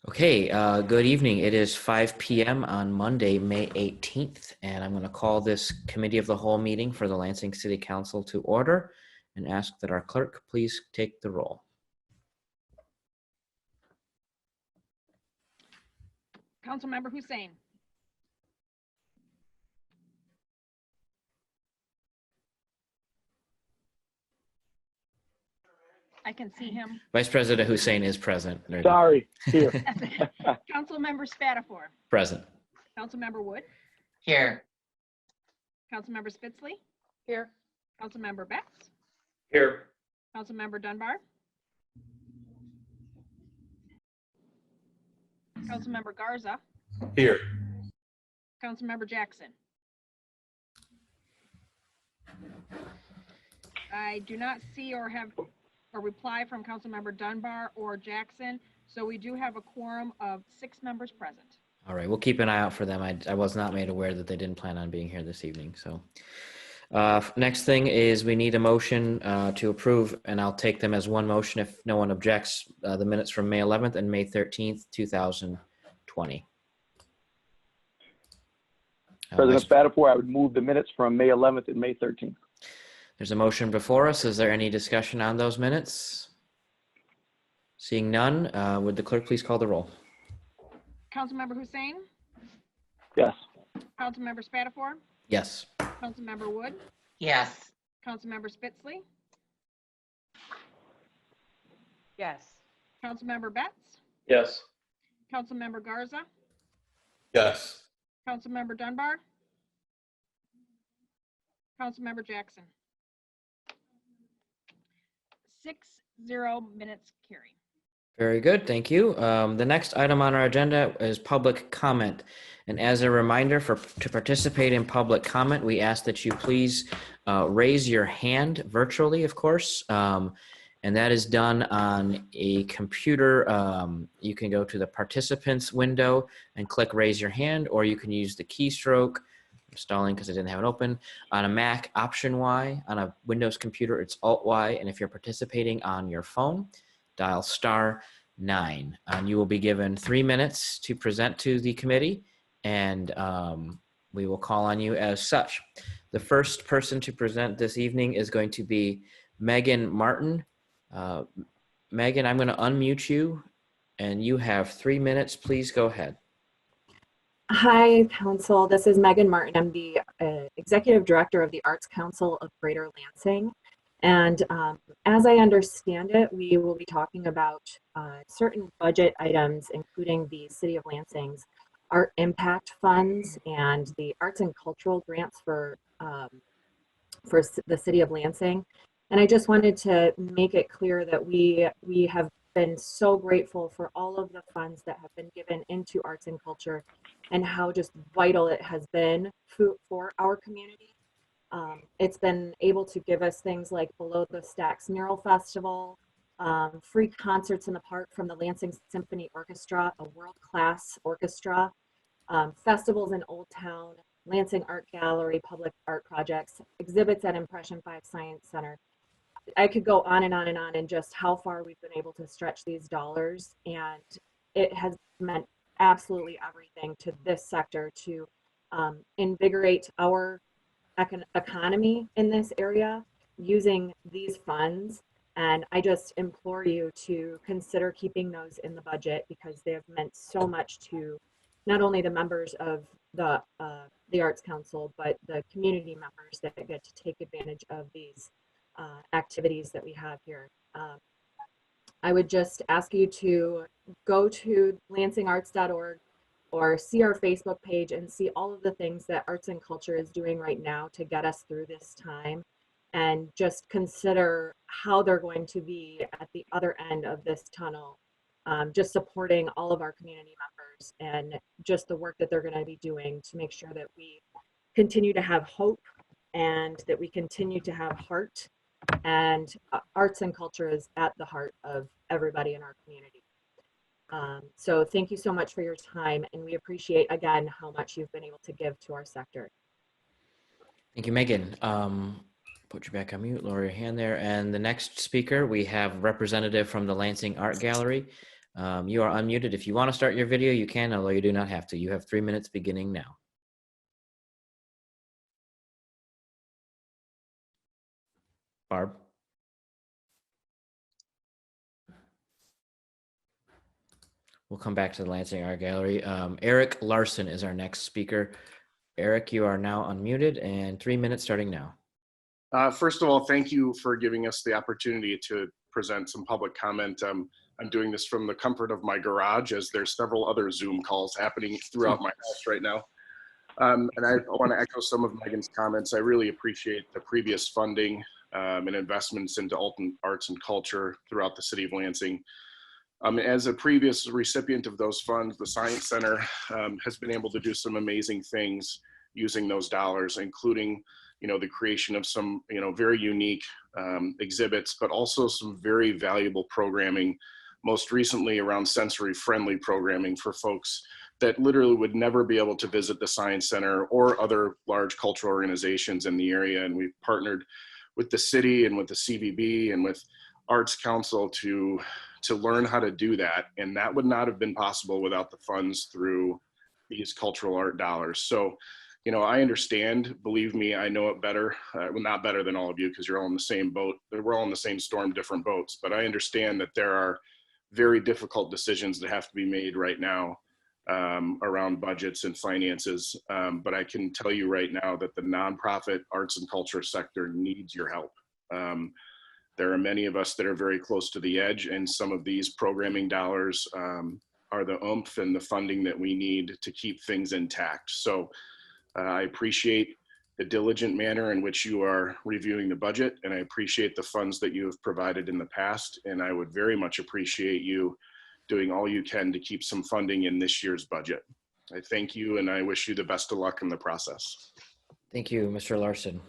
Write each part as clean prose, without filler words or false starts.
Okay, good evening. It is 5 p.m. on Monday, May 18th, and I'm going to call this Committee of the Whole meeting for the Lansing City Council to order and ask that our clerk please take the roll. Councilmember Hussein. I can see him. Vice President Hussein is present. Sorry, here. Councilmember Spatafor. Present. Councilmember Wood. Here. Councilmember Spitzley. Here. Councilmember Betts. Here. Councilmember Dunbar. Councilmember Garza. Here. Councilmember Jackson. I do not see or have a reply from Councilmember Dunbar or Jackson, so we do have a quorum of 6 members present. All right, we'll keep an eye out for them. I was not made aware that they didn't plan on being here this evening. So next thing is we need a motion to approve, and I'll take them as one motion if no one objects, the minutes from May 11th and May 13th, 2020. President Spatafor, I would move the minutes from May 11th and May 13th. There's a motion before us. Is there any discussion on those minutes? Seeing none, would the clerk please call the roll? Councilmember Hussein. Yes. Councilmember Spatafor. Yes. Councilmember Wood. Yes. Councilmember Spitzley. Yes. Councilmember Betts. Yes. Councilmember Garza. Yes. Councilmember Dunbar. Councilmember Jackson. 6-0 minutes carry. Very good, thank you. The next item on our agenda is public comment. And as a reminder, to participate in public comment, we ask that you please raise your hand virtually, of course. And that is done on a computer. You can go to the participants window and click raise your hand, or you can use the keystroke. I'm stalling because I didn't have it open. On a Mac, Option Y. On a Windows computer, it's Alt Y. And if you're participating on your phone, dial *9. And you will be given 3 minutes to present to the committee, and we will call on you as such. The first person to present this evening is going to be Megan Martin. Megan, I'm going to unmute you, and you have 3 minutes. Please go ahead. Hi, Council. This is Megan Martin. I'm the Executive Director of the Arts Council of Greater Lansing. And as I understand it, we will be talking about certain budget items, including the City of Lansing's Art Impact Funds and the Arts and Cultural Grants for the City of Lansing. And I just wanted to make it clear that we have been so grateful for all of the funds that have been given into arts and culture and how just vital it has been for our community. It's been able to give us things like Below the Stacks Mural Festival, free concerts in the park from the Lansing Symphony Orchestra, a world-class orchestra, festivals in Old Town, Lansing Art Gallery, public art projects, exhibits at Impression 5 Science Center. I could go on and on and on, and just how far we've been able to stretch these dollars, and it has meant absolutely everything to this sector to invigorate our economy in this area using these funds. And I just implore you to consider keeping those in the budget, because they have meant so much to not only the members of the Arts Council, but the community members that get to take advantage of these activities that we have here. I would just ask you to go to lansingarts.org or see our Facebook page and see all of the things that Arts and Culture is doing right now to get us through this time, and just consider how they're going to be at the other end of this tunnel, just supporting all of our community members and just the work that they're going to be doing to make sure that we continue to have hope and that we continue to have heart. And arts and culture is at the heart of everybody in our community. So thank you so much for your time, and we appreciate again how much you've been able to give to our sector. Thank you, Megan. Put you back on mute, lower your hand there. And the next speaker, we have representative from the Lansing Art Gallery, You are unmuted. If you want to start your video, you can, although you do not have to. You have 3 minutes beginning now. Barb? We'll come back to the Lansing Art Gallery. Eric Larson is our next speaker. Eric, you are now unmuted, and 3 minutes starting now. First of all, thank you for giving us the opportunity to present some public comment. I'm doing this from the comfort of my garage, as there's several other Zoom calls happening throughout my house right now. And I want to echo some of Megan's comments. I really appreciate the previous funding and investments into arts and culture throughout the city of Lansing. As a previous recipient of those funds, the Science Center has been able to do some amazing things using those dollars, including the creation of some, very unique exhibits, but also some very valuable programming, most recently around sensory-friendly programming for folks that literally would never be able to visit the Science Center or other large cultural organizations in the area. And we've partnered with the city and with the CVB and with Arts Council to learn how to do that. And that would not have been possible without the funds through these cultural art dollars. So, I understand, believe me, I know it better. Well, not better than all of you, because you're all in the same boat. We're all in the same storm, different boats. But I understand that there are very difficult decisions that have to be made right now around budgets and finances. But I can tell you right now that the nonprofit arts and culture sector needs your help. There are many of us that are very close to the edge, and some of these programming dollars are the oomph and the funding that we need to keep things intact. So I appreciate the diligent manner in which you are reviewing the budget, and I appreciate the funds that you have provided in the past, and I would very much appreciate you doing all you can to keep some funding in this year's budget. I thank you, and I wish you the best of luck in the process. Thank you, Mr. Larson.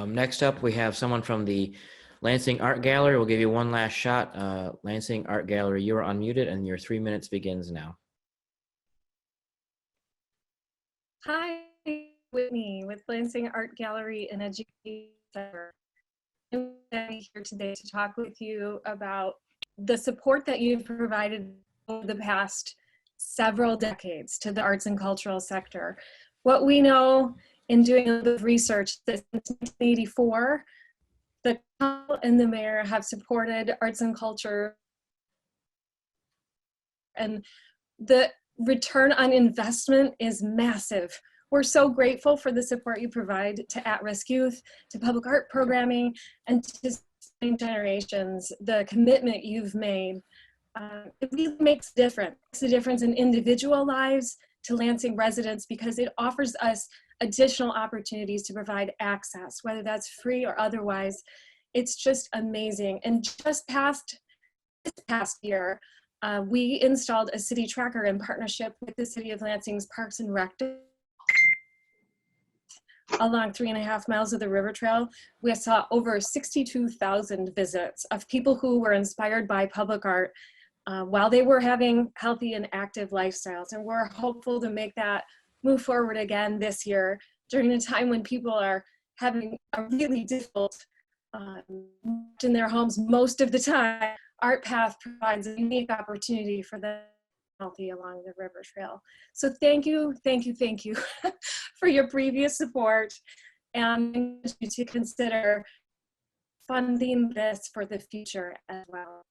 Next up, we have someone from the Lansing Art Gallery. We'll give you one last shot. Lansing Art Gallery, you are unmuted, and your 3 minutes begins now. Hi, Whitney with Lansing Art Gallery and Education Center. I'm here today to talk with you about the support that you've provided over the past several decades to the arts and cultural sector. What we know in doing a little bit of research, that since 1984, the council and the mayor have supported arts and culture, and the return on investment is massive. We're so grateful for the support you provide to at-risk youth, to public art programming, and to generations. The commitment you've made, it really makes a difference. It makes a difference in individual lives, to Lansing residents, because it offers us additional opportunities to provide access, whether that's free or otherwise. It's just amazing. And this past year, we installed a city tracker in partnership with the City of Lansing's Parks and Rec along 3.5 miles of the river trail. We saw over 62,000 visits of people who were inspired by public art while they were having healthy and active lifestyles. And we're hopeful to make that move forward again this year during a time when people are having a really difficult in their homes most of the time. Art Path provides a unique opportunity for them healthy along the river trail. So thank you for your previous support, and to consider funding this for the future as well.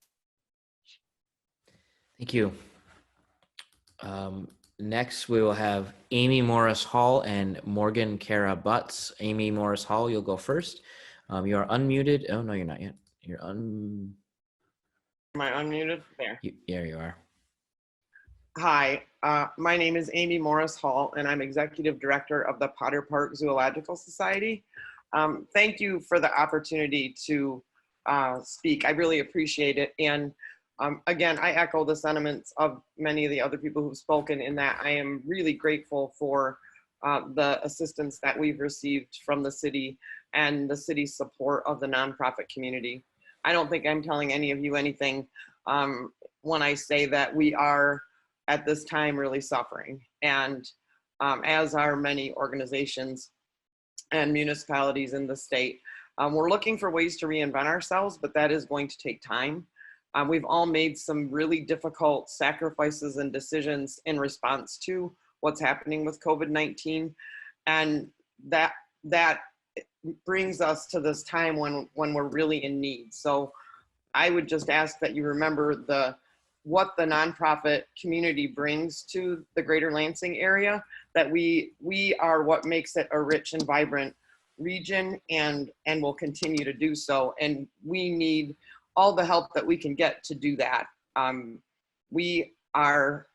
Thank you. Next, we will have Amy Morris Hall and Morgan Kara Butts. Amy Morris Hall, you'll go first. You are unmuted. Oh, no, you're not yet. Am I unmuted? There. There you are. Hi, my name is Amy Morris Hall, and I'm Executive Director of the Potter Park Zoological Society. Thank you for the opportunity to speak. I really appreciate it. And again, I echo the sentiments of many of the other people who've spoken, in that I am really grateful for the assistance that we've received from the city and the city's support of the nonprofit community. I don't think I'm telling any of you anything when I say that we are at this time really suffering, and as are many organizations and municipalities in the state. We're looking for ways to reinvent ourselves, but that is going to take time. We've all made some really difficult sacrifices and decisions in response to what's happening with COVID-19. And that brings us to this time when we're really in need. So I would just ask that you remember what the nonprofit community brings to the greater Lansing area, that we are what makes it a rich and vibrant region, and will continue to do so. And we need all the help that we can get to do that. We are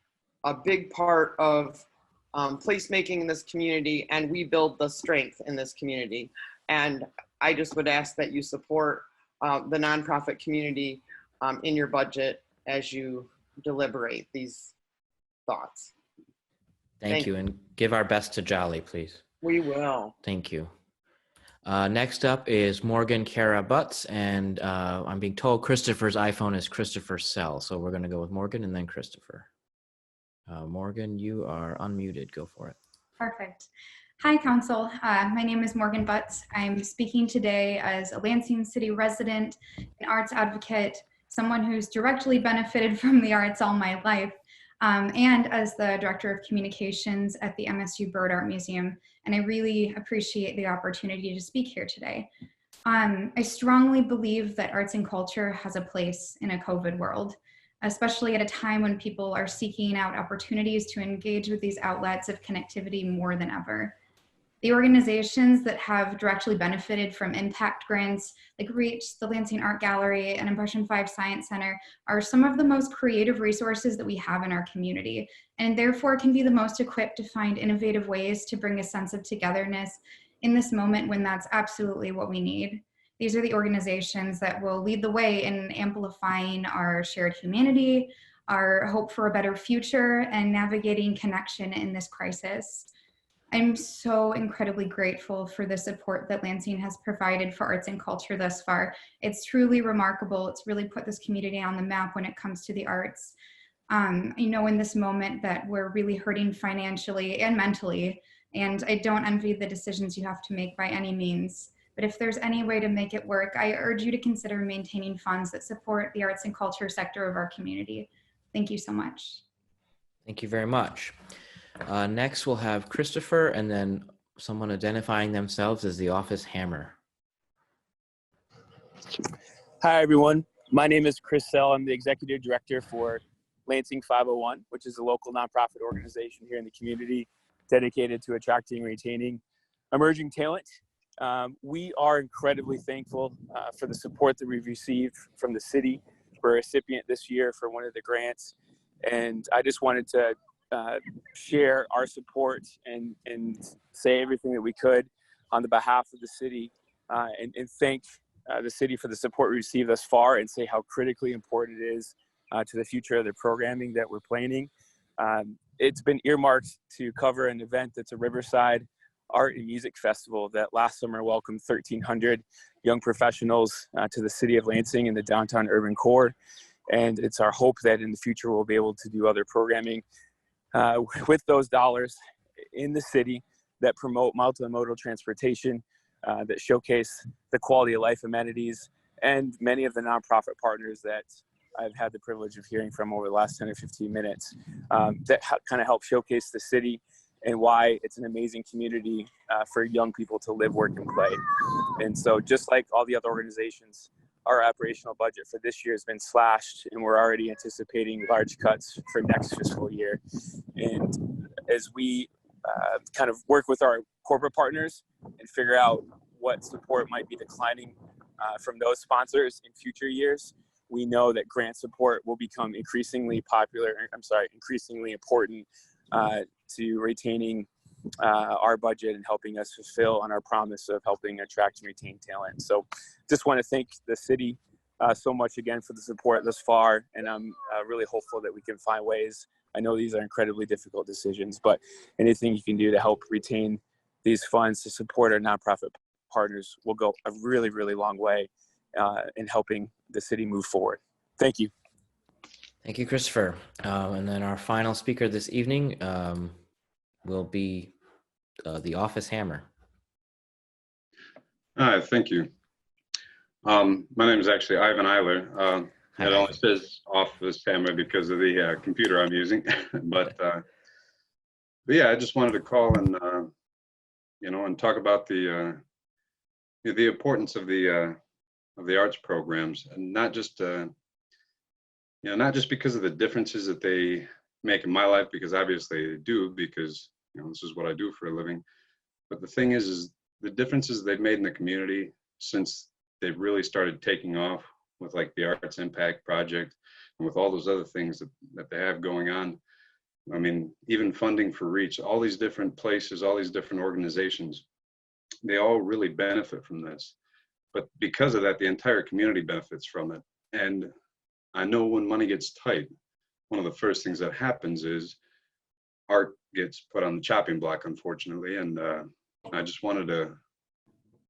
a big part of placemaking in this community, and we build the strength in this community. And I just would ask that you support the nonprofit community in your budget as you deliberate these thoughts. Thank you, and give our best to Jolly, please. We will. Thank you. Next up is Morgan Kara Butts, and I'm being told Christopher's iPhone is Christopher's cell, so we're going to go with Morgan and then Christopher. Morgan, you are unmuted. Go for it. Perfect. Hi, Council. My name is Morgan Butts. I'm speaking today as a Lansing City resident, an arts advocate, someone who's directly benefited from the arts all my life, and as the Director of Communications at the MSU Bird Art Museum. And I really appreciate the opportunity to speak here today. I strongly believe that arts and culture has a place in a COVID world, especially at a time when people are seeking out opportunities to engage with these outlets of connectivity more than ever. The organizations that have directly benefited from impact grants like REACH, the Lansing Art Gallery, and Impression 5 Science Center are some of the most creative resources that we have in our community, and therefore can be the most equipped to find innovative ways to bring a sense of togetherness in this moment when that's absolutely what we need. These are the organizations that will lead the way in amplifying our shared humanity, our hope for a better future, and navigating connection in this crisis. I'm so incredibly grateful for the support that Lansing has provided for arts and culture thus far. It's truly remarkable. It's really put this community on the map when it comes to the arts. I know in this moment that we're really hurting financially and mentally, and I don't envy the decisions you have to make by any means. But if there's any way to make it work, I urge you to consider maintaining funds that support the arts and culture sector of our community. Thank you so much. Thank you very much. Next, we'll have Christopher and then someone identifying themselves as the office hammer. Hi, everyone. My name is Chris Sell. I'm the Executive Director for Lansing 501, which is a local nonprofit organization here in the community dedicated to attracting and retaining emerging talent. We are incredibly thankful for the support that we've received from the city. We're a recipient this year for one of the grants. And I just wanted to share our support and say everything that we could on the behalf of the city and thank the city for the support we received thus far, and say how critically important it is to the future of the programming that we're planning. It's been earmarked to cover an event that's a Riverside Art and Music Festival that last summer welcomed 1,300 young professionals to the city of Lansing in the downtown urban core. And it's our hope that in the future we'll be able to do other programming with those dollars in the city that promote multimodal transportation, that showcase the quality of life amenities, and many of the nonprofit partners that I've had the privilege of hearing from over the last 10 or 15 minutes that kind of help showcase the city and why it's an amazing community for young people to live, work, and play. And so just like all the other organizations, our operational budget for this year has been slashed, and we're already anticipating large cuts for next fiscal year. And as we kind of work with our corporate partners and figure out what support might be declining from those sponsors in future years, we know that grant support will become increasingly important to retaining our budget and helping us fulfill on our promise of helping attract and retain talent. So just want to thank the city so much again for the support thus far, and I'm really hopeful that we can find ways. I know these are incredibly difficult decisions, but anything you can do to help retain these funds to support our nonprofit partners will go a really, really long way in helping the city move forward. Thank you. Thank you, Christopher. And then our final speaker this evening will be the office hammer. Hi, thank you. My name is actually Ivan Eiler. Hi, It only Ivan. says office camera because of the computer I'm using. But yeah, I just wanted to call and and talk about the importance of the arts programs, and not just not just because of the differences that they make in my life, because obviously they do, because this is what I do for a living. But the thing is the differences they've made in the community since they've really started taking off with like the Arts Impact Project and with all those other things that they have going on. I mean, even funding for Reach, all these different places, all these different organizations, they all really benefit from this. But because of that, the entire community benefits from it. And I know when money gets tight, one of the first things that happens is art gets put on the chopping block, unfortunately. And I just wanted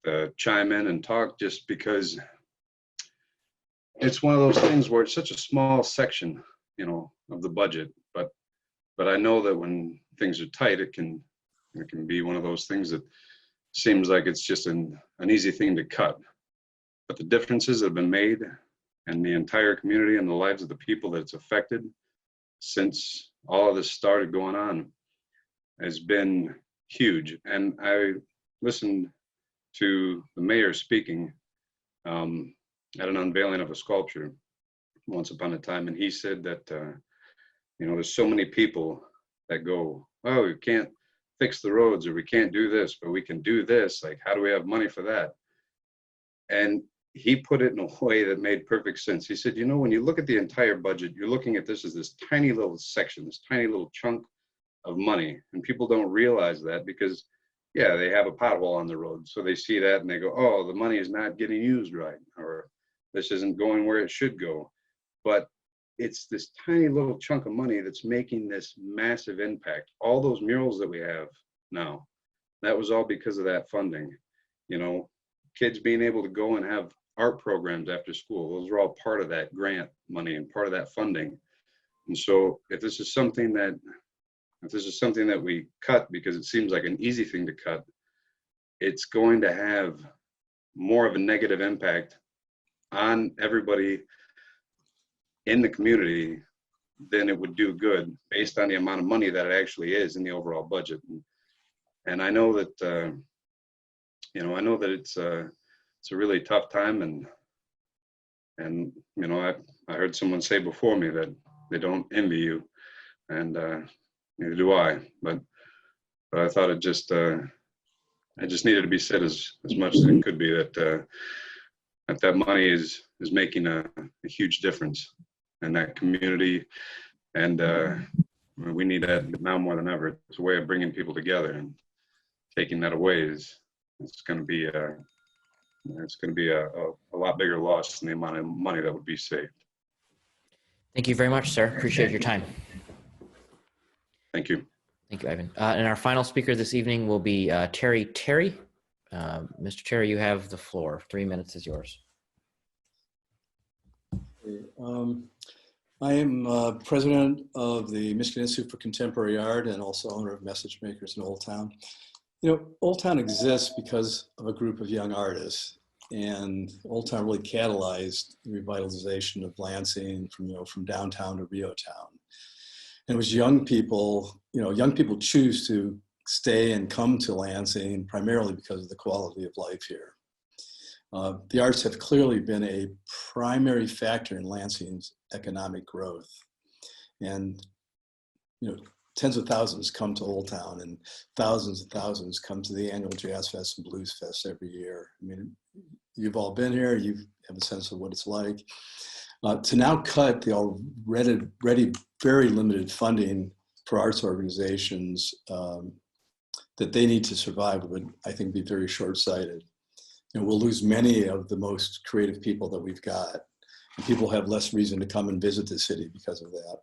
to chime in and talk, just because it's one of those things where it's such a small section, of the budget. But I know that when things are tight, it can be one of those things that seems like it's just an easy thing to cut. But the differences that have been made and the entire community and the lives of the people that it's affected since all of this started going on has been huge. And I listened to the mayor speaking at an unveiling of a sculpture once upon a time, and he said that there's so many people that go, oh, we can't fix the roads, or we can't do this, but we can do this. Like, how do we have money for that? And he put it in a way that made perfect sense. He said, when you look at the entire budget, you're looking at this as this tiny little section, this tiny little chunk of money. And people don't realize that because, yeah, they have a pothole on the road. So they see that and they go, oh, the money is not getting used right, or this isn't going where it should go. But it's this tiny little chunk of money that's making this massive impact. All those murals that we have now, that was all because of that funding. Kids being able to go and have art programs after school, those are all part of that grant money and part of that funding. And so if this is something that we cut because it seems like an easy thing to cut, it's going to have more of a negative impact on everybody in the community than it would do good, based on the amount of money that it actually is in the overall budget. And I know that it's a really tough time, and I heard someone say before me that they don't envy you, and neither do I. But I thought it just needed to be said as much as it could be, that money is making a huge difference in that community, and we need that now more than ever. It's a way of bringing people together, and taking that away it's going to be a lot bigger loss than the amount of money that would be saved. Thank you very much, sir. Appreciate your time. Thank you. Thank you, Ivan. And our final speaker this evening will be Terry. Mr. Terry, you have the floor. 3 minutes is yours. I am president of the Michigan Institute for Contemporary Art and also owner of Message Makers in Old Town. Old Town exists because of a group of young artists, and Old Town really catalyzed the revitalization of Lansing from downtown to Rio Town. And it was young people choose to stay and come to Lansing primarily because of the quality of life here. The arts have clearly been a primary factor in Lansing's economic growth. And, tens of thousands come to Old Town, and thousands come to the annual Jazz Fest and Blues Fest every year. I mean, you've all been here, you have a sense of what it's like. To now cut the already very limited funding for arts organizations that they need to survive would, I think, be very short-sighted. We'll lose many of the most creative people that we've got. And people have less reason to come and visit the city because of that.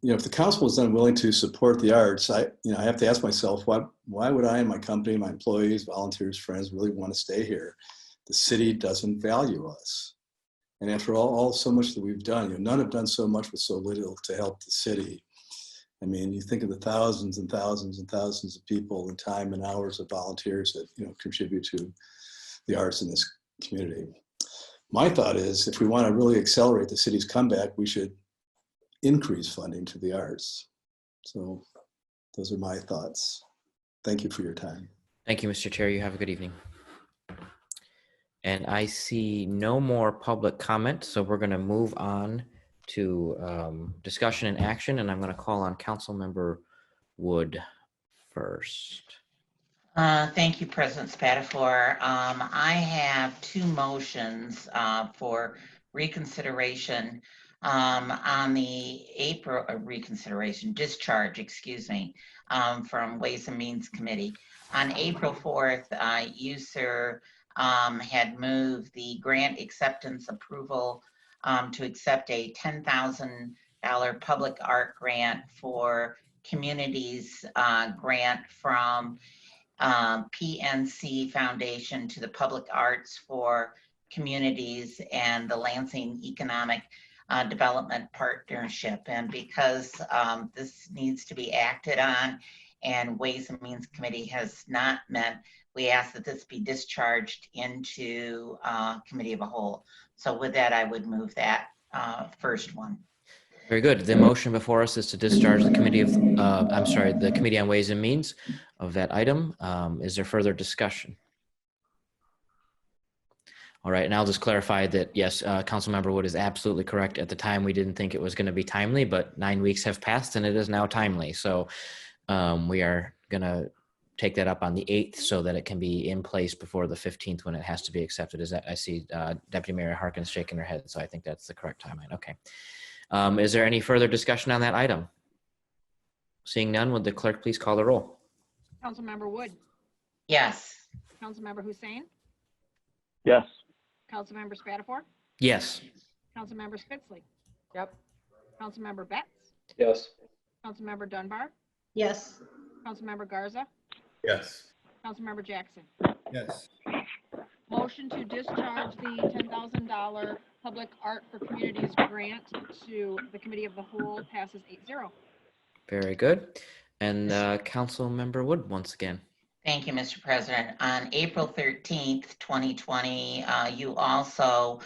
If the council is unwilling to support the arts, I have to ask myself, why would I and my company, my employees, volunteers, friends really want to stay here? The city doesn't value us. And after all so much that we've done, none have done so much with so little to help the city. I mean, you think of the thousands and thousands and thousands of people and time and hours of volunteers that contribute to the arts in this community. my thought is if we want to really accelerate the city's comeback, we should increase funding to the arts. So those are my thoughts. Thank you for your time. Thank you, Mr. Chair. You have a good evening. And I see no more public comment, so we're going to move on to discussion and action, and I'm going to call on Councilmember Wood first. Thank you, President Spatafor. I have two motions for reconsideration on the April reconsideration discharge, excuse me, from Ways and Means Committee. On April 4th, you, sir, had moved the grant acceptance approval to accept a $10,000 public art grant for communities grant from PNC Foundation to the Public Arts for Communities and the Lansing Economic Development Partnership. And because this needs to be acted on and Ways and Means Committee has not met, we ask that this be discharged into Committee of a Whole. So with that, I would move that first one. Very good. The motion before us is to discharge the Committee of, the Committee on Ways and Means of that item. Is there further discussion? All right, and I'll just clarify that, yes, Councilmember Wood is absolutely correct. At the time, we didn't think it was going to be timely, but 9 weeks have passed and it is now timely. So we are going to take that up on the 8th so that it can be in place before the 15th when it has to be accepted. Is that, I see Deputy Mayor Harkins shaking her head, so I think that's the correct timeline. Okay. Is there any further discussion on that item? Seeing none, would the clerk please call the roll? Councilmember Wood, Yes. Councilmember Hussein, Yes. Councilmember Spatafor, Yes. Councilmember Spitzley, Yep. Councilmember Betts, Yes. Councilmember Dunbar, Yes. Councilmember Garza, Yes. Councilmember Jackson. Yes. Motion to discharge the $10,000 Public Art for Communities grant to the Committee of the Whole passes 8-0. Very good. And Councilmember Wood once again. Thank you, Mr. President. On April 13th, 2020, you also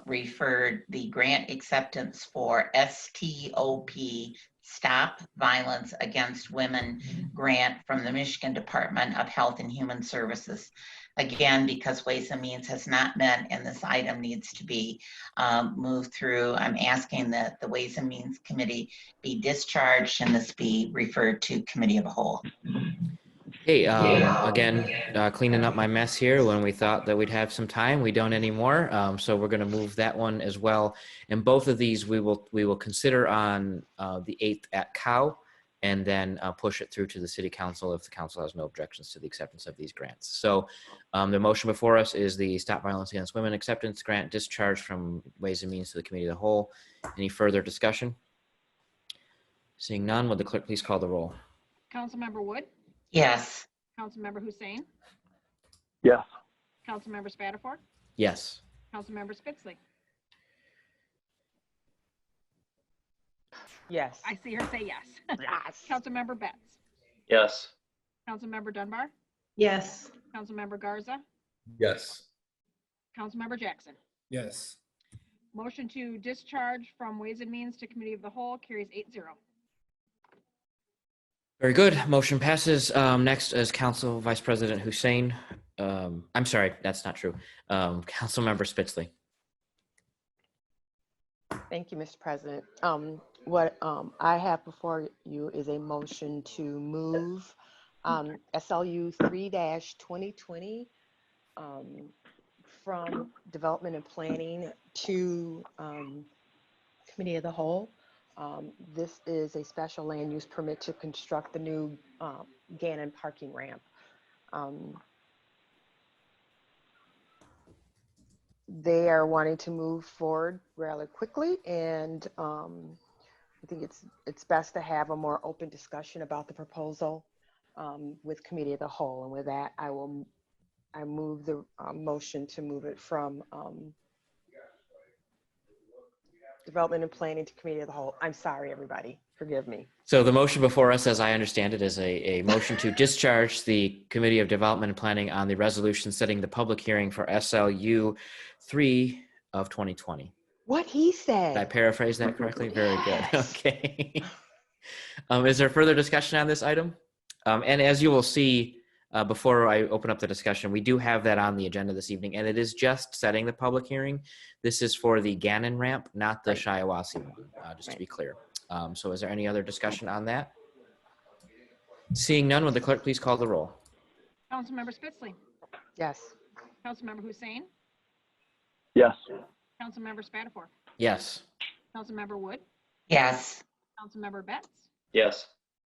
referred the grant acceptance for STOP, Stop Violence Against Women grant from the Michigan Department of Health and Human Services. Again, because Ways and Means has not met and this item needs to be moved through, I'm asking that the Ways and Means Committee be discharged and this be referred to Committee of a Whole. Hey, again, cleaning up my mess here. When we thought that we'd have some time, we don't anymore. So we're going to move that one as well. And both of these we will consider on the 8th at COW, and then push it through to the City Council if the Council has no objections to the acceptance of these grants. So the motion before us is the Stop Violence Against Women acceptance grant discharge from Ways and Means to the Committee of the Whole. Any further discussion? Seeing none, would the clerk please call the roll? Councilmember Wood, Yes. Councilmember Hussein, Yes. Councilmember Spatafor, Yes. Councilmember Spitzley. Yes. I see her say yes. Yes. Councilmember Betts, Yes. Councilmember Dunbar, Yes. Councilmember Garza, Yes. Councilmember Jackson. Yes. Motion to discharge from Ways and Means to Committee of the Whole carries 8-0. Very good. Motion passes. Next is Council Vice President Hussein. I'm sorry, that's not true. Councilmember Spitzley. Thank you, Mr. President. What I have before you is a motion to move SLU 3-2020 from Development and Planning to Committee of the Whole. This is a special land use permit to construct the new Gannon parking ramp. They are wanting to move forward rather quickly, and I think it's best to have a more open discussion about the proposal with Committee of the Whole. And with that, I move the motion to move it from Development and Planning to Committee of the Whole. I'm sorry, everybody. Forgive me. So the motion before us, as I understand it, is a motion to discharge the Committee of Development and Planning on the resolution setting the public hearing for SLU 3 of 2020. What he Did I said. paraphrase that correctly? Very good. Yes. Okay. Is there further discussion on this item? And as you will see, before I open up the discussion, we do have that on the agenda this evening, and it is just setting the public hearing. This is for the Gannon ramp, not the Shiawassee one, just to be clear. So is there any other discussion on that? Seeing none, would the clerk please call the roll? Councilmember Spitzley. Yes. Councilmember Hussein. Yes. Councilmember Spatafor. Yes. Councilmember Wood. Yes. Councilmember Betts. Yes.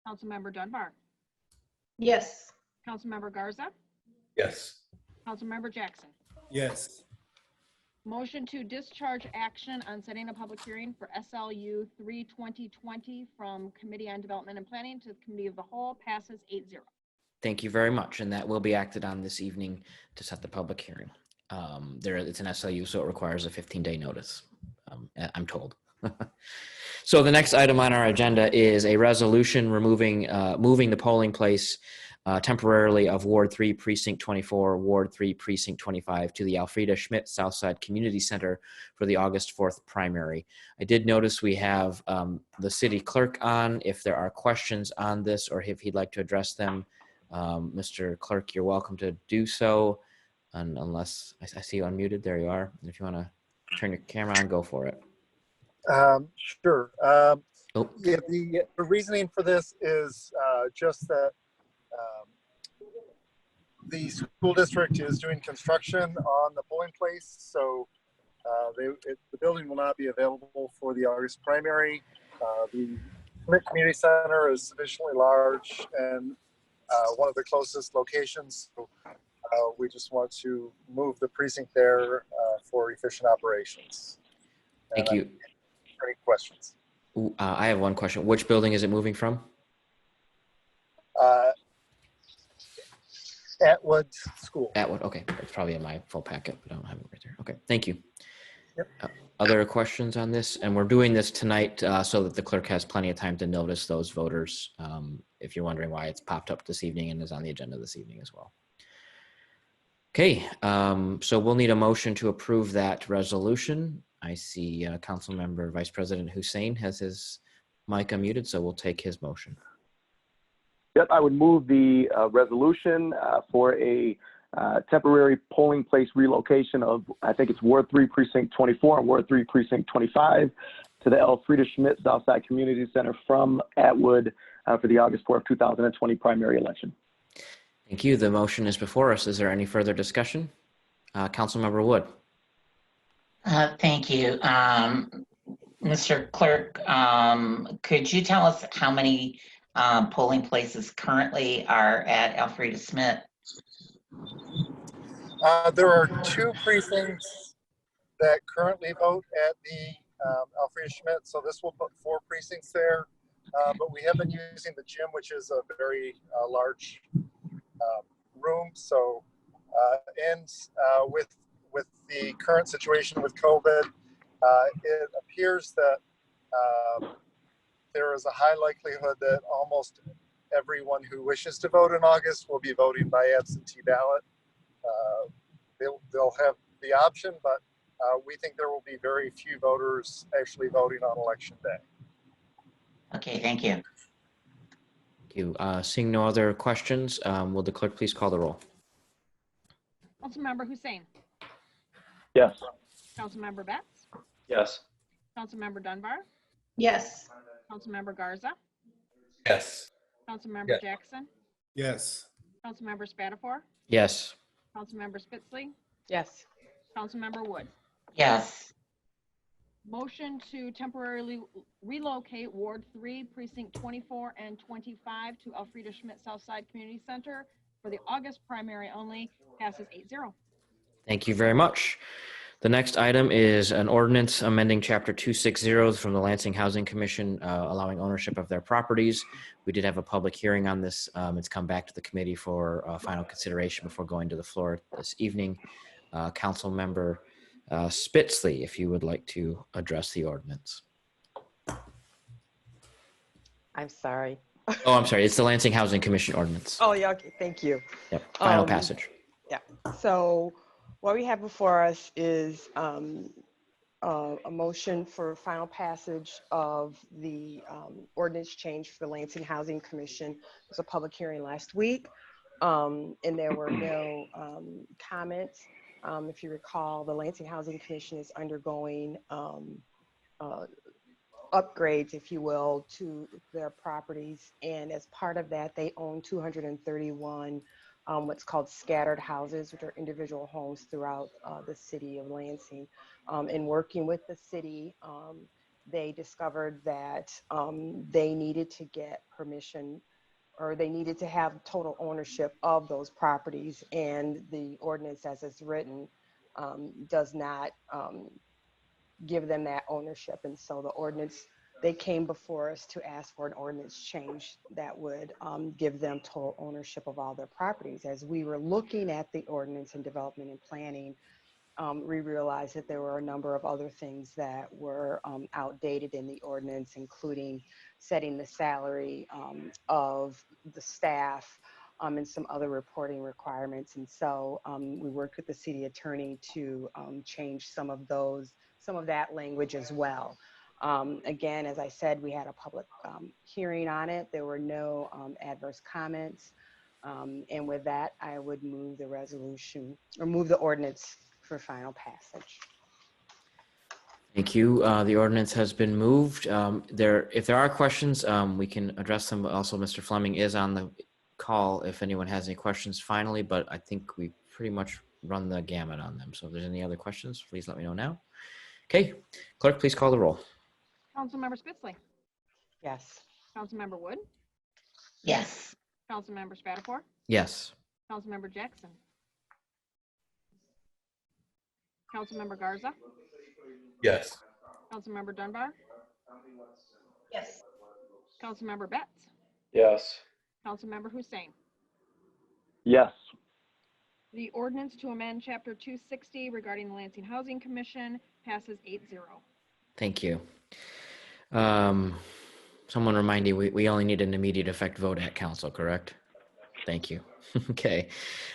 Councilmember Dunbar. Yes. Councilmember Garza. Yes. Councilmember Jackson. Yes. Motion to discharge action on setting a public hearing for SLU 3 2020 from Committee on Development and Planning to the Committee of the Whole passes 8-0. Thank you very much. And that will be acted on this evening to set the public hearing. It's an SLU, so it requires a 15-day notice, I'm told. So the next item on our agenda is a resolution moving the polling place temporarily of Ward 3, Precinct 24, Ward 3, Precinct 25 to the Alfreda Schmidt Southside Community Center for the August 4th primary. I did notice we have the city clerk on. If there are questions on this or if he'd like to address them, Mr. Clerk, you're welcome to do so. And unless I see you unmuted, there you are. If you want to turn your camera on, go for it. Sure. Yeah, the reasoning for this is just that the school district is doing construction on the polling place, so the building will not be available for the August primary. The community center is sufficiently large and one of the closest locations, so we just want to move the precinct there for efficient operations. Thank you. Any questions? I have one question. Which building is it moving from? Atwood School. Atwood, okay. It's probably in my full packet, but I don't have it right there. Okay, thank you. Yep. Other questions on this? And we're doing this tonight so that the clerk has plenty of time to notice those voters. If you're wondering why it's popped up this evening and is on the agenda this evening as well. Okay, so we'll need a motion to approve that resolution. I see Councilmember Vice President Hussein has his mic unmuted, so we'll take his motion. Yep, I would move the resolution for a temporary polling place relocation of, I think it's Ward 3 Precinct 24 and Ward 3 Precinct 25 to the Alfreda Schmidt Southside Community Center from Atwood for the August 4th, 2020 primary election. Thank you. The motion is before us. Is there any further discussion? Councilmember Wood. Thank you. Mr. Clerk, could you tell us how many polling places currently are at Alfreda Schmidt? There are 2 precincts that currently vote at the Alfreda Schmidt, so this will put 4 precincts there. But we have been using the gym, which is a very large room. So, with the current situation with COVID, it appears that there is a high likelihood that almost everyone who wishes to vote in August will be voting by absentee ballot. They'll have the option, but we think there will be very few voters actually voting on election day. Okay, thank you. Thank you. Seeing no other questions, will the clerk please call the roll? Councilmember Hussein. Yes. Councilmember Betts. Yes. Councilmember Dunbar. Yes. Councilmember Garza. Yes. Councilmember Jackson. Yes. Councilmember Spatafor. Yes. Councilmember Spitzley. Yes. Councilmember Wood. Yes. Motion to temporarily relocate Ward 3, Precinct 24 and 25 to Alfreda Schmidt Southside Community Center for the August primary only passes 8-0. Thank you very much. The next item is an ordinance amending Chapter 260 from the Lansing Housing Commission, allowing ownership of their properties. We did have a public hearing on this. It's come back to the committee for final consideration before going to the floor this evening. Councilmember Spitzley, if you would like to address the ordinance. I'm sorry. Oh, I'm sorry. It's the Lansing Housing Commission ordinance. Oh, yeah, okay, thank you. Yep. Final passage. Yeah, so what we have before us is a motion for final passage of the ordinance change for the Lansing Housing Commission. It was a public hearing last week, and there were no comments. If you recall, the Lansing Housing Commission is undergoing upgrades, if you will, to their properties. And as part of that, they own 231 what's called scattered houses, which are individual homes throughout the city of Lansing. In working with the city, they discovered that they needed to get permission, or they needed to have total ownership of those properties. And the ordinance as it's written does not give them that ownership. And so the ordinance, they came before us to ask for an ordinance change that would give them total ownership of all their properties. As we were looking at the ordinance and development and planning, we realized that there were a number of other things that were outdated in the ordinance, including setting the salary of the staff and some other reporting requirements. And so we worked with the city attorney to change some of that language as well. Again, as I said, we had a public hearing on it. There were no adverse comments. And with that, I would move the resolution, or move the ordinance for final passage. Thank you. The ordinance has been moved. If there are questions, we can address them. Also, Mr. Fleming is on the call if anyone has any questions finally, but I think we pretty much run the gamut on them. So if there's any other questions, please let me know now. Okay, clerk, please call the roll. Councilmember Spitzley. Yes. Councilmember Wood. Yes. Councilmember Spatafor. Yes. Councilmember Jackson. Councilmember Garza. Yes. Councilmember Dunbar. Yes. Councilmember Betts. Yes. Councilmember Hussein. Yes. The ordinance to amend Chapter 260 regarding the Lansing Housing Commission passes 8-0. Thank you. Someone remind you, we only need an immediate effect vote at council, correct? Thank you. Okay.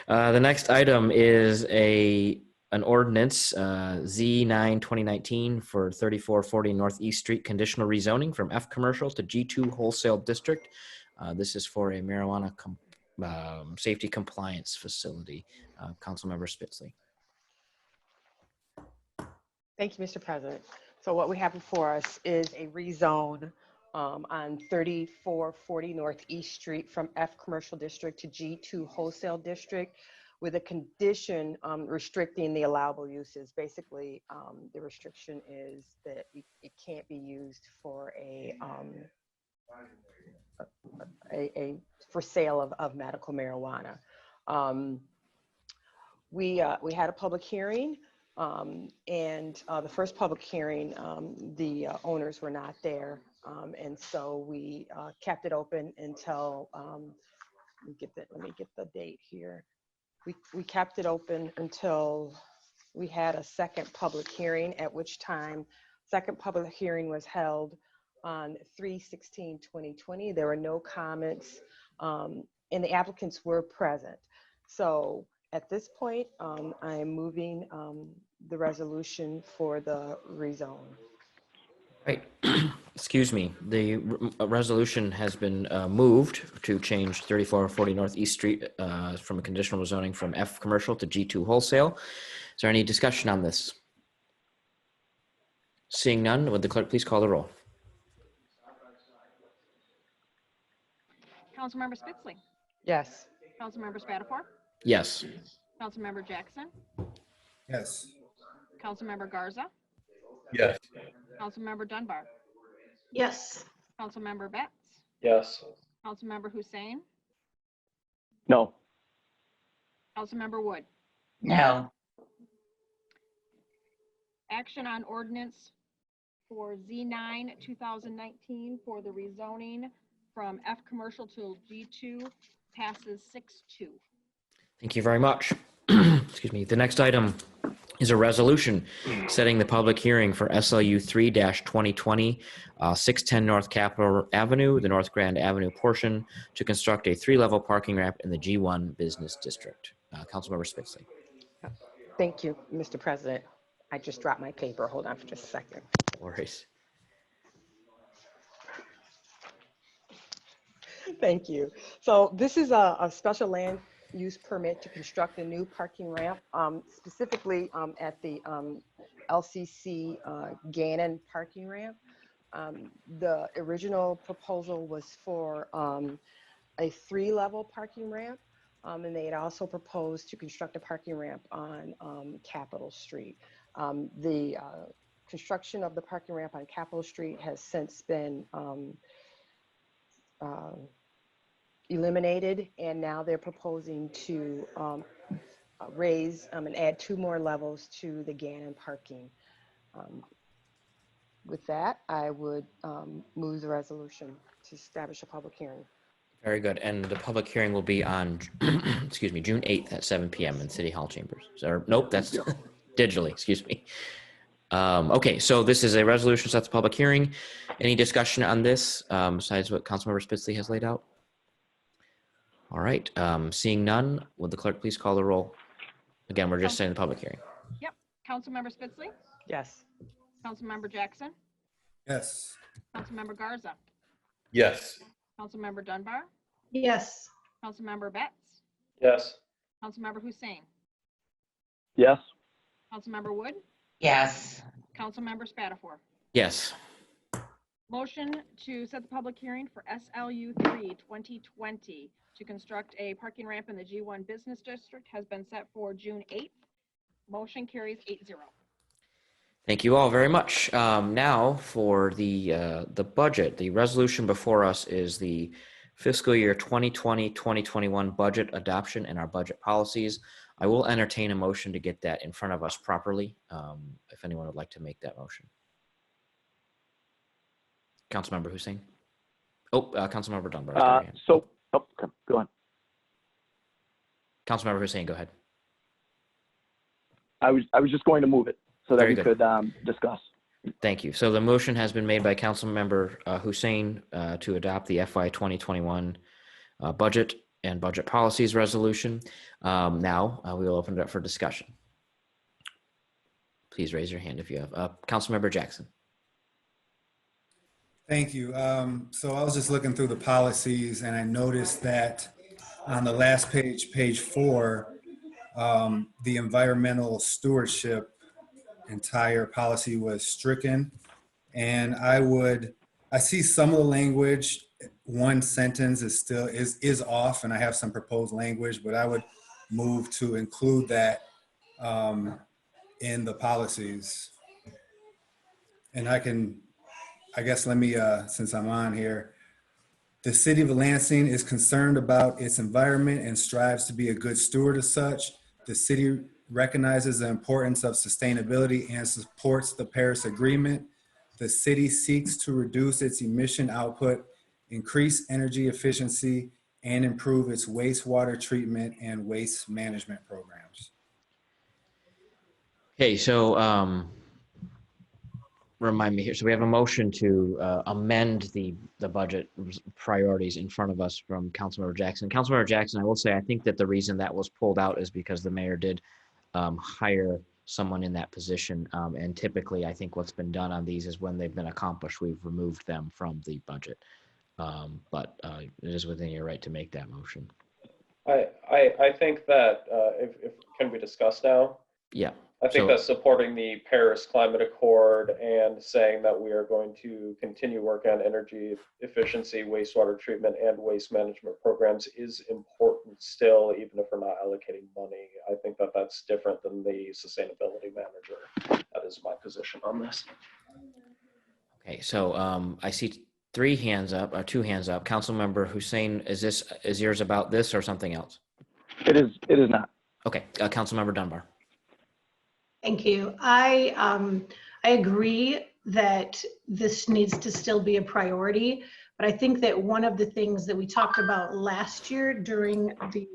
The next item is an ordinance, Z9 2019 for 3440 Northeast Street conditional rezoning from F commercial to G2 wholesale district. This is for a marijuana safety compliance facility. Councilmember Spitzley. Thank you, Mr. President. So what we have before us is a rezone on 3440 Northeast Street from F Commercial District to G2 Wholesale District, with a condition restricting the allowable uses. Basically, the restriction is that it can't be used for for sale of medical marijuana. We had a public hearing. And the first public hearing, the owners were not there. And so we kept it open until, let me get the date here. We kept it open until we had a second public hearing, at which time second public hearing was held on 3/16/2020. There were no comments, and the applicants were present. So at this point, I am moving the resolution for the rezone. Right. Excuse me. The resolution has been moved to change 3440 Northeast Street from a conditional rezoning from F commercial to G2 wholesale. Is there any discussion on this? Seeing none, would the clerk please call the roll? Councilmember Spitzley. Yes. Councilmember Spatafor. Yes. Councilmember Jackson. Yes. Councilmember Garza. Yes. Councilmember Dunbar. Yes. Councilmember Betts. Yes. Councilmember Hussein. No. Councilmember Wood. No. Action on ordinance for Z9 2019 for the rezoning from F commercial to G2 passes 6-2. Thank you very much. Excuse me. The next item is a resolution setting the public hearing for SLU 3-2020, 610 North Capitol Avenue, the North Grand Avenue portion, to construct a 3-level parking ramp in the G1 Business District. Councilmember Spitzley. Thank you, Mr. President. I just dropped my paper. Hold on for just a second. No worries. Thank you. So this is a special land use permit to construct a new parking ramp, specifically at the LCC Gannon parking ramp. The original proposal was for a 3-level parking ramp, and they had also proposed to construct a parking ramp on Capitol Street. The construction of the parking ramp on Capitol Street has since been eliminated, and now they're proposing to raise and add 2 more levels to the Gannon parking. With that, I would move the resolution to establish a public hearing. Very good. And the public hearing will be on, excuse me, June 8th at 7 p.m. in City Hall chambers. Or, nope, that's digitally, excuse me. Okay, so this is a resolution sets a public hearing. Any discussion on this besides what Councilmember Spitzley has laid out? All right, seeing none, would the clerk please call the roll? Again, we're just saying the public hearing. Yep. Councilmember Spitzley? Yes. Councilmember Jackson? Yes. Councilmember Garza? Yes. Councilmember Dunbar? Yes. Councilmember Betts? Yes. Councilmember Hussein? Yes. Councilmember Wood? Yes. Councilmember Spatafor? Yes. Motion to set the public hearing for SLU 3-2020 to construct a parking ramp in the G1 Business District has been set for June 8th. Motion carries 8-0. Thank you all very much. Now for the budget. The resolution before us is the fiscal year 2020-2021 budget adoption and our budget policies. I will entertain a motion to get that in front of us properly, if anyone would like to make that motion. Councilmember Hussein. Oh, Councilmember Dunbar. Okay, go on. Councilmember Hussein, go ahead. I was just going to move it so that Very we good. could discuss. Thank you. So the motion has been made by Councilmember Hussein to adopt the FY 2021 budget and budget policies resolution. Now we will open it up for discussion. Please raise your hand if you have. Councilmember Jackson. Thank you. So I was just looking through the policies and I noticed that on the last page, page 4, the environmental stewardship entire policy was stricken. And I see some of the language, one sentence is still is off, and I have some proposed language, but I would move to include that in the policies. And I guess let me, since I'm on here, the city of Lansing is concerned about its environment and strives to be a good steward as such. The city recognizes the importance of sustainability and supports the Paris Agreement. The city seeks to reduce its emission output, increase energy efficiency, and improve its wastewater treatment and waste management programs. Okay, so remind me here. So we have a motion to amend the budget priorities in front of us from Councilmember Jackson. Councilmember Jackson, I will say, I think that the reason that was pulled out is because the mayor did hire someone in that position. And typically, I think what's been done on these is when they've been accomplished, we've removed them from the budget. But it is within your right to make that motion. I think that if can we discuss now? Yeah. I think that supporting the Paris Climate Accord and saying that we are going to continue work on energy efficiency, wastewater treatment, and waste management programs is important still, even if we're not allocating money. I think that that's different than the sustainability manager. That is my position on this. Okay, so I see 3 hands up, or 2 hands up. Councilmember Hussein, is yours about this or something else? It is not. Okay, Councilmember Dunbar. Thank you. I agree that this needs to still be a priority, but I think that one of the things that we talked about last year during the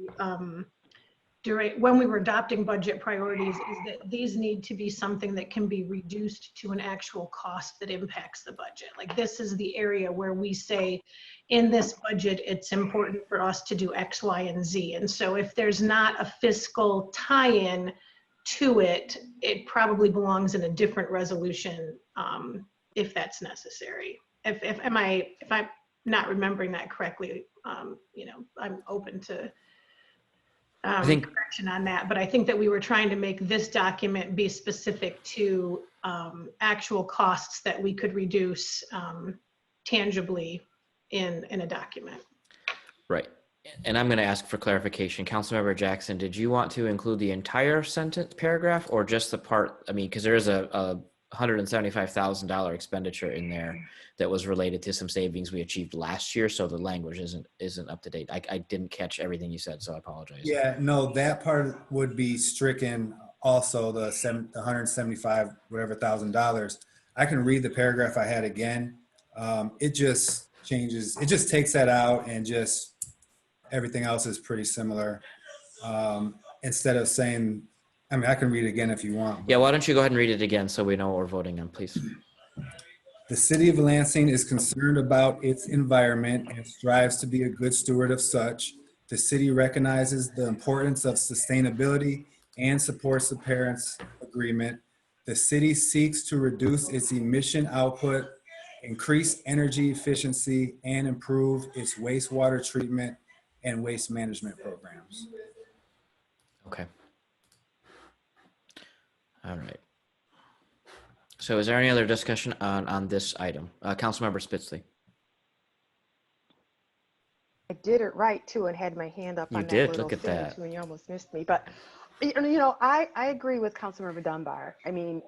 when we were adopting budget priorities is that these need to be something that can be reduced to an actual cost that impacts the budget. Like this is the area where we say in this budget, it's important for us to do X, Y, and Z. And so if there's not a fiscal tie-in to it, it probably belongs in a different resolution if that's necessary. If I'm not remembering that correctly, you know, I'm open to I think correction on that, but I think that we were trying to make this document be specific to actual costs that we could reduce tangibly in a document. right. And I'm going to ask for clarification. Councilmember Jackson, did you want to include the entire sentence paragraph or just the part? I mean, because there is a $175,000 expenditure in there that was related to some savings we achieved last year. So the language isn't up to date. I didn't catch everything you said, so I apologize. Yeah, no, that part would be stricken. Also, the 175 whatever $1,000. I can read the paragraph I had again. It just changes. It just takes that out, and just everything else is pretty similar. Instead of saying, I mean, I can read it again if you want. Yeah, why don't you go ahead and read it again so we know what we're voting on, please. The city of Lansing is concerned about its environment and strives to be a good steward of such. The city recognizes the importance of sustainability and supports the Paris Agreement. The city seeks to reduce its emission output, increase energy efficiency, and improve its wastewater treatment and waste management programs. Okay. All right. So is there any other discussion on this item? Councilmember Spitzley. I did it right too and had my hand up You on did, that little look at thing that. too, and you almost missed me. But you know, I agree with Councilmember Dunbar. I mean,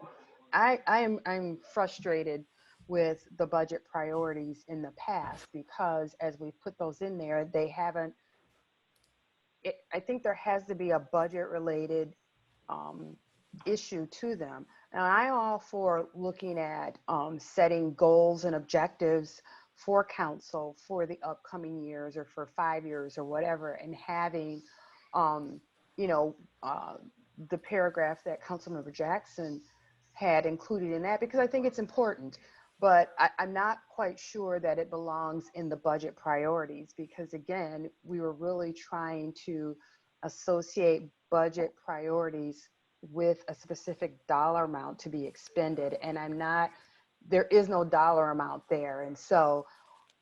I'm frustrated with the budget priorities in the past because as we put those in there, they haven't. I think there has to be a budget related issue to them. And I'm all for looking at setting goals and objectives for council for the upcoming years or for 5 years or whatever, and having, you know, the paragraph that Councilmember Jackson had included in that, because I think it's important. But I'm not quite sure that it belongs in the budget priorities, because again, we were really trying to associate budget priorities with a specific dollar amount to be expended. And there is no dollar amount there. And so,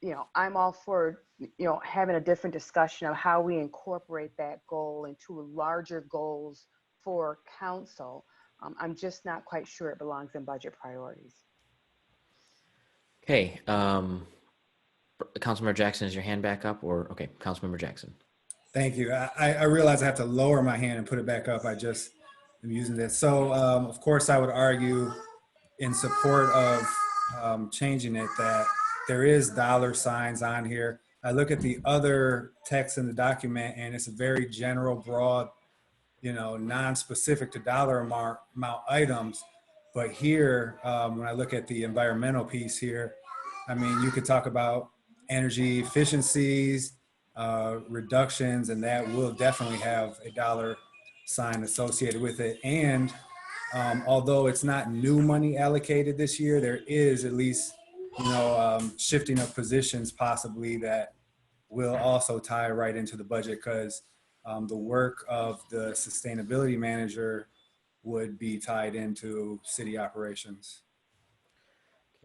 you know, I'm all for, you know, having a different discussion of how we incorporate that goal into larger goals for council. I'm just not quite sure it belongs in budget priorities. Okay. Councilmember Jackson, is your hand back up? Or okay, Councilmember Jackson. Thank you. I realize I have to lower my hand and put it back up. I just am using this. So of course I would argue in support of changing it that there is dollar signs on here. I look at the other text in the document and it's a very general, broad, you know, non-specific to dollar amount items. But here, when I look at the environmental piece here, I mean, you could talk about energy efficiencies, reductions, and that will definitely have a dollar sign associated with it. And although it's not new money allocated this year, there is at least, you know, shifting of positions possibly that will also tie right into the budget, because the work of the sustainability manager would be tied into city operations.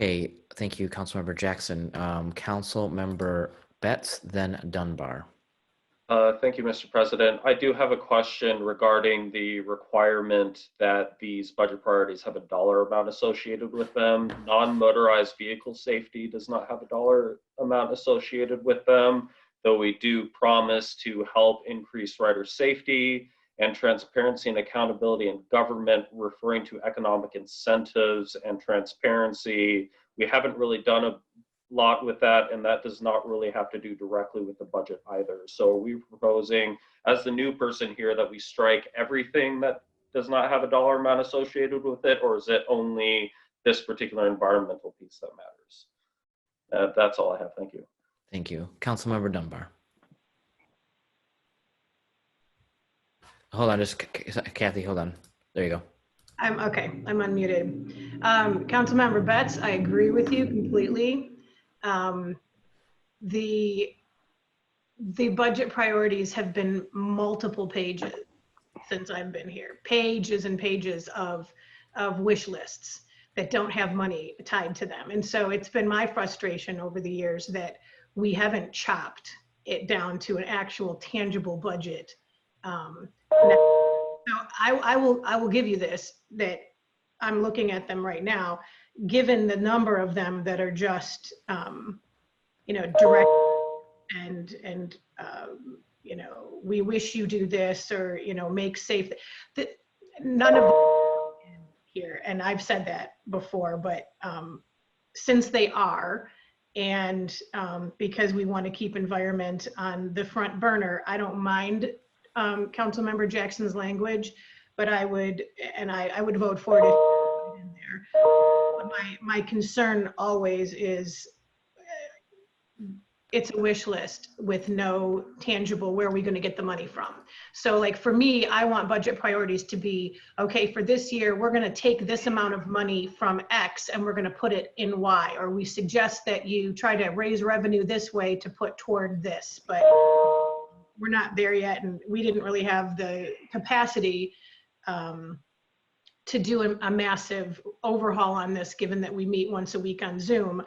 Okay, thank you, Councilmember Jackson. Councilmember Betts, then Dunbar. Thank you, Mr. President. I do have a question regarding the requirement that these budget priorities have a dollar amount associated with them. Non-motorized vehicle safety does not have a dollar amount associated with them, though we do promise to help increase rider safety and transparency and accountability in government, referring to economic incentives and transparency. We haven't really done a lot with that, and that does not really have to do directly with the budget either. So are we proposing, as the new person here, that we strike everything that does not have a dollar amount associated with it, or is it only this particular environmental piece that matters? That's all I have. Thank you. Thank you. Councilmember Dunbar. Hold on, just Kathy, hold on. There you go. I'm okay. I'm unmuted. Councilmember Betts, I agree with you completely. The budget priorities have been multiple pages since I've been here. Pages and pages of wish lists that don't have money tied to them. And so it's been my frustration over the years that we haven't chopped it down to an actual tangible budget. So I will give you this, that I'm looking at them right now, given the number of them that are just, direct and we wish you do this, or, make safe. None of them here, and I've said that before, but since they are, and because we want to keep environment on the front burner, I don't mind Councilmember Jackson's language, but I would vote for it if it in there. But my concern always is it's a wish list with no tangible, where are we going to get the money from? So like for me, I want budget priorities to be, okay, for this year, we're going to take this amount of money from X and we're going to put it in Y, or we suggest that you try to raise revenue this way to put toward this, but we're not there yet. And we didn't really have the capacity to do a massive overhaul on this, given that we meet once a week on Zoom.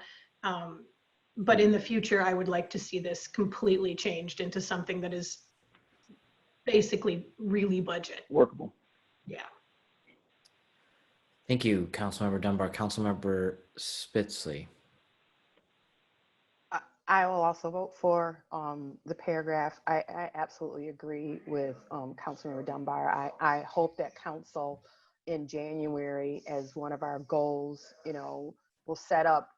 But in the future, I would like to see this completely changed into something that is basically really budget Workable. Yeah. Thank you, Councilmember Dunbar. Councilmember Spitzley. I will also vote for the paragraph. I absolutely agree with Councilmember Dunbar. I hope that council in January, as one of our goals, will set up,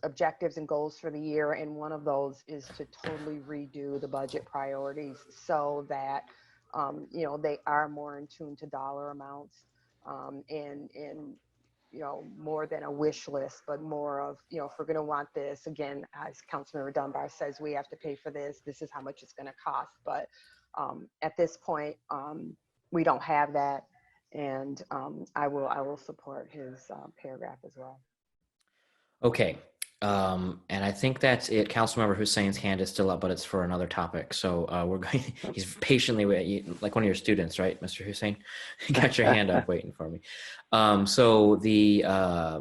objectives and goals for the year. And one of those is to totally redo the budget priorities so that, they are more in tune to dollar amounts and more than a wish list, but more of, if we're going to want this, again, as Councilmember Dunbar says, we have to pay for this. This is how much it's going to cost. But at this point, we don't have that. And I will support his paragraph as well. Okay. And I think that's it. Councilmember Hussein's hand is still up, but it's for another topic. So he's patiently waiting, like one of your students, right, Mr. Hussein? You got your hand up waiting for me. So the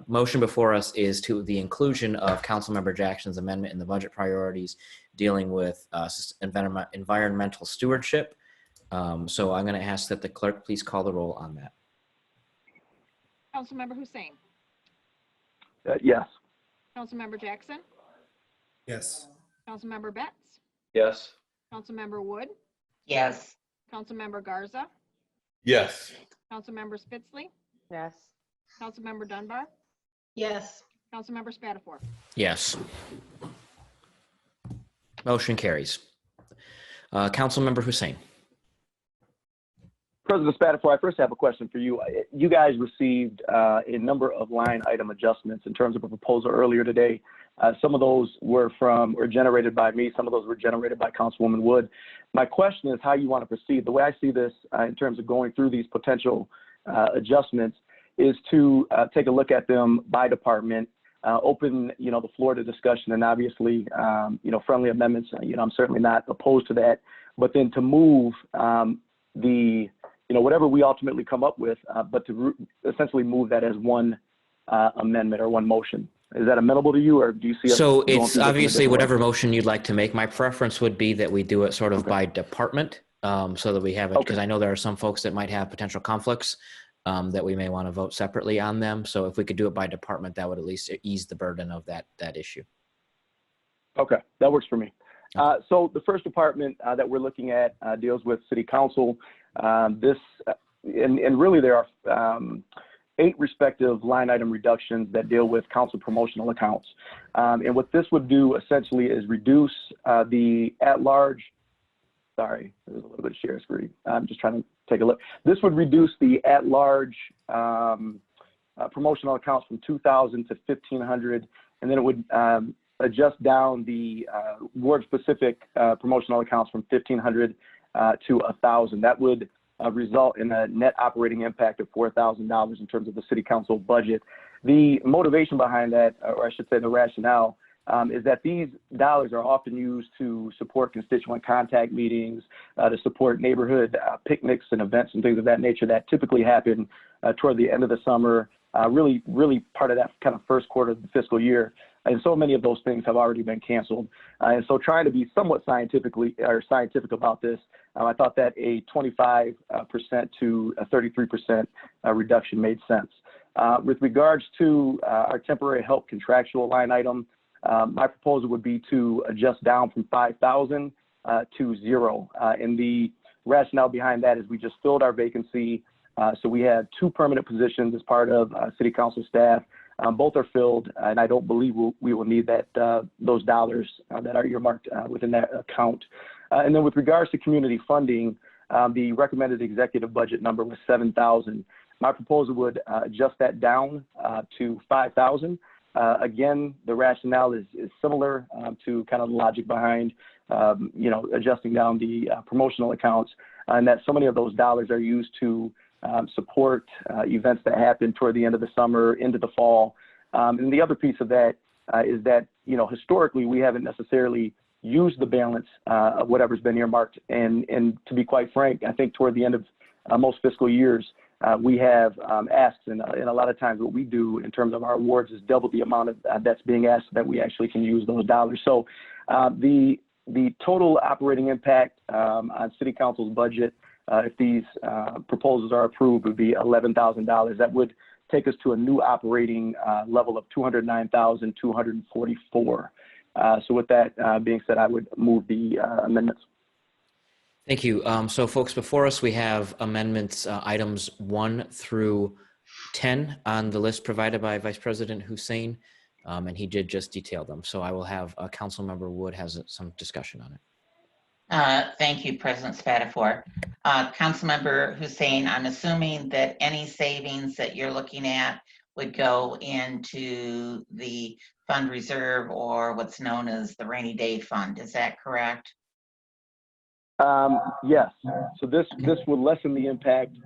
motion before us is to the inclusion of Councilmember Jackson's amendment in the budget priorities dealing with environmental stewardship. So I'm going to ask that the clerk please call the roll on that. Councilmember Hussein. Yes. Councilmember Jackson. Yes. Councilmember Betts. Yes. Councilmember Wood. Yes. Councilmember Garza. Yes. Councilmember Spitzley. Yes. Councilmember Dunbar. Yes. Councilmember Spatafor. Yes. Motion carries. Councilmember Hussein. President Spatafor, I first have a question for you. You guys received a number of line item adjustments in terms of a proposal earlier today. Some of those were generated by me. Some of those were generated by Councilwoman Wood. My question is how you want to proceed. The way I see this in terms of going through these potential adjustments is to take a look at them by department, open, the floor to discussion, and obviously, friendly amendments. I'm certainly not opposed to that, but then to move whatever we ultimately come up with, but to essentially move that as one amendment or one motion. Is that amenable to you, or do you see? So it's obviously whatever motion you'd like to make. My preference would be that we do it sort of by department, so that we have it, because I know there are some folks that might have potential conflicts that we may want to vote separately on them. So if we could do it by department, that would at least ease the burden of that issue. Okay, that works for me. So the first department that we're looking at deals with City Council. And really there are 8 respective line item reductions that deal with council promotional accounts. And what this would do essentially is reduce the at-large, sorry, there's a little bit of share screen. I'm just trying to take a look. This would reduce the at-large promotional accounts from 2,000 to 1,500, and then it would adjust down the ward-specific promotional accounts from 1,500 to 1,000. That would result in a net operating impact of $4,000 in terms of the city council budget. The motivation behind that, or I should say the rationale, is that these dollars are often used to support constituent contact meetings, to support neighborhood picnics and events and things of that nature that typically happen toward the end of the summer, really part of that kind of first quarter of the fiscal year. And so many of those things have already been canceled. And so trying to be somewhat scientific about this, I thought that a 25% to a 33% reduction made sense. With regards to our temporary help contractual line item, my proposal would be to adjust down from 5,000 to 0. And the rationale behind that is we just filled our vacancy. So we had 2 permanent positions as part of city council staff. Both are filled, and I don't believe we will need those dollars that are earmarked within that account. And then with regards to community funding, the recommended executive budget number was 7,000. My proposal would adjust that down to 5,000. Again, the rationale is similar to kind of the logic behind, adjusting down the promotional accounts, and that so many of those dollars are used to support events that happen toward the end of the summer into the fall. And the other piece of that is that, historically, we haven't necessarily used the balance of whatever's been earmarked. And to be quite frank, I think toward the end of most fiscal years, we have asks, and a lot of times what we do in terms of our awards is double the amount of that's being asked so that we actually can use those dollars. So the total operating impact on city council's budget, if these proposals are approved, would be $11,000. That would take us to a new operating level of $209,244. So with that being said, I would move the amendments. Thank you. So folks, before us, we have amendments, items 1 through 10 on the list provided by Vice President Hussein, and he did just detail them. So I will have Councilmember Wood has some discussion on it. Thank you, President Spatafor. Councilmember Hussein, I'm assuming that any savings that you're looking at would go into the fund reserve or what's known as the rainy day fund. Is that correct? Yes. So this would lessen the impact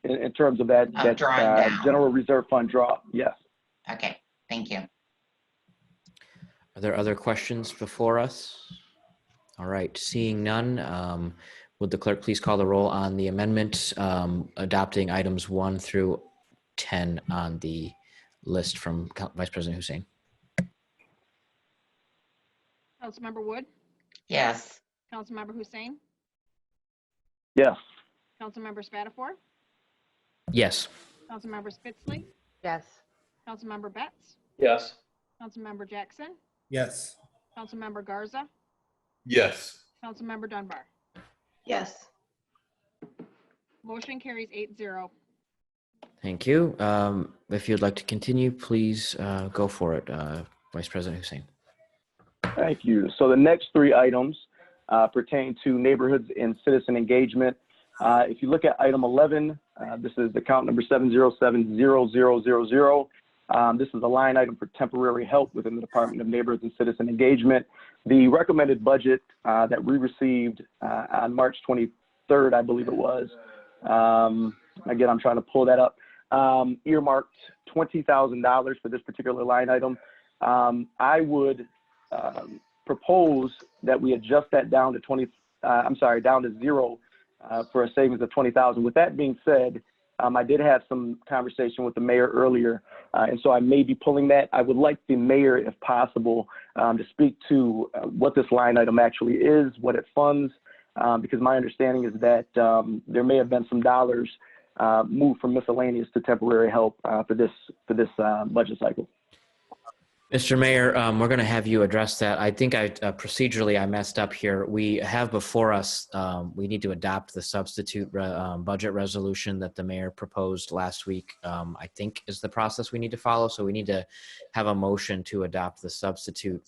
in terms of that general reserve fund draw. Yes. Okay. Thank you. Are there other questions before us? All right. Seeing none, would the clerk please call the roll on the amendment adopting items 1 through 10 on the list from Vice President Hussein? Councilmember Wood, Yes. Councilmember Hussein, Yes. Councilmember Spatafor, Yes. Councilmember Spitzley, Yes. Councilmember Betts, Yes. Councilmember Jackson, Yes. Councilmember Garza, Yes. Councilmember Dunbar. Yes. Motion carries 8-0. Thank you. If you'd like to continue, please go for it, Vice President Hussein. Thank you. So the next 3 items pertain to neighborhoods and citizen engagement. If you look at item 11, this is account number 7070000. This is a line item for temporary help within the Department of Neighborhoods and Citizen Engagement. The recommended budget that we received on March 23rd, I believe it was, again, I'm trying to pull that up, earmarked $20,000 for this particular line item. I would propose that we adjust that down to down to 0 for a savings of $20,000. With that being said, I did have some conversation with the mayor earlier, and so I may be pulling that. I would like the mayor, if possible, to speak to what this line item actually is, what it funds, because my understanding is that there may have been some dollars moved from miscellaneous to temporary help for this budget cycle. Mr. Mayor, we're going to have you address that. I think procedurally I messed up here. We have before us, we need to adopt the substitute budget resolution that the mayor proposed last week, I think is the process we need to follow. So we need to have a motion to adopt the substitute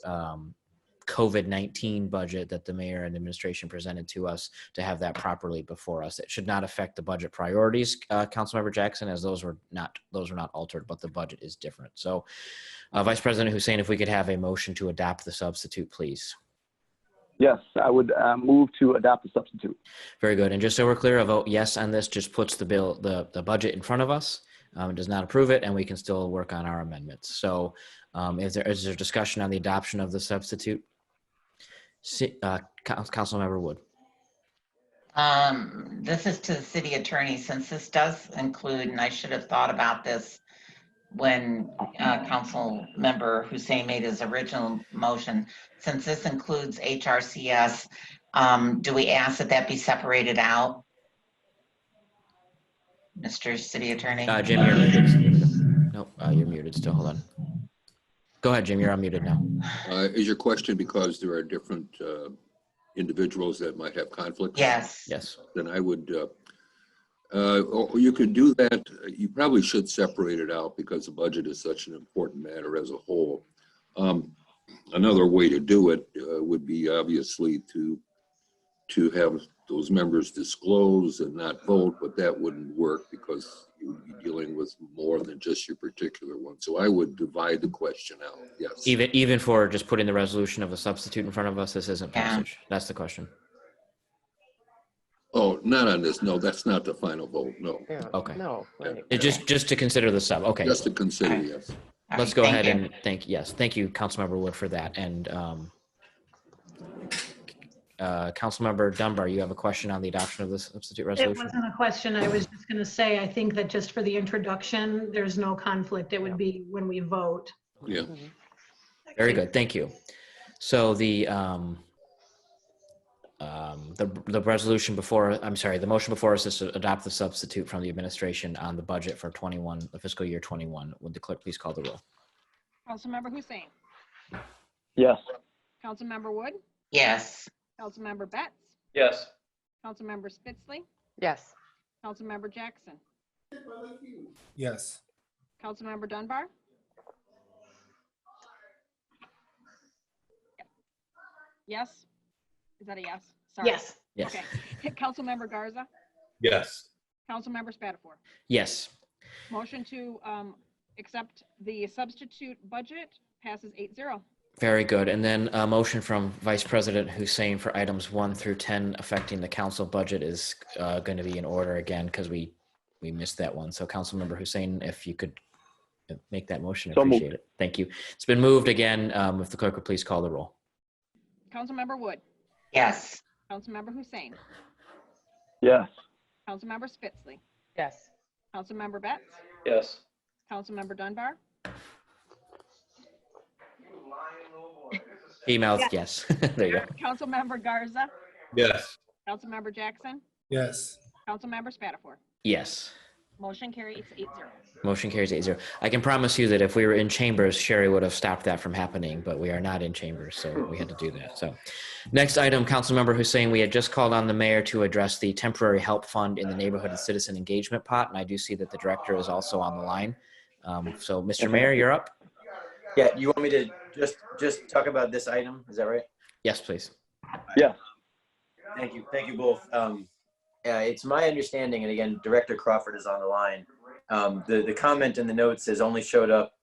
COVID-19 budget that the mayor and administration presented to us to have that properly before us. It should not affect the budget priorities, Councilmember Jackson, as those were not altered, but the budget is different. So Vice President Hussein, if we could have a motion to adopt the substitute, please. Yes, I would move to adopt the substitute. Very good. And just so we're clear, a vote yes on this just puts the bill, the budget in front of us. It does not approve it, and we can still work on our amendments. So is there discussion on the adoption of the substitute? Councilmember Wood. This is to the city attorney, since this does include, and I should have thought about this when Council Member Hussein made his original motion, since this includes HRCS, do we ask that that be separated out? Mr. City Attorney? Jim, you're muted. Nope, you're muted still. Hold on. Go ahead, Jim. You're unmuted now. Is your question because there are different individuals that might have conflicts? Yes. Yes. Then I would, or you could do that. You probably should separate it out because the budget is such an important matter as a whole. Another way to do it would be obviously to have those members disclose and not vote, but that wouldn't work because you'd be dealing with more than just your particular one. So I would divide the question out. Yes. Even for just putting the resolution of a substitute in front of us, this isn't passage. That's the question. Oh, not on this. No, that's not the final vote. No. Yeah, Okay. no. Right. It just to consider the sub. Okay. Just to consider, yes. Let's go ahead and thank you, Councilmember Wood, for that. And Councilmember Dunbar, you have a question on the adoption of the substitute resolution? It wasn't a question. I was just going to say, I think that just for the introduction, there's no conflict. It would be when we vote. Yeah. Very good. Thank you. So the resolution before, I'm sorry, the motion before us is to adopt the substitute from the administration on the budget for the fiscal year 21. Would the clerk please call the roll? Councilmember Hussein. Yes. Councilmember Wood. Yes. Councilmember Betts. Yes. Councilmember Spitzley. Yes. Councilmember Jackson. Yes. Councilmember Dunbar. Yes. Is that a yes? Sorry. Yes. Yes. Okay. Councilmember Garza. Yes. Councilmember Spatafor. Yes. Motion to accept the substitute budget passes 8-0. Very good. And then a motion from Vice President Hussein for items 1 through 10 affecting the council budget is going to be in order again because we missed that one. So Councilmember Hussein, if you could make that motion, I appreciate it. Thank you. It's been moved again. If the clerk would please call the roll. Councilmember Wood. Yes. Councilmember Hussein. Yes. Councilmember Spitzley. Yes. Councilmember Betts. Yes. Councilmember Dunbar. Emails, yes. There you go. Councilmember Garza. Yes. Councilmember Jackson. Yes. Councilmember Spatafor. Yes. Motion carries 8-0. Motion carries 8-0. I can promise you that if we were in chambers, Sherry would have stopped that from happening, but we are not in chambers, so we had to do that. So next item, Councilmember Hussein, we had just called on the mayor to address the temporary help fund in the neighborhood and citizen engagement pot, and I do see that the director is also on the line. So Mr. Mayor, you're up. Yeah, you want me to just talk about this item? Is that right? Yes, please. Yes. Thank you both. It's my understanding, and again, Director Crawford is on the line. The comment in the notes has only showed up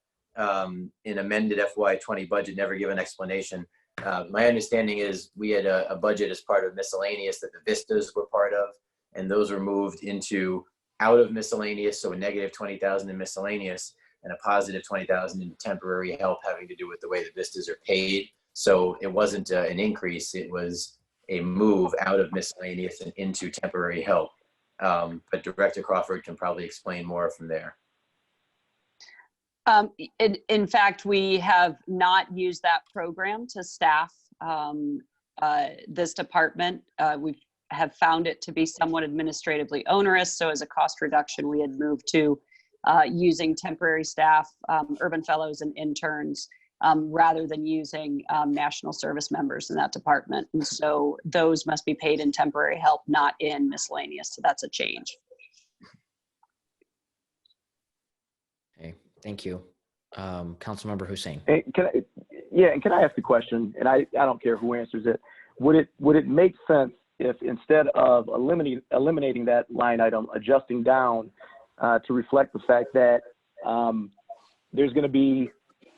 in amended FY20 budget, never given explanation. My understanding is we had a budget as part of miscellaneous that the Vistas were part of, and those were moved into out of miscellaneous, so a negative 20,000 in miscellaneous and a positive 20,000 in temporary help having to do with the way the Vistas are paid. So it wasn't an increase, it was a move out of miscellaneous and into temporary help. But Director Crawford can probably explain more from there. In fact, we have not used that program to staff this department. We have found it to be somewhat administratively onerous. So as a cost reduction, we had moved to using temporary staff, urban fellows and interns, rather than using national service members in that department. And so those must be paid in temporary help, not in miscellaneous. So that's a change. Okay, thank you. Councilmember Hussein. Hey, can I ask a question? And I don't care who answers it. Would it make sense if instead of eliminating that line item, adjusting down to reflect the fact that there's going to be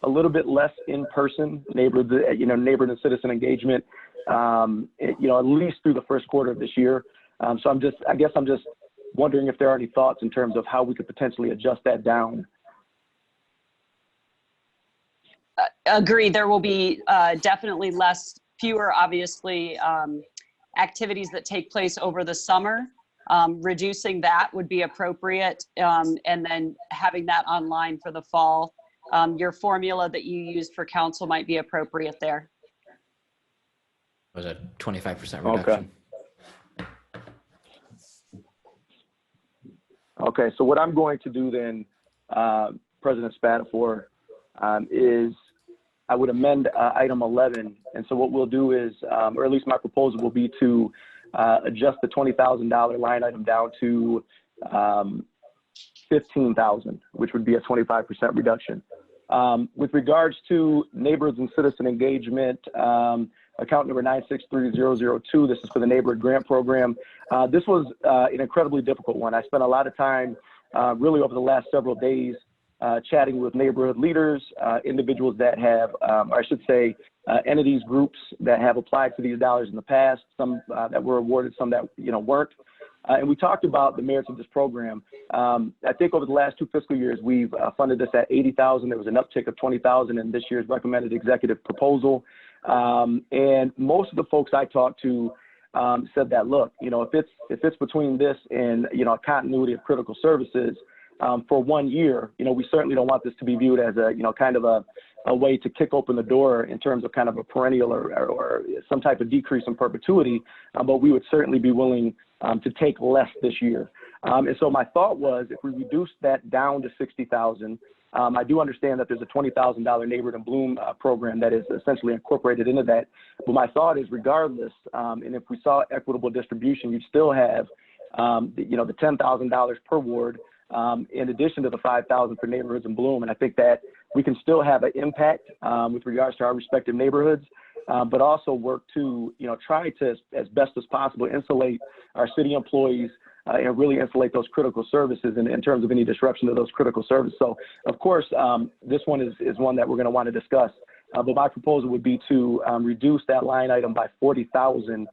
a little bit less in-person neighborhood and citizen engagement, at least through the first quarter of this year. So I'm just wondering if there are any thoughts in terms of how we could potentially adjust that down. Agree. There will be definitely fewer, obviously, activities that take place over the summer. Reducing that would be appropriate, and then having that online for the fall. Your formula that you used for council might be appropriate there. Was a 25% reduction. Okay, so what I'm going to do then, President Spatafor, is I would amend item 11. And so what we'll do is, or at least my proposal will be to adjust the $20,000 line item down to $15,000, which would be a 25% reduction. With regards to neighborhoods and citizen engagement, account number 963002, this is for the neighborhood grant program. This was an incredibly difficult one. I spent a lot of time really over the last several days chatting with neighborhood leaders, individuals that have, or I should say, entities, groups that have applied for these dollars in the past, some that were awarded, some that weren't. And we talked about the merits of this program. I think over the last 2 fiscal years, we've funded this at $80,000. There was an uptick of $20,000 in this year's recommended executive proposal. And most of the folks I talked to said that, look, if it's between this and a continuity of critical services for 1 year, we certainly don't want this to be viewed as a kind of a way to kick open the door in terms of kind of a perennial or some type of decrease in perpetuity. But we would certainly be willing to take less this year. And so my thought was, if we reduce that down to $60,000, I do understand that there's a $20,000 Neighborhood in Bloom program that is essentially incorporated into that. But my thought is, regardless, and if we saw equitable distribution, you'd still have, the $10,000 per ward, in addition to the $5,000 for Neighborhoods in Bloom. And I think that we can still have an impact with regards to our respective neighborhoods, but also work to, try to, as best as possible, insulate our city employees and really insulate those critical services in terms of any disruption to those critical services. So, of course, this one is one that we're going to want to discuss. But my proposal would be to reduce that line item by $40,000,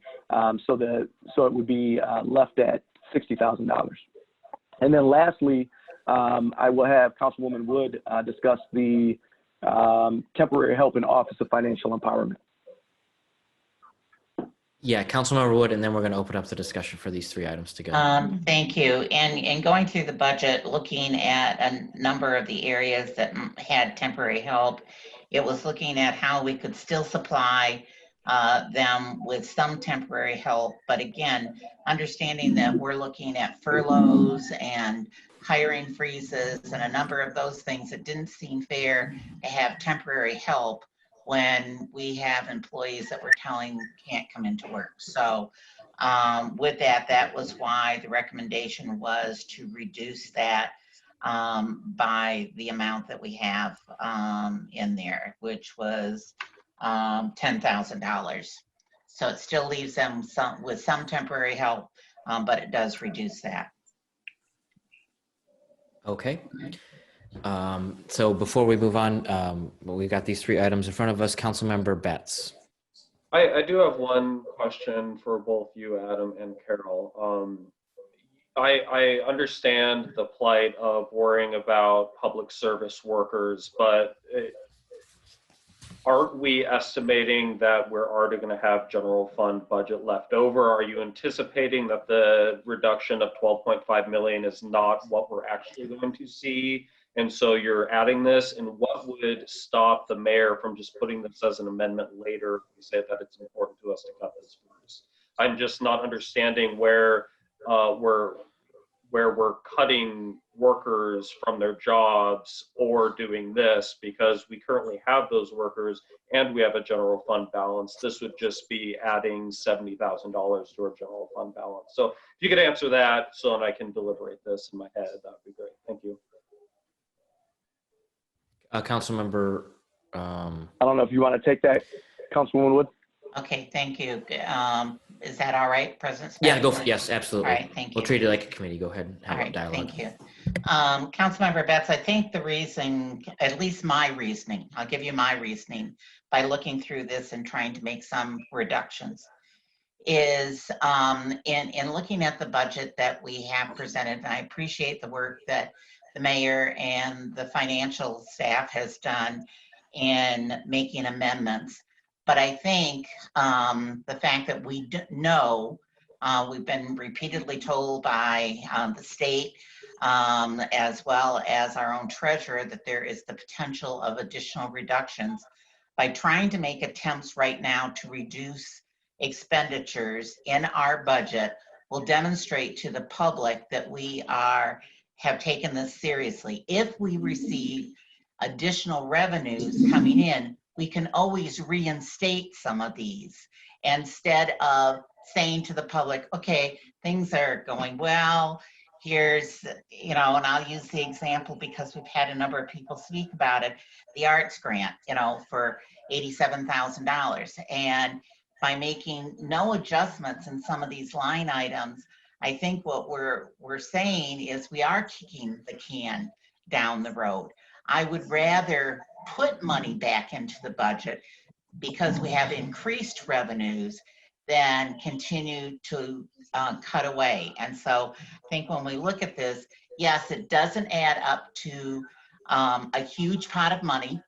so it would be left at $60,000. And then lastly, I will have Councilwoman Wood discuss the temporary help in Office of Financial Empowerment. Yeah, Councilmember Wood, and then we're going to open up the discussion for these 3 items together. Thank you. And going through the budget, looking at a number of the areas that had temporary help, it was looking at how we could still supply them with some temporary help. But again, understanding that we're looking at furloughs and hiring freezes and a number of those things, it didn't seem fair to have temporary help when we have employees that we're telling can't come into work. So with that was why the recommendation was to reduce that by the amount that we have in there, which was $10,000. So it still leaves them with some temporary help, but it does reduce that. Okay. So before we move on, we've got these 3 items in front of us. Councilmember Betts. I do have one question for both you, Adam and Carol. I understand the plight of worrying about public service workers, but aren't we estimating that we're already going to have general fund budget left over? Are you anticipating that the reduction of $12.5 million is not what we're actually going to see? And so you're adding this, and what would stop the mayor from just putting this as an amendment later if we say that it's important to us to cut this first? I'm just not understanding where we're cutting workers from their jobs or doing this, because we currently have those workers and we have a general fund balance. This would just be adding $70,000 to our general fund balance. So if you could answer that so that I can deliberate this in my head, that would be great. Thank you. Councilmember. I don't know if you want to take that, Councilwoman Wood. Okay, thank you. Is that all right, President Spatafor? Yeah, go for, yes, absolutely. All right, thank you. We'll treat it like a committee. Go ahead and have All a right, dialogue. thank you. Councilmember Betts, I think the reason, at least my reasoning, I'll give you my reasoning by looking through this and trying to make some reductions, is in looking at the budget that we have presented, and I appreciate the work that the mayor and the financial staff has done in making amendments. But I think the fact that we know, we've been repeatedly told by the state, as well as our own treasurer, that there is the potential of additional reductions. By trying to make attempts right now to reduce expenditures in our budget will demonstrate to the public that we have taken this seriously. If we receive additional revenues coming in, we can always reinstate some of these instead of saying to the public, okay, things are going well, here's, and I'll use the example because we've had a number of people speak about it, the arts grant, for $87,000. And by making no adjustments in some of these line items, I think what we're saying is we are kicking the can down the road. I would rather put money back into the budget because we have increased revenues than continue to cut away. And so I think when we look at this, yes, it doesn't add up to a huge pot of money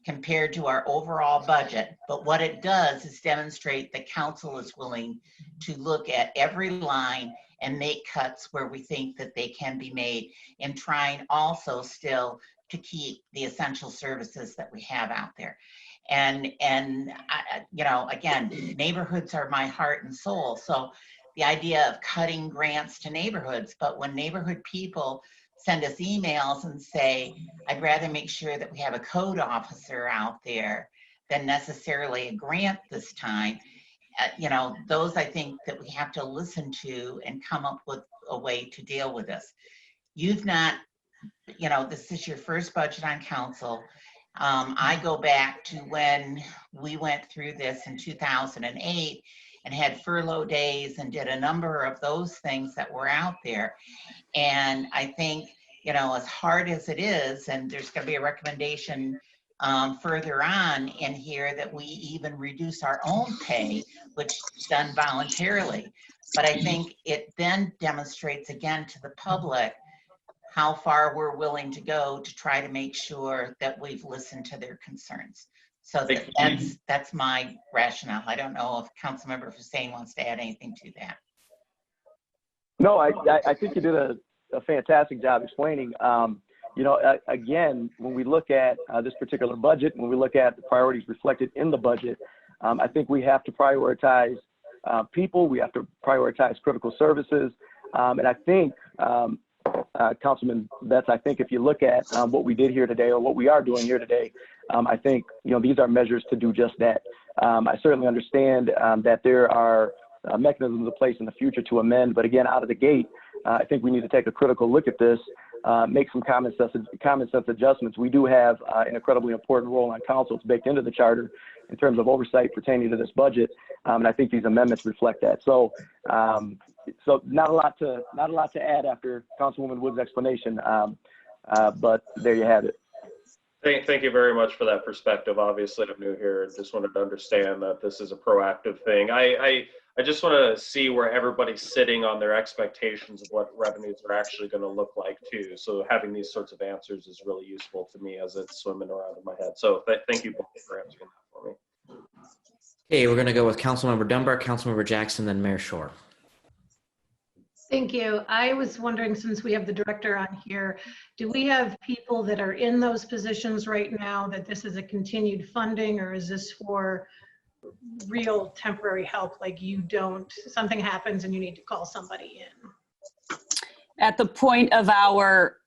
compared to our overall budget, but what it does is demonstrate that council is willing to look at every line and make cuts where we think that they can be made, and trying also still to keep the essential services that we have out there. And again, neighborhoods are my heart and soul. So the idea of cutting grants to neighborhoods, but when neighborhood people send us emails and say, I'd rather make sure that we have a code officer out there than necessarily a grant this time, those I think that we have to listen to and come up with a way to deal with this. You've not, this is your first budget on council. I go back to when we went through this in 2008 and had furlough days and did a number of those things that were out there. And I think, as hard as it is, and there's going to be a recommendation further on in here that we even reduce our own pay, which is done voluntarily. But I think it then demonstrates again to the public how far we're willing to go to try to make sure that we've listened to their concerns. So that's my rationale. I don't know if Councilmember Hussein wants to add anything to that. No, I think you did a fantastic job explaining. Again, when we look at this particular budget, when we look at the priorities reflected in the budget, I think we have to prioritize people, we have to prioritize critical services. And I think, Councilman Betts, I think if you look at what we did here today, or what we are doing here today, I think, these are measures to do just that. I certainly understand that there are mechanisms in place in the future to amend, but again, out of the gate, I think we need to take a critical look at this, make some common sense adjustments. We do have an incredibly important role on council. It's baked into the charter in terms of oversight pertaining to this budget, and I think these amendments reflect that. So, not a lot to add after Councilwoman Wood's explanation, but there you have it. Thank you very much for that perspective. Obviously, I'm new here and just wanted to understand that this is a proactive thing. I just want to see where everybody's sitting on their expectations of what revenues are actually going to look like too. So having these sorts of answers is really useful to me as it's swimming around in my head. So thank you both for answering that for me. Okay, we're going to go with Councilmember Dunbar, Councilmember Jackson, then Mayor Shore. Thank you. I was wondering, since we have the director on here, do we have people that are in those positions right now that this is a continued funding, or is this for real temporary help? Like something happens and you need to call somebody in. At the point of our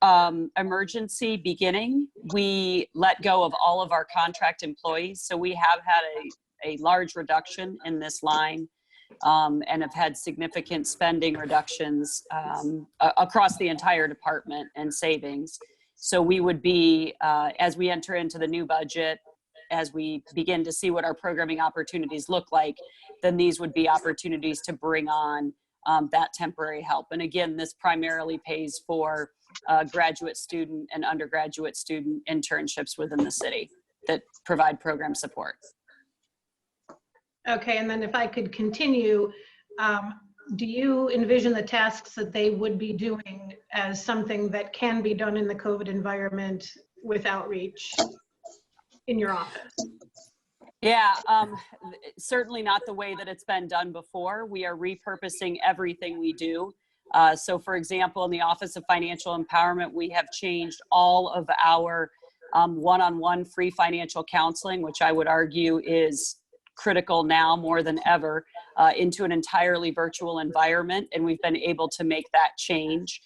emergency beginning, we let go of all of our contract employees. So we have had a large reduction in this line. And have had significant spending reductions across the entire department and savings. So we would be, as we enter into the new budget, as we begin to see what our programming opportunities look like, then these would be opportunities to bring on that temporary help. And again, this primarily pays for graduate student and undergraduate student internships within the city that provide program support. Okay, and then if I could continue, do you envision the tasks that they would be doing as something that can be done in the COVID environment with outreach in your office? Yeah, certainly not the way that it's been done before. We are repurposing everything we do. So for example, in the Office of Financial Empowerment, we have changed all of our one-on-one free financial counseling, which I would argue is critical now more than ever, into an entirely virtual environment. And we've been able to make that change.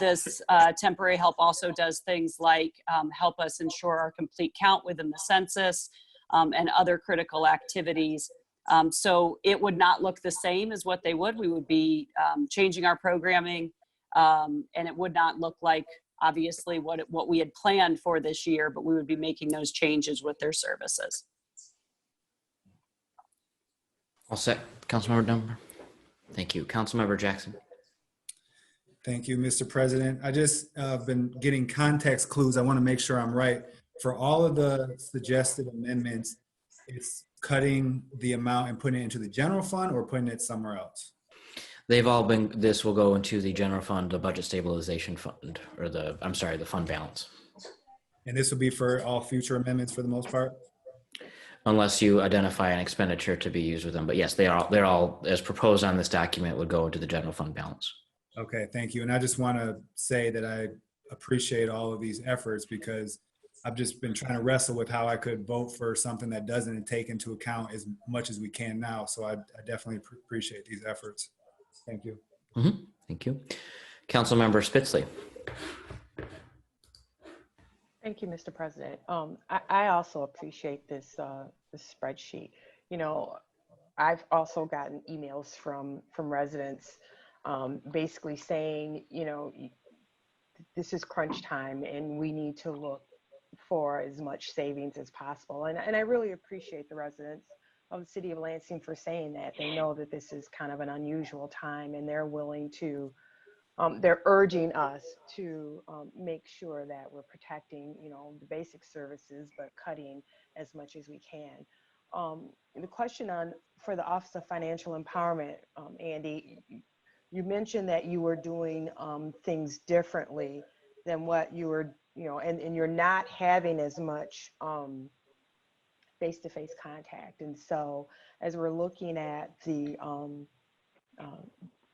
This temporary help also does things like help us ensure our complete count within the census and other critical activities. So it would not look the same as what they would. We would be changing our programming, and it would not look like, obviously, what we had planned for this year, but we would be making those changes with their services. All set, Councilmember Dunbar. Thank you. Councilmember Jackson. Thank you, Mr. President. I just been getting context clues. I want to make sure I'm right. For all of the suggested amendments, it's cutting the amount and putting it into the general fund or putting it somewhere else? They've all been, this will go into the general fund, the budget stabilization fund, or the fund balance. And this will be for all future amendments for the most part? Unless you identify an expenditure to be used with them. But yes, they're all, as proposed on this document, would go into the general fund balance. Okay, thank you. And I just want to say that I appreciate all of these efforts because I've just been trying to wrestle with how I could vote for something that doesn't take into account as much as we can now. So I definitely appreciate these efforts. Thank you. Mm-hmm. Thank you. Councilmember Spitzley. Thank you, Mr. President. I also appreciate this spreadsheet. You know, I've also gotten emails from residents basically saying, you know, this is crunch time and we need to look for as much savings as possible. And I really appreciate the residents of the city of Lansing for saying that. They know that this is kind of an unusual time and they're willing to, they're urging us to make sure that we're protecting, you know, the basic services, but cutting as much as we can. The question for the Office of Financial Empowerment, Andy, you mentioned that you were doing things differently than what you were, you know, and you're not having as much face-to-face contact. And so as we're looking at the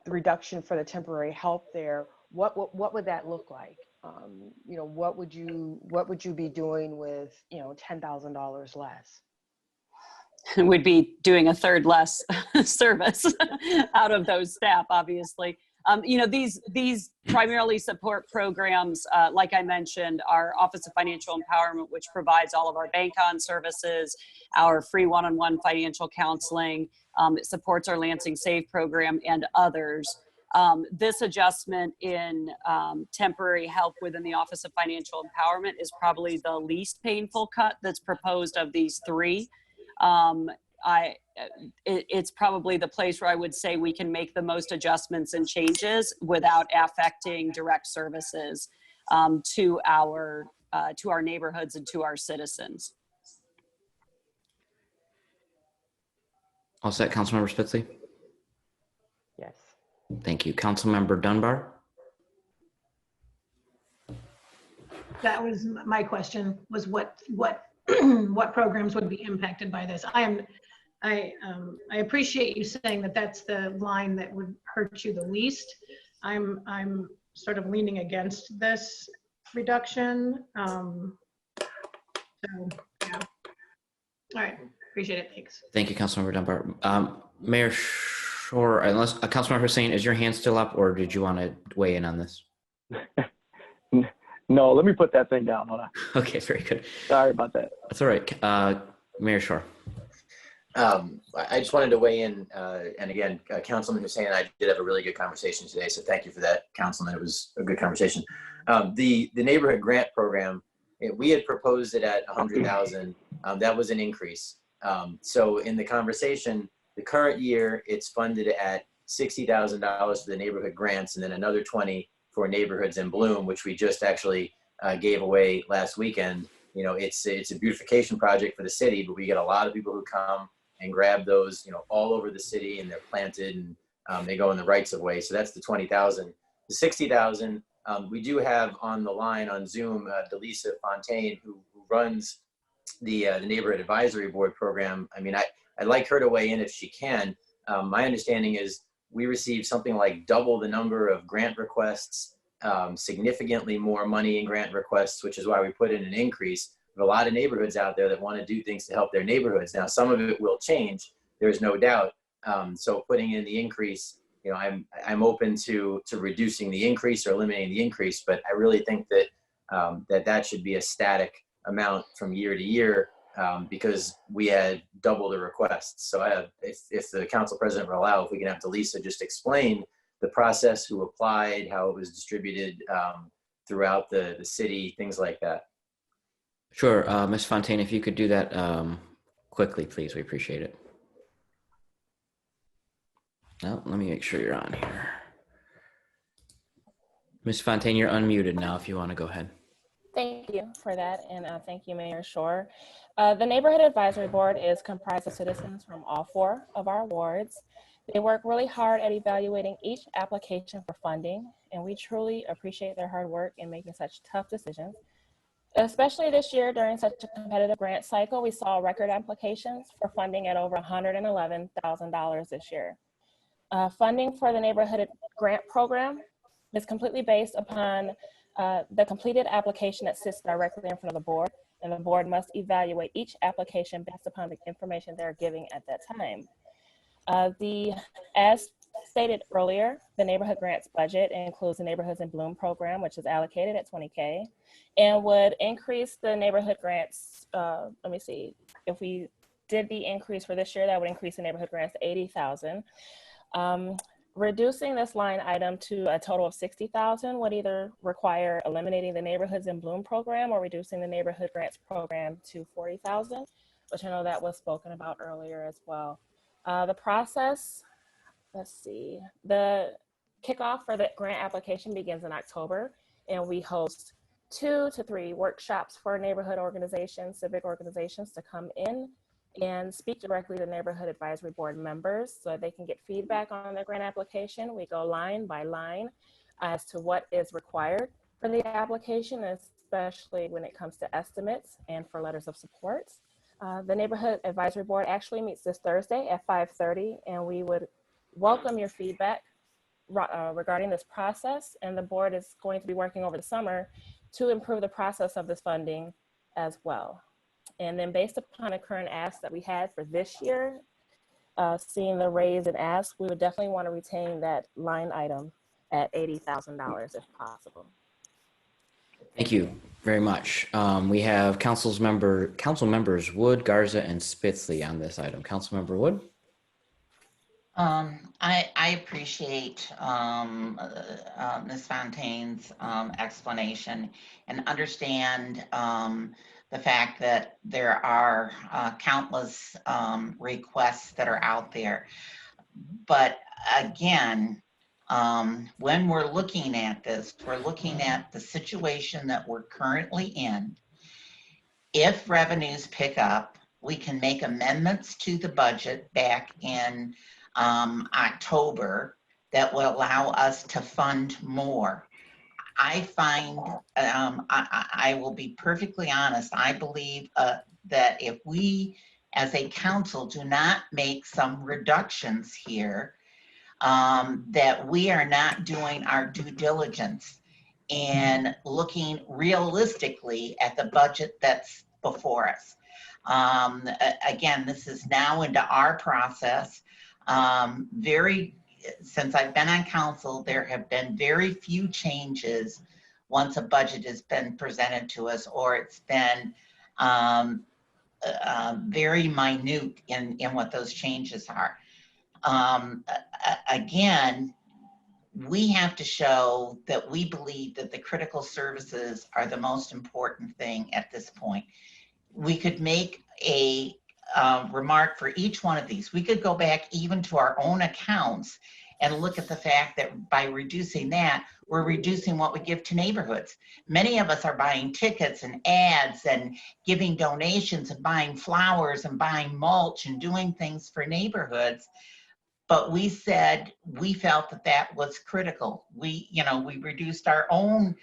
reduction for the temporary help there, what would that look like? You know, what would you be doing with, you know, $10,000 less? Would be doing a third less service out of those staff, obviously. You know, these primarily support programs, like I mentioned, our Office of Financial Empowerment, which provides all of our bank-on services, our free one-on-one financial counseling, it supports our Lansing Save program and others. This adjustment in temporary help within the Office of Financial Empowerment is probably the least painful cut that's proposed of these three. It's probably the place where I would say we can make the most adjustments and changes without affecting direct services to our neighborhoods and to our citizens. All set, Councilmember Spitzley? Yes. Thank you. Councilmember Dunbar? That was my question, was what what programs would be impacted by this? I appreciate you saying that that's the line that would hurt you the least. I'm sort of leaning against this reduction. So yeah. All right, appreciate it. Thanks. Thank you, Councilmember Dunbar. Mayor Shore, unless Councilmember Hussein, is your hand still up, or did you want to weigh in on this? No, let me put that thing down. Hold on. Okay, very good. Sorry about that. That's all right. Mayor Shore. I just wanted to weigh in, and again, Councilman Hussein and I did have a really good conversation today, so thank you for that, Councilman. It was a good conversation. The neighborhood grant program, we had proposed it at 100,000. That was an increase. So in the conversation, the current year, it's funded at $60,000 for the neighborhood grants, and then another 20 for neighborhoods in bloom, which we just actually gave away last weekend. You know, it's a beautification project for the city, but we get a lot of people who come and grab those, you know, all over the city, and they're planted and they go in the rights of way. So that's the 20,000. The 60,000, we do have on the line on Zoom, Delisa Fontaine, who runs the Neighborhood Advisory Board program. I mean, I'd like her to weigh in if she can. My understanding is we received something like double the number of grant requests, significantly more money in grant requests, which is why we put in an increase. There are a lot of neighborhoods out there that want to do things to help their neighborhoods. Now, some of it will change, there's no doubt. So putting in the increase, you know, I'm open to reducing the increase or eliminating the increase, but I really think that that should be a static amount from year to year, because we had double the requests. So if the council president will allow, if we can have Delisa just explain the process, who applied, how it was distributed throughout the city, things like that. Sure, Ms. Fontaine, if you could do that quickly, please, we appreciate it. Now, let me make sure you're on here. Ms. Fontaine, you're unmuted now if you want to go ahead. Thank you for that, and thank you, Mayor Shore. The Neighborhood Advisory Board is comprised of citizens from all 4 of our wards. They work really hard at evaluating each application for funding, and we truly appreciate their hard work in making such tough decisions. Especially this year, during such a competitive grant cycle, we saw record applications for funding at over $111,000 this year. Funding for the Neighborhood Grant Program is completely based upon the completed application that sits directly in front of the board, and the board must evaluate each application based upon the information they're giving at that time. As stated earlier, the neighborhood grants budget includes the Neighborhoods in Bloom program, which is allocated at $20K, and would increase the neighborhood grants. Let me see, if we did the increase for this year, that would increase the neighborhood grants to $80,000. Reducing this line item to a total of $60,000 would either require eliminating the Neighborhoods in Bloom program or reducing the neighborhood grants program to $40,000, which I know that was spoken about earlier as well. The process, let's see, the kickoff for the grant application begins in October, and we host 2 to 3 workshops for neighborhood organizations, civic organizations to come in and speak directly to Neighborhood Advisory Board members so they can get feedback on their grant application. We go line by line as to what is required for the application, especially when it comes to estimates and for letters of support. The Neighborhood Advisory Board actually meets this Thursday at 5:30, and we would welcome your feedback regarding this process. And the board is going to be working over the summer to improve the process of this funding as well. And then based upon the current ask that we had for this year, seeing the raise and ask, we would definitely want to retain that line item at $80,000 if possible. Thank you very much. We have council members Wood, Garza, and Spitzley on this item. Councilmember Wood. I appreciate Ms. Fontaine's explanation and understand the fact that there are countless requests that are out there. But again, when we're looking at this, we're looking at the situation that we're currently in. If revenues pick up, we can make amendments to the budget back in October that will allow us to fund more. I find, I will be perfectly honest, I believe that if we as a council do not make some reductions here, that we are not doing our due diligence and looking realistically at the budget that's before us. Again, this is now into our process. Since I've been on council, there have been very few changes once a budget has been presented to us, or it's been very minute in what those changes are. Again, we have to show that we believe that the critical services are the most important thing at this point. We could make a remark for each one of these. We could go back even to our own accounts and look at the fact that by reducing that, we're reducing what we give to neighborhoods. Many of us are buying tickets and ads and giving donations and buying flowers and buying mulch and doing things for neighborhoods. But we said we felt that that was critical. We reduced our own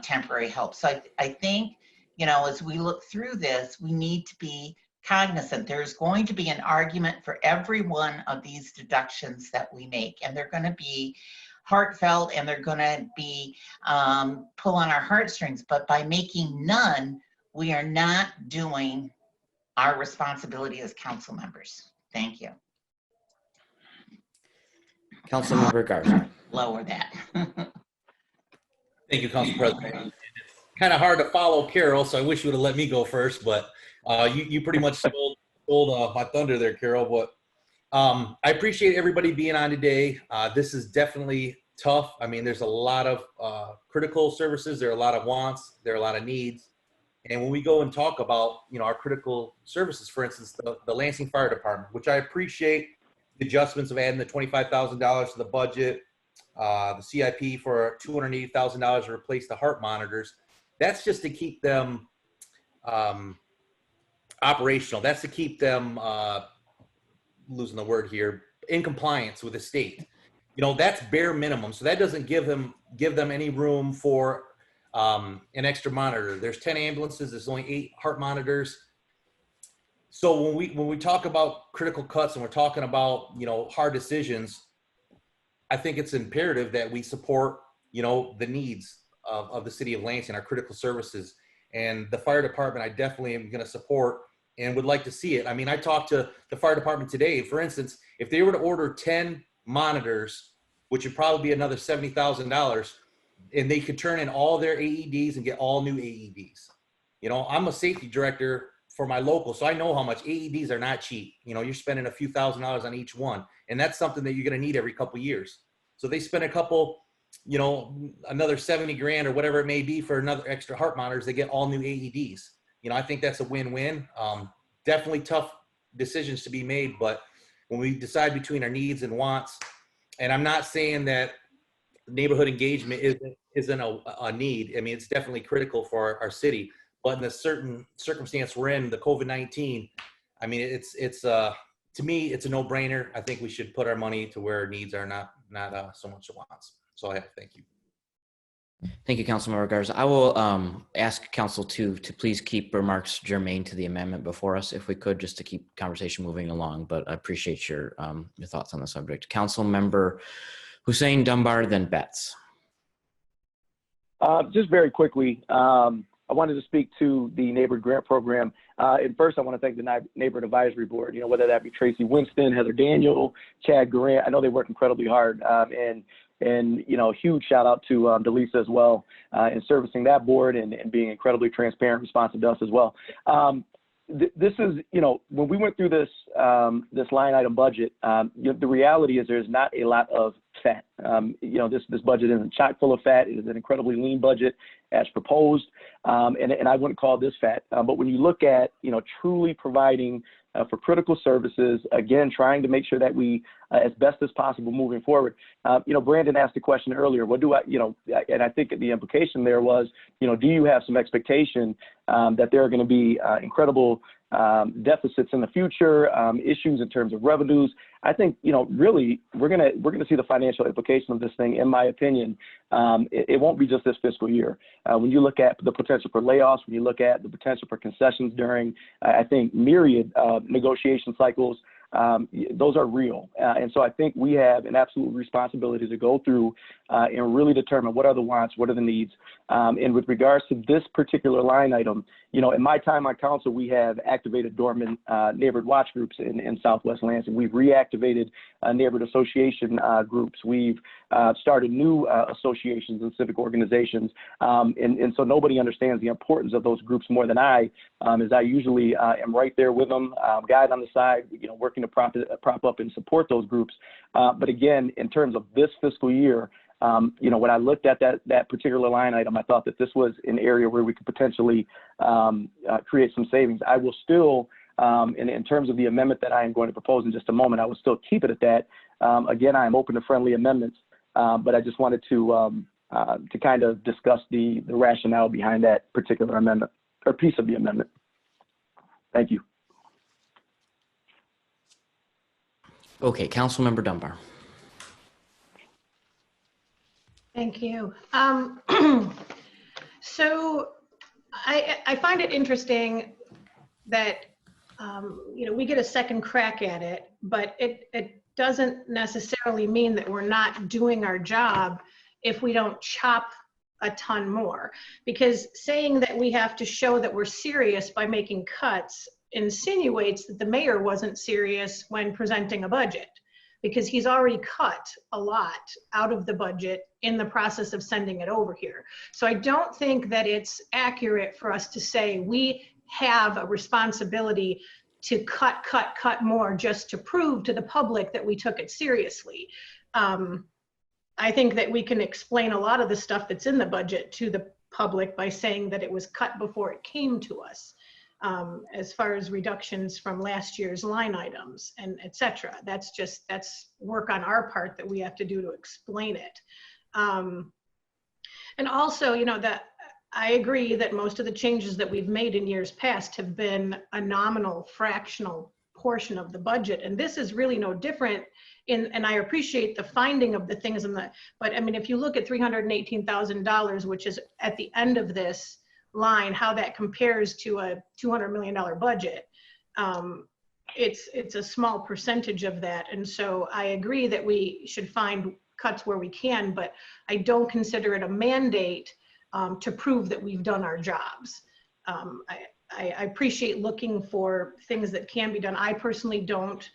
temporary help. So I think, as we look through this, we need to be cognizant. There's going to be an argument for every one of these deductions that we make, and they're going to be heartfelt and they're going to be pull on our heartstrings. But by making none, we are not doing our responsibility as council members. Thank you. Councilmember Garza. Lower that. Thank you, Council President. It's kind of hard to follow Carol, so I wish you would have let me go first, but you pretty much stole my thunder there, Carol. But I appreciate everybody being on today. This is definitely tough. I mean, there's a lot of critical services. There are a lot of wants. There are a lot of needs. And when we go and talk about, our critical services, for instance, the Lansing Fire Department, which I appreciate the adjustments of adding the $25,000 to the budget, the CIP for $280,000 to replace the heart monitors. That's just to keep them operational. That's to keep them, losing the word here, in compliance with the state. That's bare minimum. So that doesn't give them any room for an extra monitor. There's 10 ambulances. There's only 8 heart monitors. So when we talk about critical cuts and we're talking about, hard decisions, I think it's imperative that we support, the needs of the city of Lansing, our critical services. And the fire department, I definitely am going to support and would like to see it. I mean, I talked to the fire department today. For instance, if they were to order 10 monitors, which would probably be another $70,000, and they could turn in all their AEDs and get all new AEDs. I'm a safety director for my local, so I know how much AEDs are not cheap. You're spending a few $1,000s on each one, and that's something that you're going to need every couple of years. So they spend a couple, another 70 grand or whatever it may be for another extra heart monitors. They get all new AEDs. I think that's a win-win. Definitely tough decisions to be made, but when we decide between our needs and wants, and I'm not saying that neighborhood engagement isn't a need. I mean, it's definitely critical for our city. But in the certain circumstance we're in, the COVID-19, I mean, it's to me, it's a no-brainer. I think we should put our money to where our needs are, not so much the wants. So I have to thank you. Thank you, Councilmember Garza. I will ask council to please keep remarks germane to the amendment before us, if we could, just to keep conversation moving along. But I appreciate your thoughts on the subject. Councilmember Hussein Dunbar, then Betts. Just very quickly, I wanted to speak to the neighborhood grant program. And first, I want to thank the neighborhood advisory board, whether that be Tracy Winston, Heather Daniel, Chad Grant. I know they work incredibly hard. And huge shout out to Delisa as well in servicing that board and being incredibly transparent, responsive to us as well. This is, when we went through this line item budget, the reality is there's not a lot of fat. This budget isn't chock full of fat. It is an incredibly lean budget as proposed. And I wouldn't call this fat. But when you look at, truly providing for critical services, again, trying to make sure that we, as best as possible moving forward. Brandon asked the question earlier, what do I, and I think the implication there was, do you have some expectation that there are going to be incredible deficits in the future, issues in terms of revenues? I think, really, we're gonna see the financial implication of this thing. In my opinion, it won't be just this fiscal year. When you look at the potential for layoffs, when you look at the potential for concessions during, I think, myriad negotiation cycles, those are real. And so I think we have an absolute responsibility to go through and really determine what are the wants, what are the needs. And with regards to this particular line item, in my time on council, we have activated dormant neighborhood watch groups in Southwest Lansing. We've reactivated neighborhood association groups. We've started new associations and civic organizations. And so nobody understands the importance of those groups more than I, as I usually am right there with them, guide on the side, working to prop up and support those groups. But again, in terms of this fiscal year, when I looked at that particular line item, I thought that this was an area where we could potentially create some savings. I will still And in terms of the amendment that I am going to propose in just a moment, I will still keep it at that. Again, I am open to friendly amendments, but I just wanted to kind of discuss the rationale behind that particular amendment or piece of the amendment. Thank you. Okay, Councilmember Dunbar. Thank you. So I find it interesting that, we get a second crack at it, but it doesn't necessarily mean that we're not doing our job if we don't chop a ton more. Because saying that we have to show that we're serious by making cuts insinuates that the mayor wasn't serious when presenting a budget, because he's already cut a lot out of the budget in the process of sending it over here. So I don't think that it's accurate for us to say we have a responsibility to cut more just to prove to the public that we took it seriously. I think that we can explain a lot of the stuff that's in the budget to the public by saying that it was cut before it came to us. As far as reductions from last year's line items and et cetera. That's work on our part that we have to do to explain it. And also, that I agree that most of the changes that we've made in years past have been a nominal fractional portion of the budget. And this is really no different and I appreciate the finding of the things but I mean, if you look at $318,000, which is at the end of this line, how that compares to a $200 million budget, it's a small percentage of that. And so I agree that we should find cuts where we can, but I don't consider it a mandate to prove that we've done our jobs. I appreciate looking for things that can be done. I personally don't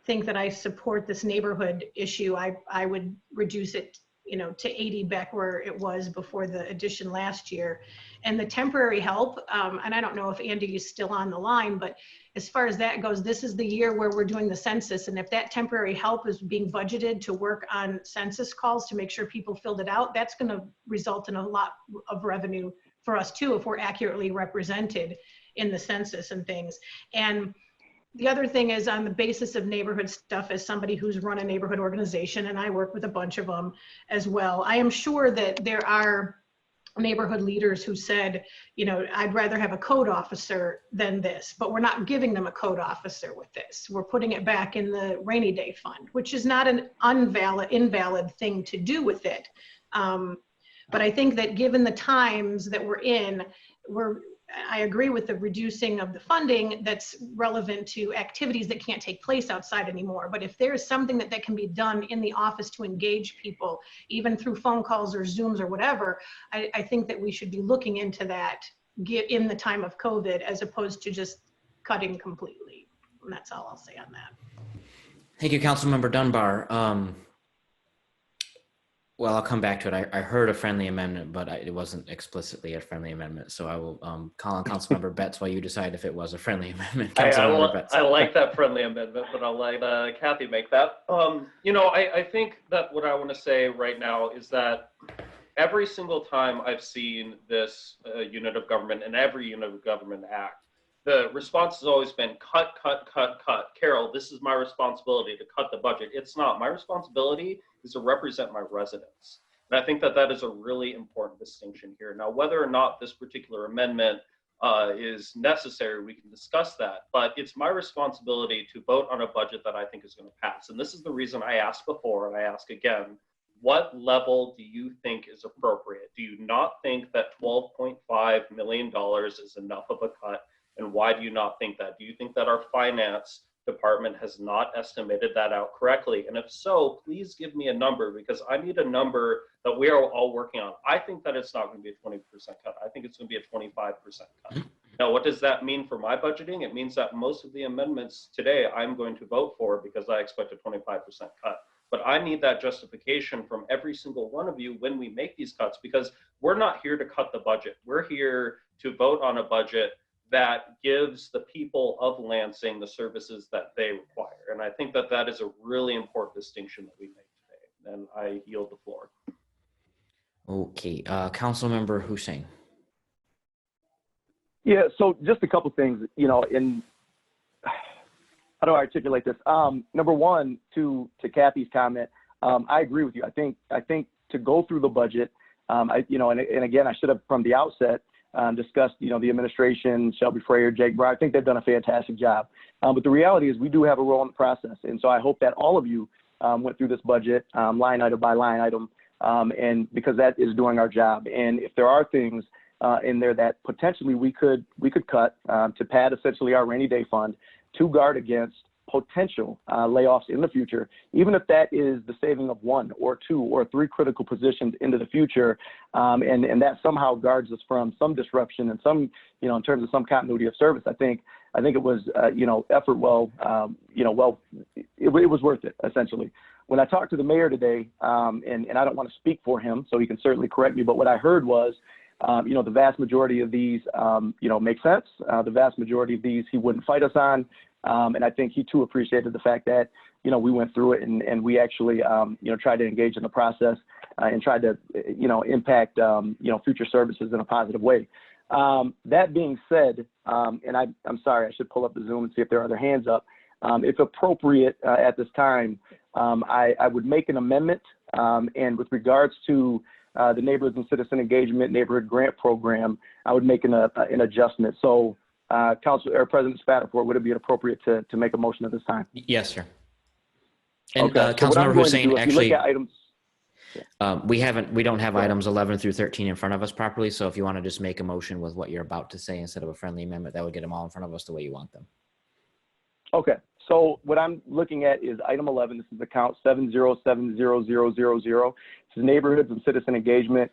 think that I support this neighborhood issue. I would reduce it to 80 back where it was before the addition last year. And the temporary help, and I don't know if Andy is still on the line, but as far as that goes, this is the year where we're doing the census. And if that temporary help is being budgeted to work on census calls to make sure people filled it out, that's going to result in a lot of revenue for us too, if we're accurately represented in the census and things. And the other thing is, on the basis of neighborhood stuff, as somebody who's run a neighborhood organization, and I work with a bunch of them as well, I am sure that there are neighborhood leaders who said, I'd rather have a code officer than this, but we're not giving them a code officer with this. We're putting it back in the rainy day fund, which is not an invalid thing to do with it. But I think that given the times that we're in, I agree with the reducing of the funding that's relevant to activities that can't take place outside anymore. But if there's something that can be done in the office to engage people, even through phone calls or Zooms or whatever, I think that we should be looking into that in the time of COVID, as opposed to just cutting completely. And that's all I'll say on that. Thank you, Councilmember Dunbar. Well, I'll come back to it. I heard a friendly amendment, but it wasn't explicitly a friendly amendment. So I will call on Councilmember Betts while you decide if it was a friendly amendment. Councilmember Betts. I like that friendly amendment, but I'll let Kathy make that. I think that what I want to say right now is that every single time I've seen this unit of government and every unit of government act, the response has always been cut. Carol, this is my responsibility to cut the budget. It's not. My responsibility is to represent my residents. And I think that is a really important distinction here. Now, whether or not this particular amendment is necessary, we can discuss that, but it's my responsibility to vote on a budget that I think is going to pass. And this is the reason I asked before, and I ask again, what level do you think is appropriate? Do you not think that $12.5 million is enough of a cut? And why do you not think that? Do you think that our finance department has not estimated that out correctly? And if so, please give me a number, because I need a number that we are all working on. I think that it's not going to be a 20% cut. I think it's going to be a 25% cut. Now, what does that mean for my budgeting? It means that most of the amendments today I'm going to vote for because I expect a 25% cut. But I need that justification from every single one of you when we make these cuts, because we're not here to cut the budget. We're here to vote on a budget that gives the people of Lansing the services that they require. And I think that is a really important distinction that we make today. And I yield the floor. Okay, Councilmember Hussein. Yeah, so just a couple things, in how do I articulate this? Number one, to Kathy's comment, I agree with you. I think to go through the budget, and again, I should have from the outset discussed, the administration, Shelby Freyer, Jake Breyer. I think they've done a fantastic job. But the reality is we do have a role in the process. And so I hope that all of you went through this budget line item by line item, and because that is doing our job. And if there are things in there that potentially we could cut to pad essentially our rainy day fund to guard against potential layoffs in the future, even if that is the saving of 1 or 2 or 3 critical positions into the future, and that somehow guards us from some disruption and some, in terms of some continuity of service. I think it was, effort well, it was worth it, essentially. When I talked to the mayor today, and I don't want to speak for him, so he can certainly correct me, but what I heard was, the vast majority of these, make sense. The vast majority of these he wouldn't fight us on. And I think he too appreciated the fact that, we went through it and we actually, tried to engage in the process and tried to, impact, future services in a positive way. That being said, and I'm sorry, I should pull up the Zoom and see if there are other hands up. If appropriate at this time, I would make an amendment. And with regards to the Neighborhoods and Citizen Engagement Neighborhood Grant Program, I would make an adjustment. So, President Spatafor, would it be appropriate to make a motion at this time? Yes, sir. And Okay. Councilmember Hussein, actually, items, we don't have items 11 through 13 in front of us properly. So if you want to just make a motion with what you're about to say instead of a friendly amendment, that would get them all in front of us the way you want them. Okay. So what I'm looking at is item 11. This is account 7070000. This is Neighborhoods and Citizen Engagement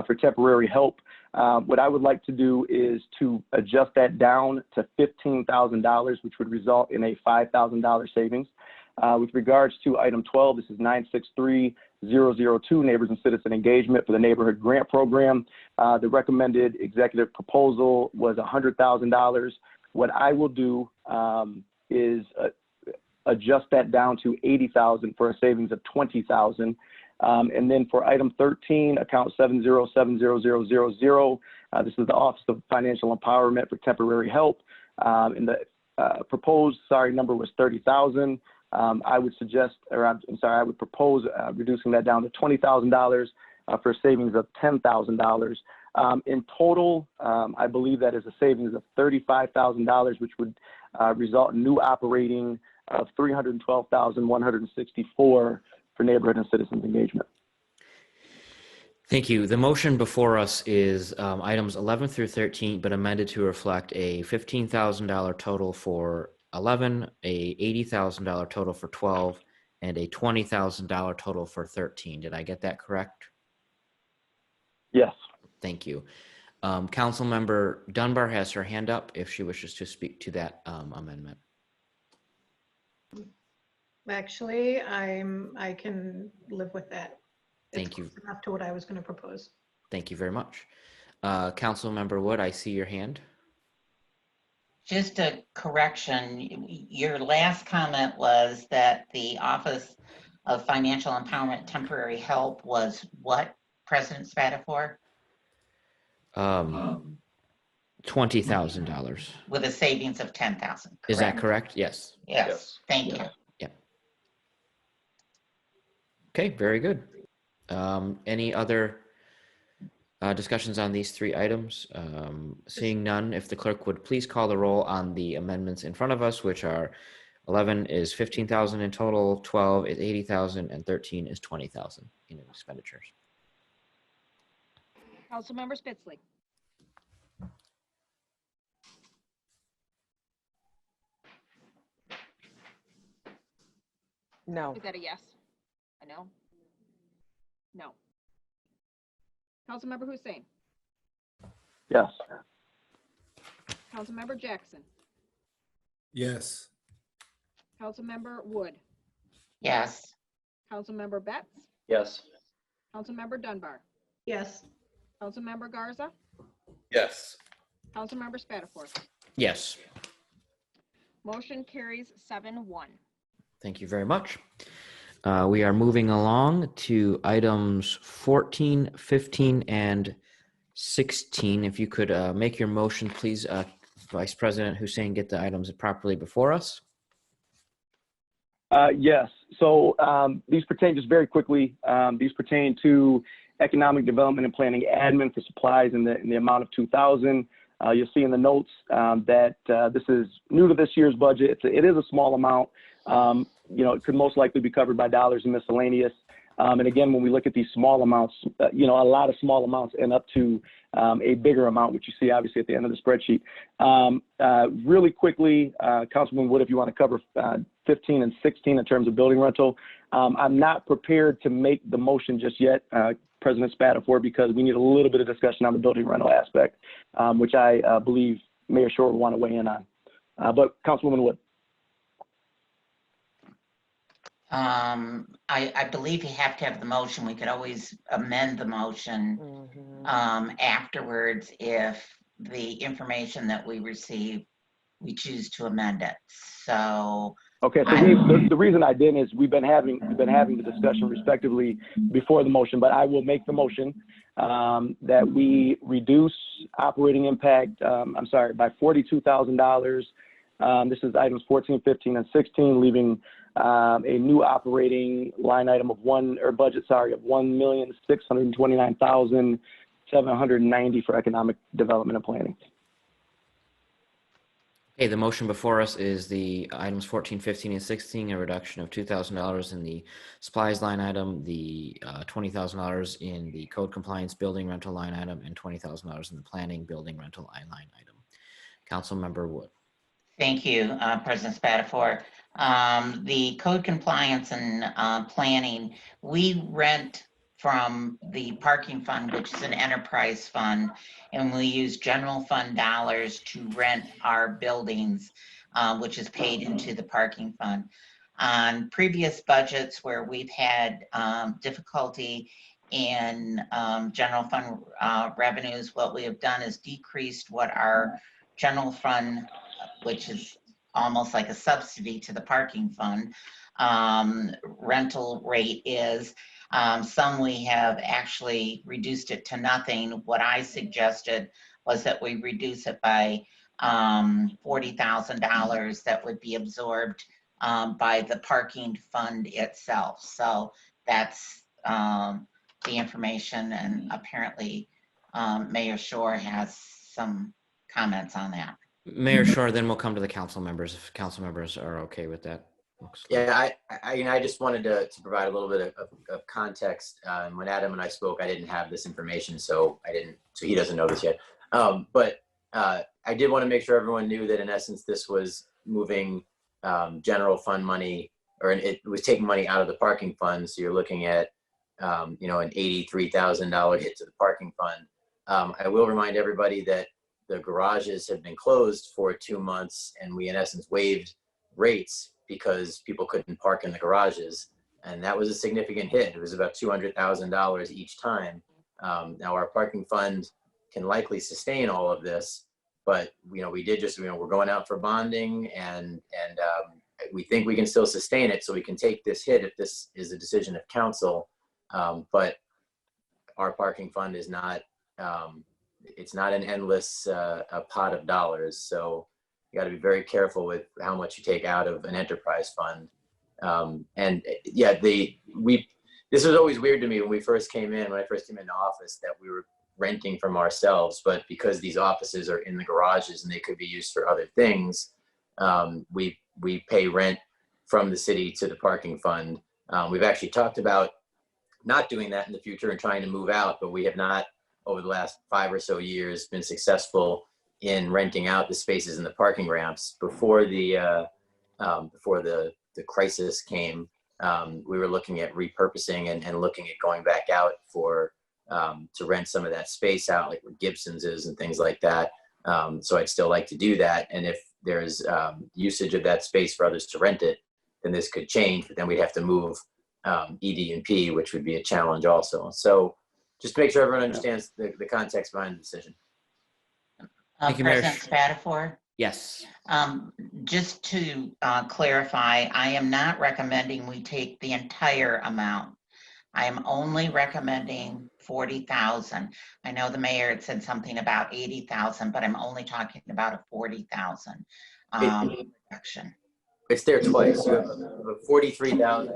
for temporary help. What I would like to do is to adjust that down to $15,000, which would result in a $5,000 savings. With regards to item 12, this is 963002, Neighbors and Citizen Engagement for the Neighborhood Grant Program. The recommended executive proposal was $100,000. What I will do is adjust that down to $80,000 for a savings of $20,000. And then for item 13, account 7070000, this is the Office of Financial Empowerment for Temporary Help. And the proposed number was $30,000. I would I would propose reducing that down to $20,000 for savings of $10,000. In total, I believe that is a savings of $35,000, which would result in new operating of $312,164 for Neighborhood and Citizens Engagement. Thank you. The motion before us is items 11 through 13, but amended to reflect a $15,000 total for 11, a $80,000 total for 12, and a $20,000 total for 13. Did I get that correct? Yes. Thank you. Councilmember Dunbar has her hand up if she wishes to speak to that amendment. Actually, I can live with that. Thank you. It's enough to what I was going to propose. Thank you very much. Councilmember Wood, I see your hand. Just a correction, your last comment was that the Office of Financial Empowerment Temporary Help was what, President Spatafor? $20,000. With a savings of $10,000. Is that correct? Yes. Yes. Thank you. Yeah. Okay, very good. Any other discussions on these 3 items? Seeing none, if the clerk would please call the roll on the amendments in front of us, which are 11 is $15,000 in total, 12 is $80,000, and 13 is $20,000 in expenditures. Councilmember Spitzley. No. Is that a yes? A no? No. Councilmember Hussein. Yes. Councilmember Jackson. Yes. Councilmember Wood. Yes. Councilmember Betts. Yes. Councilmember Dunbar. Yes. Councilmember Garza. Yes. Councilmember Spatafor. Yes. Motion carries 7-1. Thank you very much. We are moving along to items 14, 15, and 16. If you could make your motion, please, Vice President Hussein, get the items properly before us. Yes. So these pertain, just very quickly, these pertain to economic development and planning admin for supplies in the amount of $2,000. You'll see in the notes that this is new to this year's budget. It is a small amount. It could most likely be covered by dollars and miscellaneous. And again, when we look at these small amounts, a lot of small amounts end up to a bigger amount, which you see obviously at the end of the spreadsheet. Really quickly, Councilman Wood, if you want to cover 15 and 16 in terms of building rental. I'm not prepared to make the motion just yet, President Spatafor, because we need a little bit of discussion on the building rental aspect, which I believe Mayor Shore will want to weigh in on. But Councilwoman Wood. I believe you have to have the motion. We could always amend the motion afterwards if the information that we receive, we choose to amend it. So okay, so the reason I didn't is we've been having the discussion respectively before the motion, but I will make the motion that we reduce operating impact, by $42,000. This is items 14, 15, and 16, leaving a new operating line item of budget of $1,629,790 for economic development and planning. Okay, the motion before us is the items 14, 15, and 16, a reduction of $2,000 in the supplies line item, the $20,000 in the code compliance building rental line item, and $20,000 in the planning building rental line item. Councilmember Wood. thank you, President Spatafor. The code compliance and planning, we rent from the parking fund, which is an enterprise fund, and we use general fund dollars to rent our buildings, which is paid into the parking fund. On previous budgets where we've had difficulty in general fund revenues, what we have done is decreased what our general fund, which is almost like a subsidy to the parking fund, rental rate is. Some we have actually reduced it to nothing. What I suggested was that we reduce it by $40,000 that would be absorbed by the parking fund itself. So that's the information, and apparently Mayor Shore has some comments on that. Mayor Shore, then we'll come to the council members if council members are okay with that. Yeah, I just wanted to provide a little bit of context. When Adam and I spoke, I didn't have this information, so he doesn't know this yet. But I did want to make sure everyone knew that in essence, this was moving general fund money, or it was taking money out of the parking fund. So you're looking at, an $83,000 hit to the parking fund. I will remind everybody that the garages have been closed for 2 months, and we in essence waived rates because people couldn't park in the garages. And that was a significant hit. It was about $200,000 each time. Now our parking fund can likely sustain all of this, but we did just, we're going out for bonding, and we think we can still sustain it, so we can take this hit if this is a decision of council. But our parking fund is not, it's not an endless pot of dollars. So you got to be very careful with how much you take out of an enterprise fund. And yeah, this was always weird to me when I first came into office, that we were renting from ourselves, but because these offices are in the garages and they could be used for other things, we pay rent from the city to the parking fund. We've actually talked about not doing that in the future and trying to move out, but we have not, over the last 5 or so years, been successful in renting out the spaces in the parking ramps. Before the crisis came, we were looking at repurposing and looking at going back out to rent some of that space out, like where Gibson's is and things like that. So I'd still like to do that. And if there's usage of that space for others to rent it, then this could change, but then we'd have to move ED&P, which would be a challenge also. So just to make sure everyone understands the context behind the decision. Thank you, Mayor. President Spatafor? Yes. Just to clarify, I am not recommending we take the entire amount. I am only recommending 40,000. I know the mayor had said something about 80,000, but I'm only talking about a 40,000 reduction. It's there twice. You have a 43,000.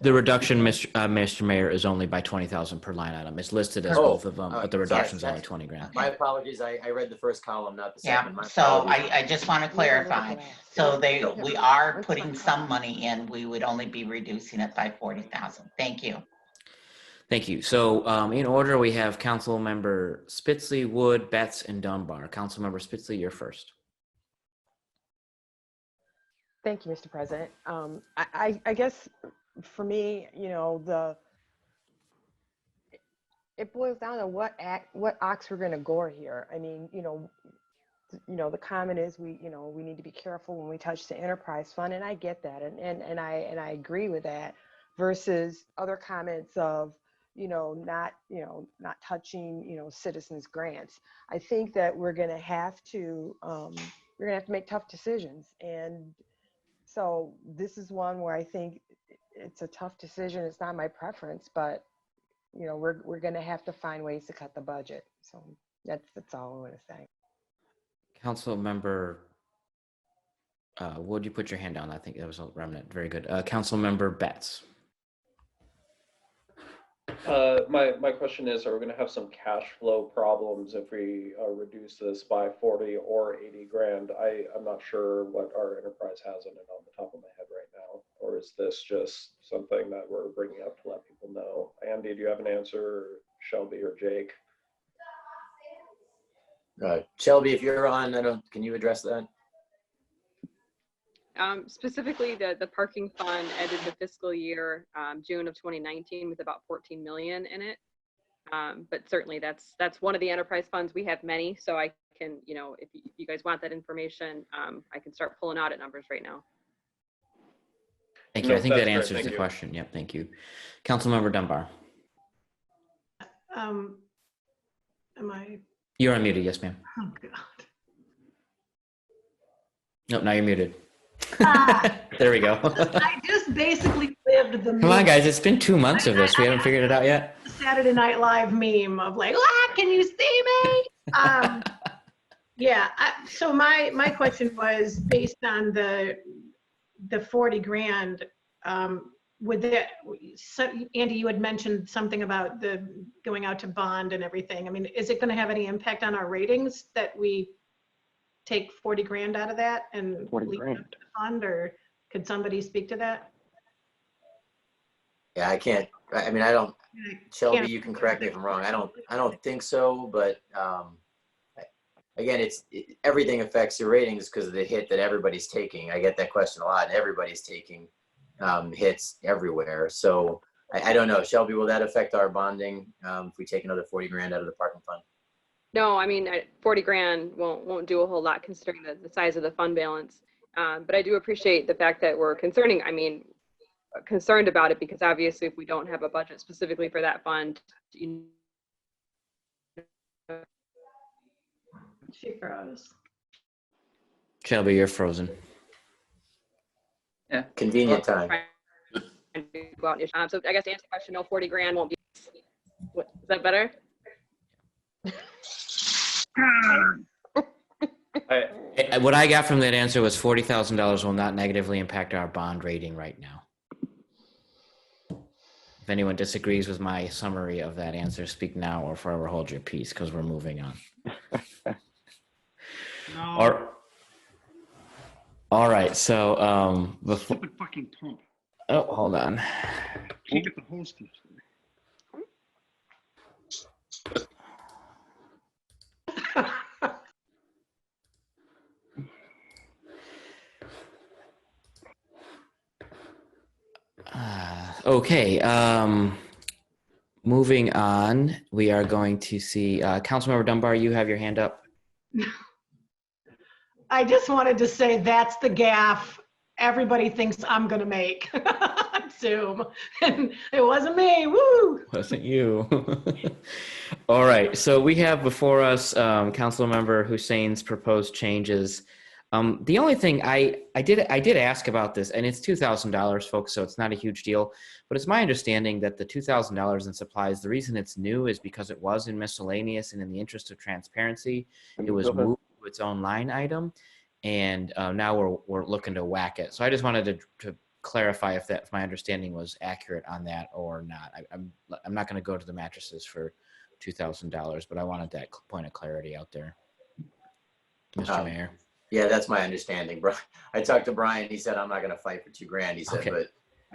The reduction, Mr. Mayor, is only by 20,000 per line item. It's listed as both of them, but the reduction is only 20 grand. My apologies. I read the first column, not the Yeah, second. My so apologies. I just want to clarify. So we are putting some money in. We would only be reducing it by 40,000. Thank you. Thank you. So in order, we have Councilmember Spitzley, Wood, Betts, and Dunbar. Councilmember Spitzley, you're first. Thank you, Mr. President. I guess for me, it boils down to what ox we're going to gore here. I mean, the comment is we need to be careful when we touch the enterprise fund, and I get that, and I agree with that. Versus other comments of not touching citizens grants. I think that we're going to have to make tough decisions, and so this is one where I think it's a tough decision. It's not my preference, but we're going to have to find ways to cut the budget. So that's all I want to say. Councilmember Wood, you put your hand down. I think that was a remnant. Very good. Councilmember Betts. My question is, are we going to have some cash flow problems if we reduce this by 40 or 80 grand? I'm not sure what our enterprise has in it on the top of my head right now. Or is this just something that we're bringing up to let people know? Andy, do you have an answer? Or Shelby or Jake? Shelby, if you're on, can you address that? Specifically, the parking fund ended the fiscal year June of 2019 with about 14 million in it. But certainly that's one of the enterprise funds. We have many, so I can, if you guys want that information, I can start pulling audit numbers right now. Thank you. I think that answers the question. Yep, thank you. Councilmember Dunbar. Am I? You're unmuted, yes, ma'am. Oh, God. Nope, now you're muted. There we go. I just basically lived the Come on, guys. It's been 2 months of this. We haven't figured it out yet. Saturday Night Live meme of like, can you see me? Yeah. So my question was based on the 40 grand. With that, Andy, you had mentioned something about the going out to bond and everything. I mean, is it going to have any impact on our ratings that we take 40 grand out of that and 40 grand the fund, or could somebody speak to that? Yeah, I can't. I mean, I don't. Shelby, you can correct me if I'm wrong. I don't think so. But again, everything affects your ratings because of the hit that everybody's taking. I get that question a lot. Everybody's taking hits everywhere. So I don't know. Shelby, will that affect our bonding if we take another 40 grand out of the parking fund? No, I mean, 40 grand won't do a whole lot considering the size of the fund balance. But I do appreciate the fact that we're concerned about it, because obviously if we don't have a budget specifically for that fund, She froze. Shelby, you're frozen. Yeah. Convenient time. So I guess to answer the question, no, 40 grand won't be. Is that better? What I got from that answer was $40,000 will not negatively impact our bond rating right now. If anyone disagrees with my summary of that answer, speak now or forever hold your peace, because we're moving on. No. All right, so before. Stupid fucking pump. Oh, hold on. Can't get the hose to. Okay, moving on, we are going to see Councilmember Dunbar, you have your hand up. I just wanted to say that's the gaffe everybody thinks I'm going to make on Zoom. And it wasn't me. Woo! Wasn't you. All right, so we have before us Councilmember Hussein's proposed changes. The only thing I did ask about this, and it's $2,000, folks, so it's not a huge deal, but it's my understanding that the $2,000 in supplies, the reason it's new is because it was in miscellaneous, and in the interest of transparency, it was moved to its own line item. and now we're looking to whack it. So I just wanted to clarify if my understanding was accurate on that or not. I'm not going to go to the mattresses for $2,000, but I wanted that point of clarity out there, Mr. Mayor. Yeah, that's my understanding, bro. I talked to Brian. He said I'm not going to fight for $2,000. He said, Okay. but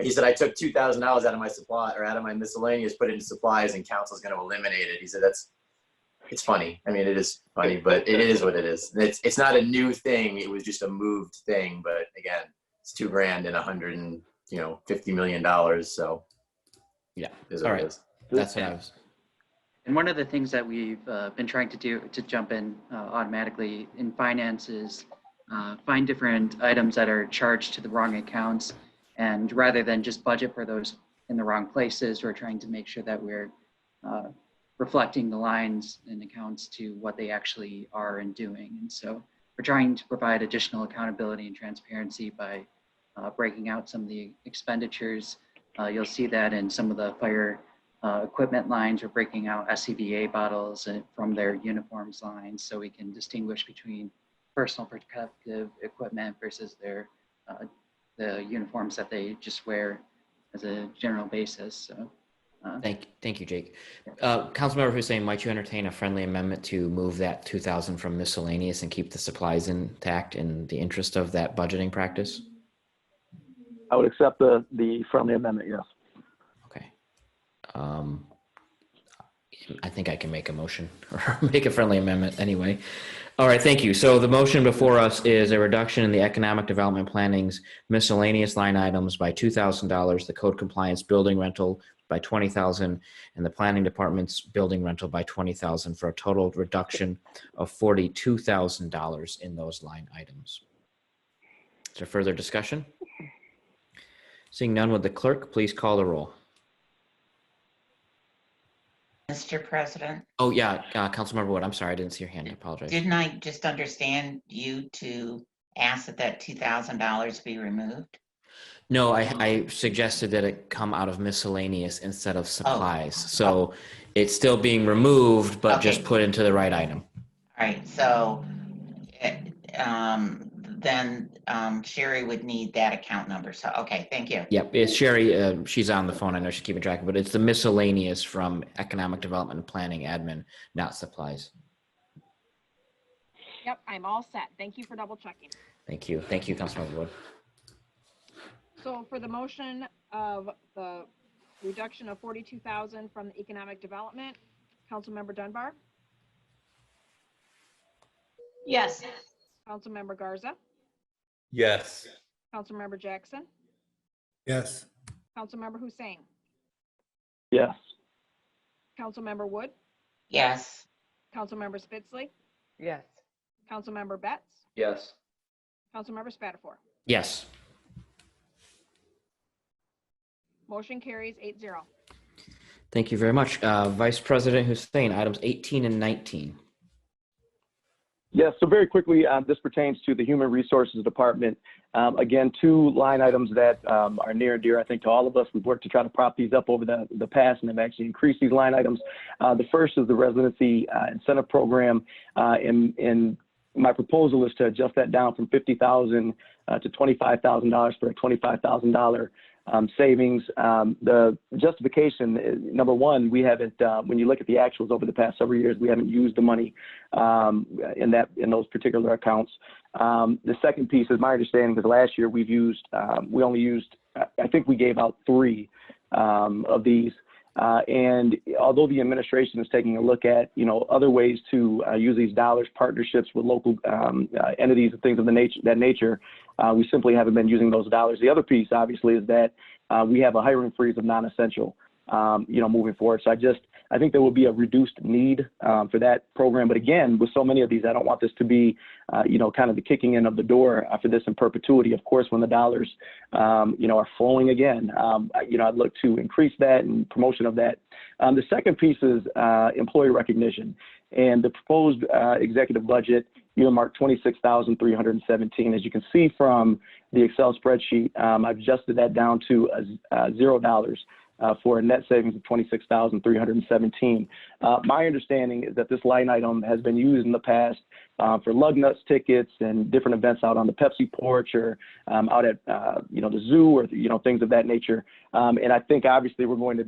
he said I took $2,000 out of my supply or out of my miscellaneous, put it into supplies, and council's going to eliminate it. He said it's funny. I mean, it is funny, but it is what it is. It's not a new thing. It was just a moved thing. But again, it's $2,000 and $150 million. So yeah, it is all what right. it is. That's what I was. And one of the things that we've been trying to do to jump in automatically in finance is find different items that are charged to the wrong accounts. And rather than just budget for those in the wrong places, we're trying to make sure that we're reflecting the lines and accounts to what they actually are and doing. And so we're trying to provide additional accountability and transparency by breaking out some of the expenditures. You'll see that in some of the fire equipment lines. We're breaking out SCBA bottles from their uniforms lines so we can distinguish between personal protective equipment versus their the uniforms that they just wear as a general basis. So Thank you, Jake. Councilmember Hussein, might you entertain a friendly amendment to move that 2,000 from miscellaneous and keep the supplies intact in the interest of that budgeting practice? I would accept the friendly amendment, yes. Okay. I think I can make a motion or make a friendly amendment anyway. All right, thank you. So the motion before us is a reduction in the economic development planning's miscellaneous line items by $2,000, the code compliance building rental by $20,000, and the planning department's building rental by $20,000 for a total reduction of $42,000 in those line items. Is there further discussion? Seeing none, would the clerk please call the roll? Mr. President, Oh, yeah, Councilmember Wood, I'm sorry, I didn't see your hand. I apologize. didn't I just understand you to ask that $2,000 be removed? No, I suggested that it come out of miscellaneous instead of supplies. So it's still being removed, but just put into the right item. All right, so then Sherry would need that account number. So, okay, thank you. Yep, it's Sherry. She's on the phone. I know she's keeping track of it. But it's the miscellaneous from economic development and planning admin, not supplies. Yep, I'm all set. Thank you for double checking. Thank you. Thank you, Councilmember Wood. So for the motion of the reduction of 42,000 from the economic development, Councilmember Dunbar, Yes. Councilmember Garza, Yes. Councilmember Jackson, Yes. Councilmember Hussein, Yes. Councilmember Wood, Yes. Councilmember Spitzley, Yes. Councilmember Betts, Yes. Councilmember Spatafor. Yes. Motion carries 8-0. Thank you very much. Vice President Hussein, items 18 and 19. Yes, so very quickly, this pertains to the Human Resources Department. Again, two line items that are near and dear, I think, to all of us. We've worked to try to prop these up over the past and have actually increased these line items. The first is the Residency Incentive Program. And my proposal is to adjust that down from $50,000 to $25,000 for a $25,000 savings. The justification is, number one, we haven't, when you look at the actuals over the past several years, we haven't used the money in those particular accounts. The second piece is my understanding, because last year we only used, I think we gave out 3 of these. And although the administration is taking a look at, other ways to use these dollars, partnerships with local entities and things of that nature, we simply haven't been using those dollars. The other piece, obviously, is that we have a hiring freeze of non-essential, moving forward. So I think there will be a reduced need for that program. But again, with so many of these, I don't want this to be, kind of the kicking in of the door for this in perpetuity. Of course, when the dollars, are flowing again, I'd look to increase that and promotion of that. The second piece is employee recognition. And the proposed executive budget earmarked $26,317. As you can see from the Excel spreadsheet, I've adjusted that down to $0 for a net savings of $26,317. My understanding is that this line item has been used in the past for lug nuts tickets and different events out on the Pepsi porch or out at the zoo or things of that nature. And I think obviously we're going to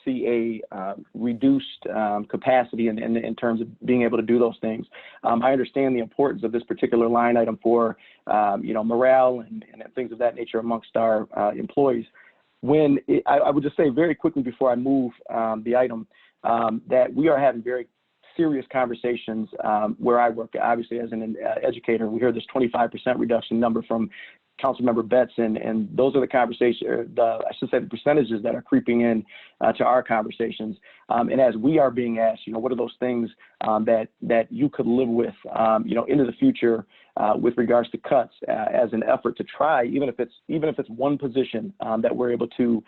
see a reduced capacity in terms of being able to do those things. I understand the importance of this particular line item for morale and things of that nature amongst our employees. I would just say very quickly before I move the item that we are having very serious conversations where I work, obviously as an educator. We hear this 25% reduction number from Councilmember Betts, and those are the conversations, I should say the percentages that are creeping in to our conversations. And as we are being asked, what are those things that you could live with, into the future with regards to cuts as an effort to try, even if it's one position that we're able to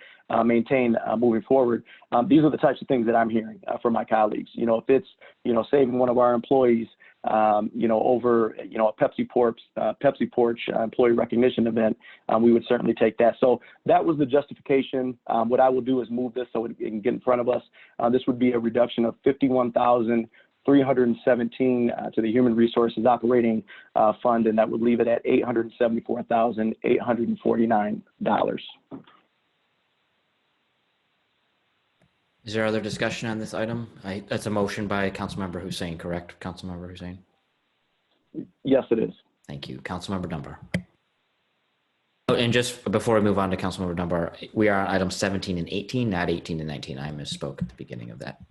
maintain moving forward. These are the types of things that I'm hearing from my colleagues. If it's, saving one of our employees, over, a Pepsi porch employee recognition event, we would certainly take that. So that was the justification. What I will do is move this so it can get in front of us. This would be a reduction of $51,317 to the Human Resources Operating Fund, and that would leave it at $874,849. Is there other discussion on this item? That's a motion by Councilmember Hussein, correct? Councilmember Hussein? Yes, it is. Thank you. Councilmember Dunbar. Oh, and just before we move on to Councilmember Dunbar, we are on items 17 and 18, not 18 and 19. I misspoke at the beginning of that.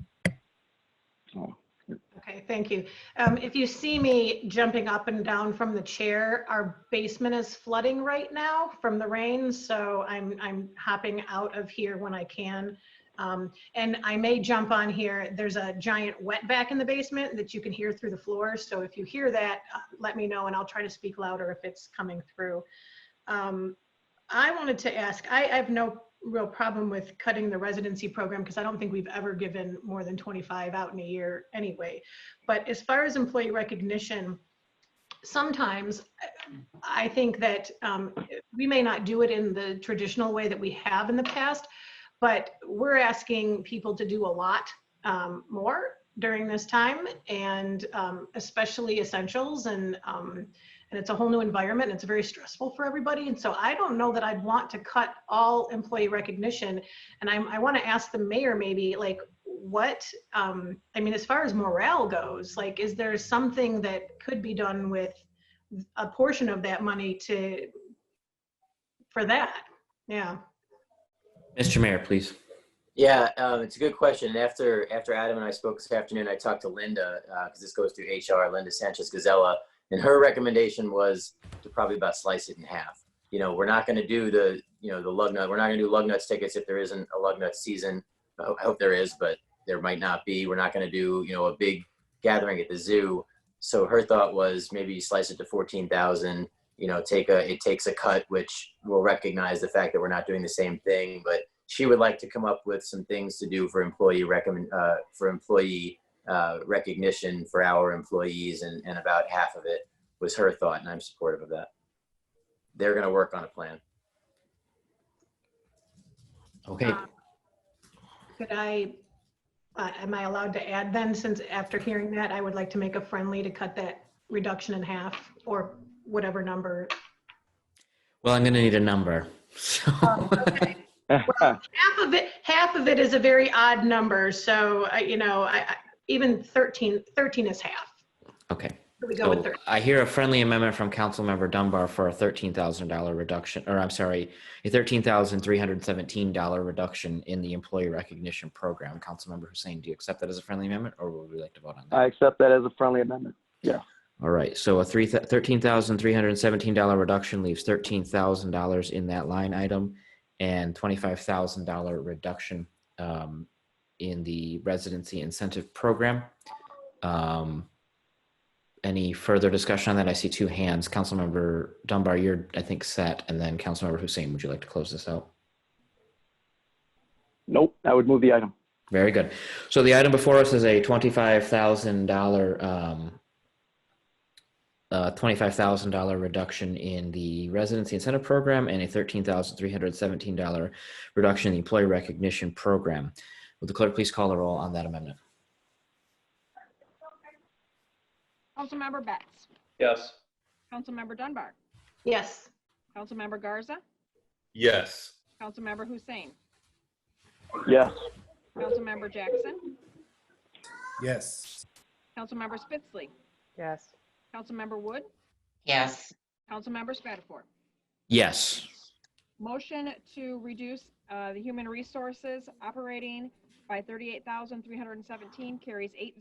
Okay, thank you. If you see me jumping up and down from the chair, our basement is flooding right now from the rain, so I'm hopping out of here when I can. And I may jump on here. There's a giant wet vac in the basement that you can hear through the floor. So if you hear that, let me know and I'll try to speak louder if it's coming through. I wanted to ask, I have no real problem with cutting the residency program because I don't think we've ever given more than 25 out in a year anyway. But as far as employee recognition, sometimes I think that we may not do it in the traditional way that we have in the past, but we're asking people to do a lot more during this time, and especially essentials, and it's a whole new environment, and it's very stressful for everybody. And so I don't know that I'd want to cut all employee recognition. And I want to ask the mayor maybe, like, what, as far as morale goes, like, is there something that could be done with a portion of that money for that? Yeah. Mr. Mayor, please. Yeah, it's a good question. After Adam and I spoke this afternoon, I talked to Linda, because this goes through HR, Linda Sanchez-Gazella, and her recommendation was to probably about slice it in half. We're not going to do the lug nut. We're not going to do lug nuts tickets if there isn't a lug nut season. I hope there is, but there might not be. We're not going to do, a big gathering at the zoo. So her thought was maybe slice it to 14,000. It takes a cut, which will recognize the fact that we're not doing the same thing, but she would like to come up with some things to do for employee recognition for our employees, and about half of it was her thought, and I'm supportive of that. They're going to work on a plan. Okay. Am I allowed to add then, since after hearing that, I would like to make a friendly to cut that reduction in half, or whatever number? Well, I'm going to need a number. So. Okay. Well, half of it is a very odd number. So, even 13 is half. Okay. So we go with 13. I hear a friendly amendment from Councilmember Dunbar for a $13,000 reduction, or I'm sorry, a $13,317 reduction in the employee recognition program. Councilmember Hussein, do you accept that as a friendly amendment, or would we like to vote on that? I accept that as a friendly amendment. Yeah. All right. So a $13,317 reduction leaves $13,000 in that line item, and $25,000 reduction in the residency incentive program. Any further discussion on that? I see two hands. Councilmember Dunbar, you're, I think, set, and then Councilmember Hussein, would you like to close this out? Nope, I would move the item. Very good. So the item before us is a $25,000 $25,000 reduction in the residency incentive program and a $13,317 reduction in the employee recognition program. Would the clerk please call the roll on that amendment? Councilmember Betts. Yes. Councilmember Dunbar. Yes. Councilmember Garza. Yes. Councilmember Hussein. Yes. Councilmember Jackson. Yes. Councilmember Spitzley. Yes. Councilmember Wood. Yes. Councilmember Spatafor. Yes. Motion to reduce the human resources operating by 38,317 carries 8-0.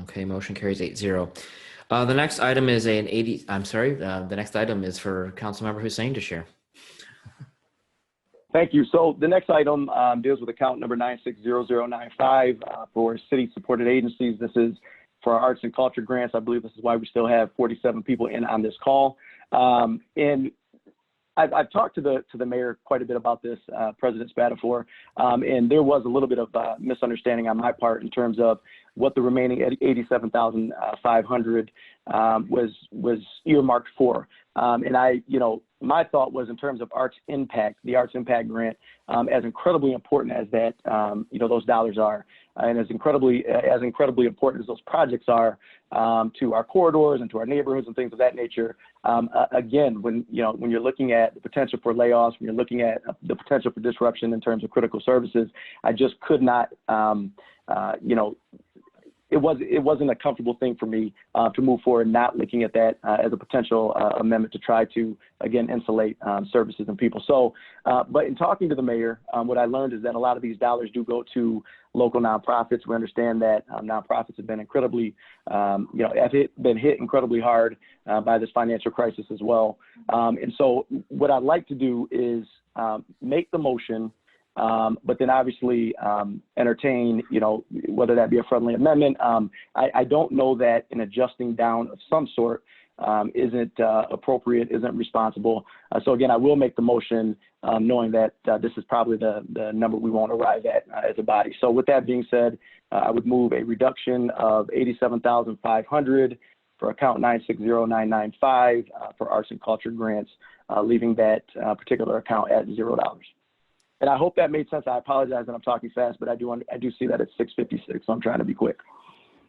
Okay, motion carries 8-0. The next item is the next item is for Councilmember Hussein to share. Thank you. So the next item deals with account number 960095 for city-supported agencies. This is for our arts and culture grants. I believe this is why we still have 47 people in on this call. And I've talked to the mayor quite a bit about this, President Spatafor, and there was a little bit of misunderstanding on my part in terms of what the remaining 87,500 was earmarked for. And my thought was in terms of arts impact, the arts impact grant, as incredibly important as that, those dollars are, and as incredibly important as those projects are to our corridors and to our neighborhoods and things of that nature. Again, when you're looking at the potential for layoffs, when you're looking at the potential for disruption in terms of critical services, I just could not, it wasn't a comfortable thing for me to move forward, not looking at that as a potential amendment to try to, again, insulate services and people. So, but in talking to the mayor, what I learned is that a lot of these dollars do go to local nonprofits. We understand that nonprofits have been incredibly, been hit incredibly hard by this financial crisis as well. And so what I'd like to do is make the motion, but then obviously entertain, whether that be a friendly amendment. I don't know that an adjusting down of some sort isn't appropriate, isn't responsible. So again, I will make the motion knowing that this is probably the number we won't arrive at as a body. So with that being said, I would move a reduction of 87,500 for account 960995 for arts and culture grants, leaving that particular account at $0. And I hope that made sense. I apologize that I'm talking fast, but I do see that it's 6:56, so I'm trying to be quick.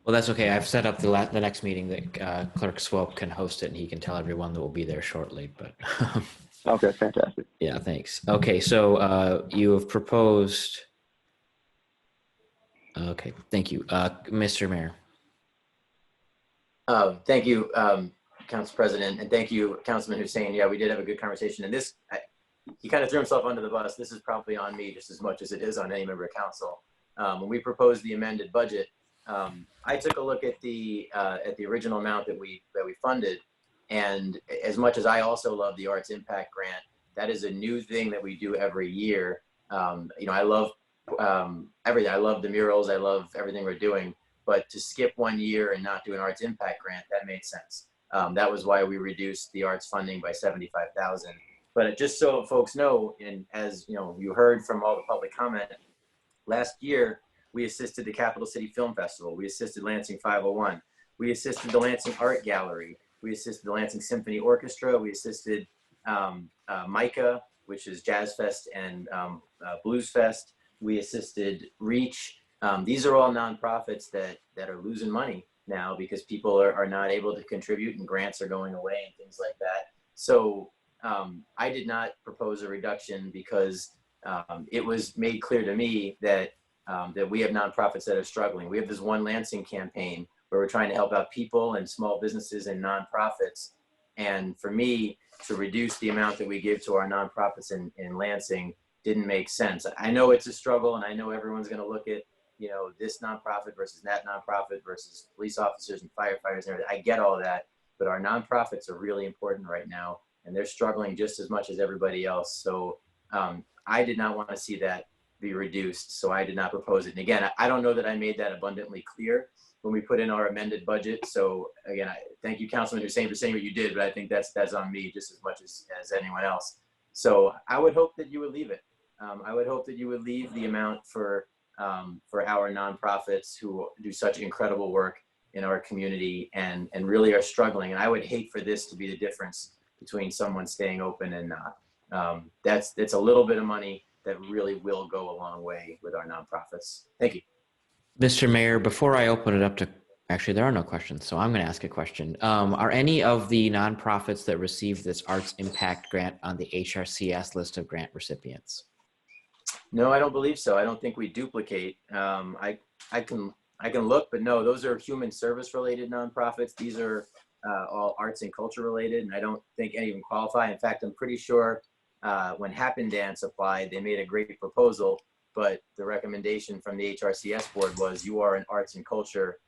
Well, that's okay. I've set up the next meeting that Clerk Swope can host it, and he can tell everyone that we'll be there shortly. But okay, fantastic. Yeah, thanks. Okay, so you have proposed. Okay, thank you, Mr. Mayor. Thank you, Council President, and thank you, Councilman Hussein. Yeah, we did have a good conversation, and this. He kind of threw himself under the bus. This is probably on me just as much as it is on any member of council. When we proposed the amended budget, I took a look at the original amount that we funded, and as much as I also love the Arts Impact Grant, that is a new thing that we do every year. I love everything. I love the murals. I love everything we're doing. But to skip 1 year and not do an Arts Impact Grant, that made sense. That was why we reduced the arts funding by $75,000. But just so folks know, and as you heard from all the public comment, last year we assisted the Capital City Film Festival, we assisted Lansing 501, we assisted the Lansing Art Gallery, we assisted the Lansing Symphony Orchestra, we assisted MICA, which is Jazz Fest and Blues Fest, we assisted Reach. These are all nonprofits that are losing money now because people are not able to contribute and grants are going away and things like that. So I did not propose a reduction because it was made clear to me that we have nonprofits that are struggling. We have this One Lansing campaign where we're trying to help out people and small businesses and nonprofits. And for me to reduce the amount that we give to our nonprofits in Lansing didn't make sense. I know it's a struggle, and I know everyone's going to look at this nonprofit versus that nonprofit versus police officers and firefighters and everything. I get all that, but our nonprofits are really important right now, and they're struggling just as much as everybody else. So I did not want to see that be reduced, so I did not propose it. And again, I don't know that I made that abundantly clear when we put in our amended budget. So again, I thank you, Councilman Hussein, for saying what you did, but I think that's on me just as much as anyone else. So I would hope that you would leave it. I would hope that you would leave the amount for our nonprofits who do such incredible work. in our community and really are struggling. And I would hate for this to be the difference between someone staying open and not. It's a little bit of money that really will go a long way with our nonprofits. Thank you. Mr. Mayor, before I open it up to, actually, there are no questions, so I'm going to ask a question. Are any of the nonprofits that received this Arts Impact Grant on the HRCS list of grant recipients? No, I don't believe so. I don't think we duplicate. I can look, but no, those are human service related nonprofits. These are all arts and culture related, and I don't think any of them qualify. In fact, I'm pretty sure when Happen Dance applied, they made a great proposal, but the recommendation from the HRCS board was you are an arts and culture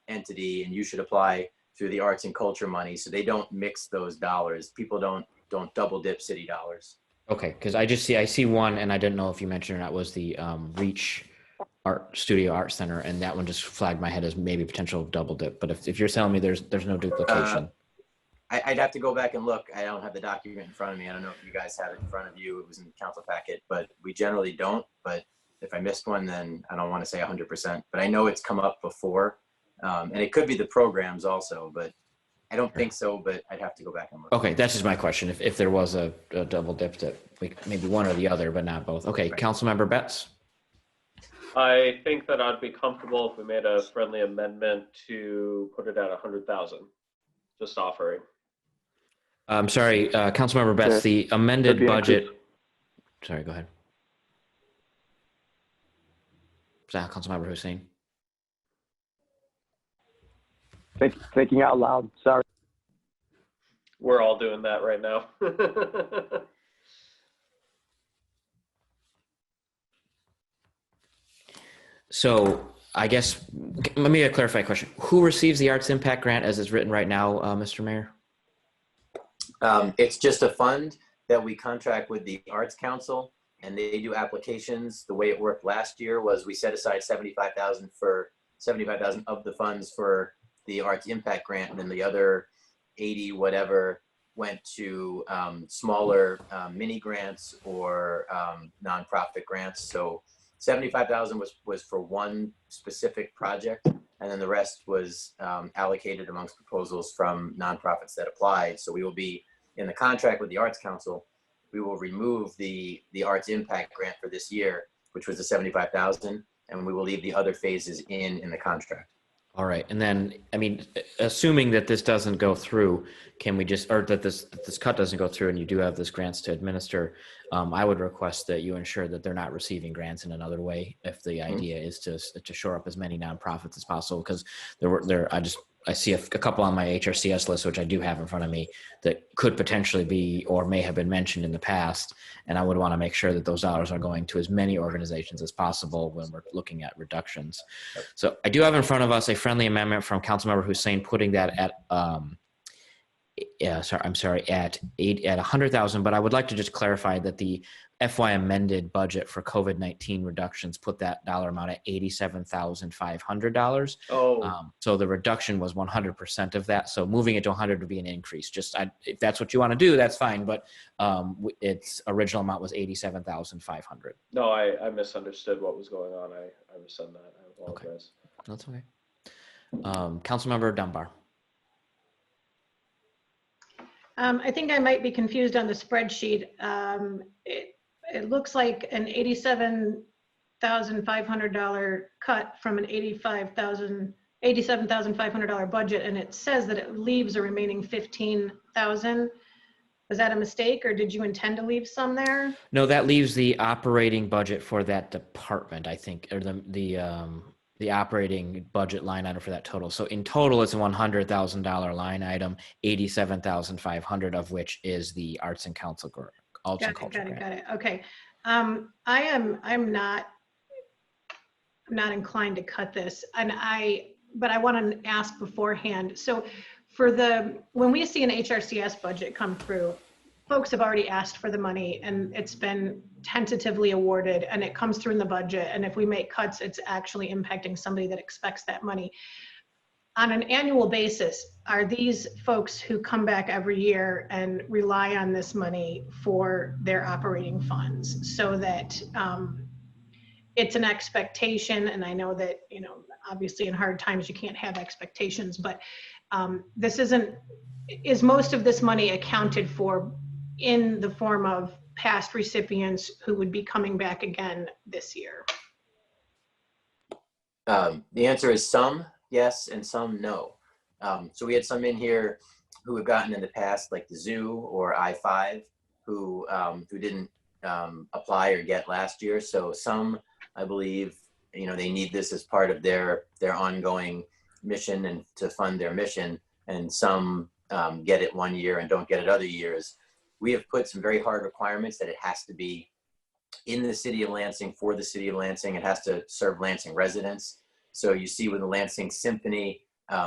entity and you should apply through the arts and culture money. So they don't mix those dollars. People don't double dip city dollars. Okay, because I see one, and I didn't know if you mentioned or not, was the Reach Studio Art Center, and that one just flagged my head as maybe potential double dip. But if you're telling me there's no duplication. I'd have to go back and look. I don't have the document in front of me. I don't know if you guys have it in front of you. It was in the council packet, but we generally don't. But if I missed one, then I don't want to say 100%. But I know it's come up before, and it could be the programs also, but I don't think so. But I'd have to go back and look. Okay, that's just my question. If there was a double dip, that maybe one or the other, but not both. Okay, right. Councilmember Betts. I think that I'd be comfortable if we made a friendly amendment to put it at 100,000, just offering. I'm sorry, Councilmember Betts, the amended budget. Sorry, go ahead. Councilmember Hussein. Thinking out loud, sorry. We're all doing that right now. So I guess, let me clarify a question. Who receives the Arts Impact Grant as it's written right now, Mr. Mayor? It's just a fund that we contract with the Arts Council, and they do applications. The way it worked last year was we set aside $75,000 of the funds for the Arts Impact Grant, and then the other 80 whatever went to smaller mini grants or nonprofit grants. So 75,000 was for one specific project, and then the rest was allocated amongst proposals from nonprofits that applied. So we will be in the contract with the Arts Council. We will remove the Arts Impact Grant for this year, which was the 75,000, and we will leave the other phases in the contract. All right, and then, I mean, assuming that this doesn't go through, can we just, or that this cut doesn't go through and you do have this grants to administer, I would request that you ensure that they're not receiving grants in another way if the idea is to shore up as many nonprofits as possible, because I see a couple on my HRCS list, which I do have in front of me, that could potentially be or may have been mentioned in the past. And I would want to make sure that those dollars are going to as many organizations as possible when we're looking at reductions. So I do have in front of us a friendly amendment from Councilmember Hussein putting that at, at 100,000. But I would like to just clarify that the FY amended budget for COVID-19 reductions put that dollar amount at $87,500. Oh. So the reduction was 100% of that. So moving it to 100 would be an increase. If that's what you want to do, that's fine. But its original amount was $87,500. No, I misunderstood what was going on. I rescind that. I apologize. Okay. That's okay. Councilmember Dunbar. I think I might be confused on the spreadsheet. It looks like an $87,500 cut from an $87,500 budget, and it says that it leaves a remaining $15,000. Was that a mistake, or did you intend to leave some there? No, that leaves the operating budget for that department, I think, or the operating budget line item for that total. So in total, it's a $100,000 line item, $87,500 of which is the Arts and Culture Grant. Got it. Okay. I'm not inclined to cut this, but I want to ask beforehand. So when we see an HRCS budget come through, folks have already asked for the money and it's been tentatively awarded and it comes through in the budget. And if we make cuts, it's actually impacting somebody that expects that money. On an annual basis, are these folks who come back every year and rely on this money for their operating funds so that it's an expectation, and I know that, you know, obviously in hard times you can't have expectations, but this is most of this money accounted for in the form of past recipients who would be coming back again this year? The answer is some yes and some no. So we had some in here who have gotten in the past, like the zoo or I-5, who didn't apply or get last year. So some, I believe, you know, they need this as part of their ongoing mission and to fund their mission, and some get it one year and don't get it other years. We have put some very hard requirements that it has to be in the city of Lansing, for the city of Lansing. It has to serve Lansing residents. So you see with the Lansing Symphony,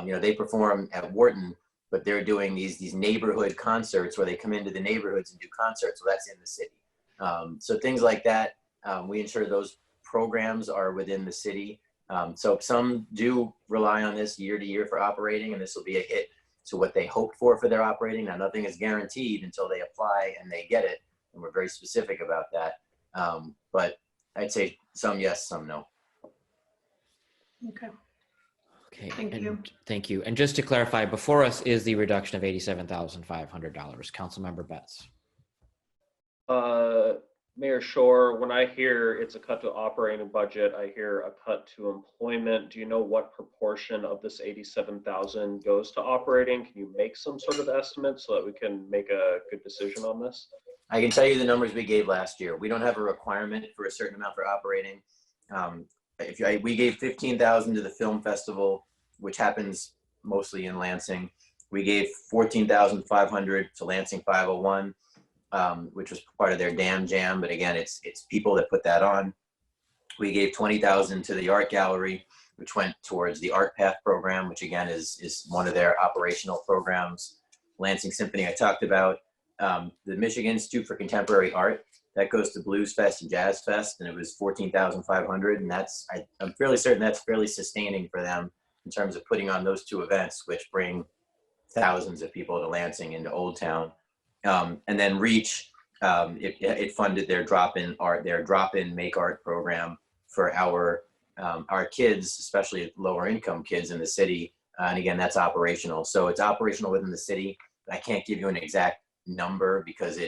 you know, they perform at Wharton, but they're doing these neighborhood concerts where they come into the neighborhoods and do concerts. So that's in the city. So things like that, we ensure those programs are within the city. So some do rely on this year to year for operating, and this will be a hit to what they hoped for their operating. Now, nothing is guaranteed until they apply and they get it, and we're very specific about that. But I'd say some yes, some no. Okay. Okay. Thank you. Thank you. And just to clarify, before us is the reduction of $87,500. Councilmember Betts. Mayor Shore, when I hear it's a cut to operating budget, I hear a cut to employment. Do you know what proportion of this 87,000 goes to operating? Can you make some sort of estimate so that we can make a good decision on this? I can tell you the numbers we gave last year. We don't have a requirement for a certain amount for operating. We gave 15,000 to the film festival, which happens mostly in Lansing. We gave 14,500 to Lansing 501, which was part of their Dam Jam. But again, it's people that put that on. We gave 20,000 to the Art Gallery, which went towards the Art Path program, which again is one of their operational programs. Lansing Symphony I talked about. The Michigan Institute for Contemporary Art, that goes to Blues Fest and Jazz Fest, and it was 14,500, and I'm fairly certain that's fairly sustaining for them in terms of putting on those two events, which bring thousands of people to Lansing into Old Town. And then Reach, it funded their drop-in make art program for our kids, especially lower income kids in the city. And again, that's operational. So it's operational within the city. I can't give you an exact number because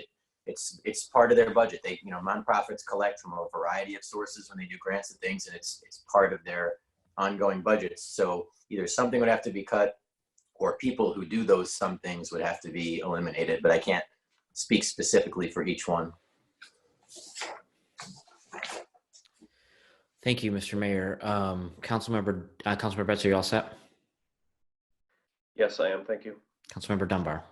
it's part of their budget. They, you know, nonprofits collect from a variety of sources when they do grants and things, and it's part of their ongoing budgets. So either something would have to be cut, or people who do those some things would have to be eliminated, but I can't speak specifically for each one. Thank you, Mr. Mayor. Councilmember Betts, are you all set? Yes, I am. Thank you. Councilmember Dunbar.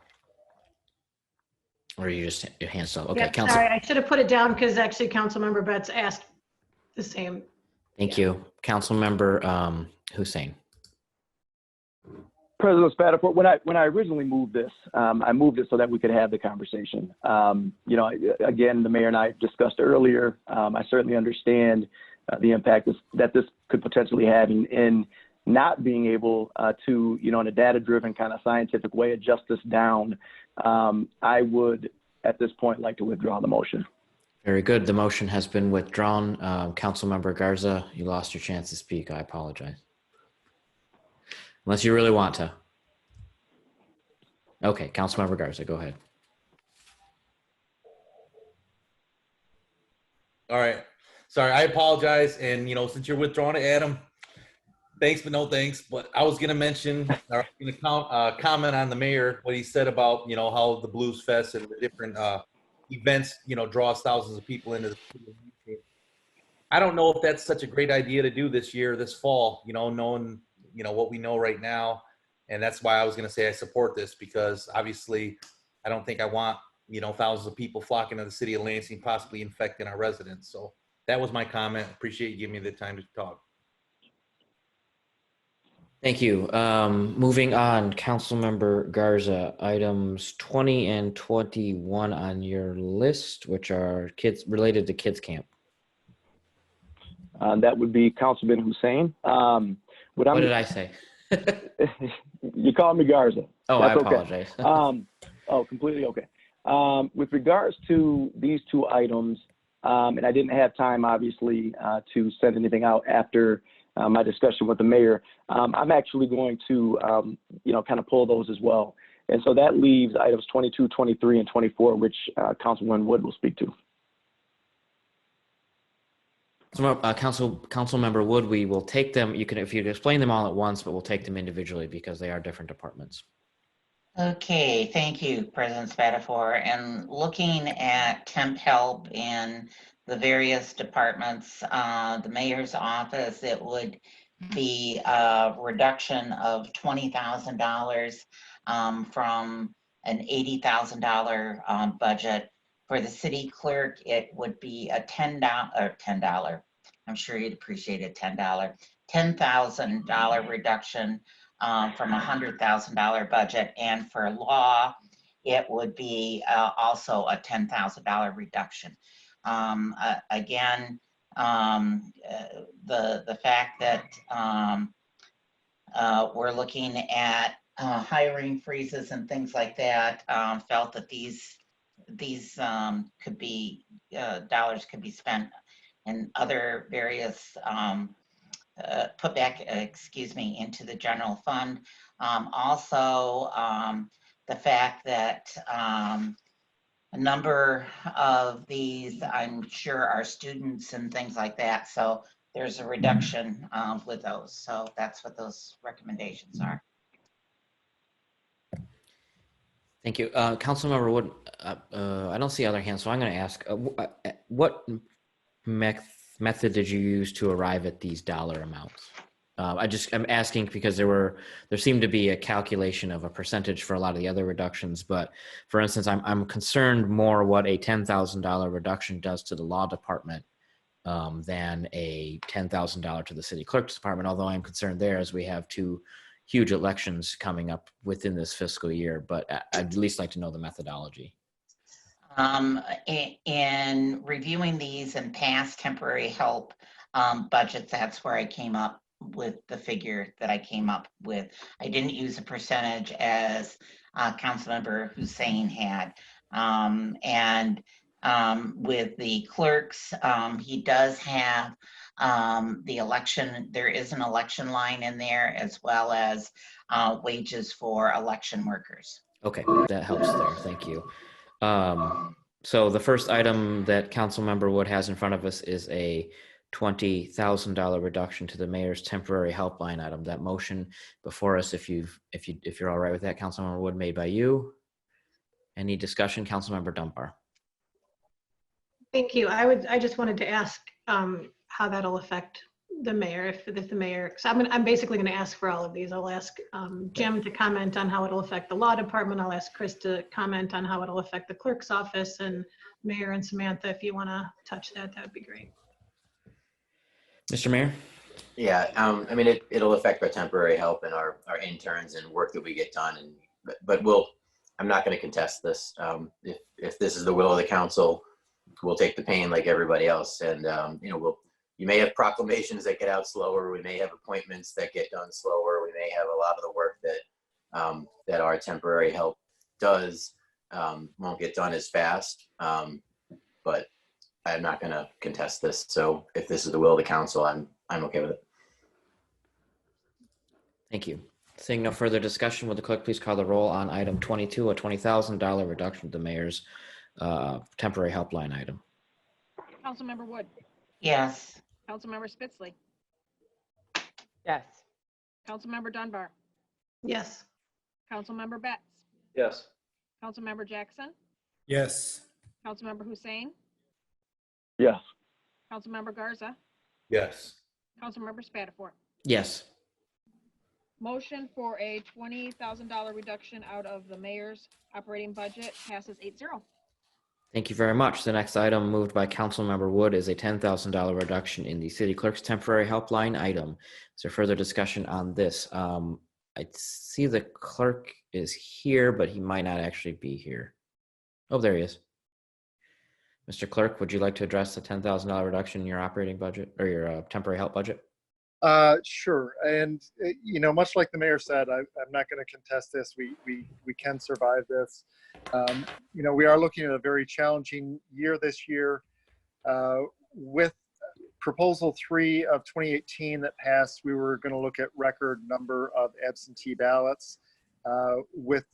Or are you just your hand still? Okay, Yep, sorry, I should have put it down because actually Councilmember Betts asked the same. Thank you. Councilmember Hussein. President Spatafor, when I originally moved this, I moved it so that we could have the conversation. You know, again, the mayor and I discussed earlier. I certainly understand the impact that this could potentially have in not being able to, you know, in a data-driven kind of scientific way, adjust this down. I would, at this point, like to withdraw the motion. Very good. The motion has been withdrawn. Councilmember Garza, you lost your chance to speak. I apologize. Unless you really want to. Okay, Councilmember Garza, go ahead. All right. Sorry, I apologize. And, you know, since you're withdrawing it, Adam, thanks, but no thanks. But I was going to mention, or going to comment on the mayor, what he said about, you know, how the Blues Fest and the different events, you know, draws thousands of people into the city. I don't know if that's such a great idea to do this year, this fall, you know, knowing, you know, what we know right now. And that's why I was going to say I support this, because obviously I don't think I want, you know, thousands of people flocking to the city of Lansing, possibly infecting our residents. So that was my comment. Appreciate you giving me the time to talk. Thank you. Moving on, Councilmember Garza, items 20 and 21 on your list, which are kids related to kids camp. That would be Councilman Hussein. What did I say? You called me Garza. Oh, That's I apologize. Okay. Oh, completely okay. With regards to these two items, and I didn't have time, obviously, to send anything out after my discussion with the mayor. I'm actually going to, kind of pull those as well. And so that leaves items 22, 23, and 24, which Councilman Wood will speak to. So, Councilmember Wood, we will take them. You can, if you explain them all at once, but we'll take them individually because they are different departments. Okay, thank you, President Spatafor. And looking at temp help in the various departments, the mayor's office, it would be a reduction of $20,000 from an $80,000 budget. For the city clerk, it would be a $10. I'm sure you'd appreciate a $10,000 reduction from a $100,000 budget. And for law, it would be also a $10,000 reduction. Again, the fact that we're looking at hiring freezes and things like that, felt that these could be dollars could be spent in other various put back, into the general fund. Also, the fact that a number of these, I'm sure, are students and things like that. So there's a reduction with those. So that's what those recommendations are. Thank you. Councilmember Wood, I don't see other hands, so I'm going to ask, what method did you use to arrive at these dollar amounts? I'm asking because there seemed to be a calculation of a percentage for a lot of the other reductions, but for instance, I'm concerned more what a $10,000 reduction does to the law department than a $10,000 to the city clerk's department, although I'm concerned there as we have two huge elections coming up within this fiscal year, but I'd at least like to know the methodology. In reviewing these and past temporary help budgets, that's where I came up with the figure that I came up with. I didn't use a percentage as Councilmember Hussein had. With the clerks, he does have the election. There is an election line in there, as well as wages for election workers. Okay, that helps there. Thank you. So the first item that Councilmember Wood has in front of us is a $20,000 reduction to the mayor's temporary help line item. That motion before us, if you're all right with that, Councilmember Wood, made by you. Any discussion, Councilmember Dunbar? Thank you. I just wanted to ask how that'll affect the mayor, if the mayor, so I'm basically going to ask for all of these. I'll ask Jim to comment on how it'll affect the law department. I'll ask Chris to comment on how it'll affect the clerk's office, and Mayor and Samantha, if you want to touch that, that would be great. Mr. Mayor? Yeah, I mean, it'll affect our temporary help and our interns and work that we get done. But I'm not going to contest this. If this is the will of the council, we'll take the pain like everybody else. And, you may have proclamations that get out slower. We may have appointments that get done slower. We may have a lot of the work that our temporary help does won't get done as fast. But I'm not going to contest this. So if this is the will of the council, I'm okay with it. Thank you. Seeing no further discussion, will the clerk please call the roll on item 22, a $20,000 reduction to the mayor's temporary helpline item? Councilmember Wood. Yes. Councilmember Spitzley. Yes. Councilmember Dunbar. Yes. Councilmember Betts. Yes. Councilmember Jackson. Yes. Councilmember Hussein. Yes. Councilmember Garza. Yes. Councilmember Spatafor. Yes. Motion for a $20,000 reduction out of the mayor's operating budget passes 8-0. Thank you very much. The next item moved by Councilmember Wood is a $10,000 reduction in the city clerk's temporary helpline item. Is there further discussion on this? I see the clerk is here, but he might not actually be here. Oh, there he is. Mr. Clerk, would you like to address the $10,000 reduction in your operating budget or your temporary help budget? Sure. And, much like the mayor said, I'm not going to contest this. We can survive this. We are looking at a very challenging year this year. With proposal 3 of 2018 that passed, we were going to look at record number of absentee ballots. With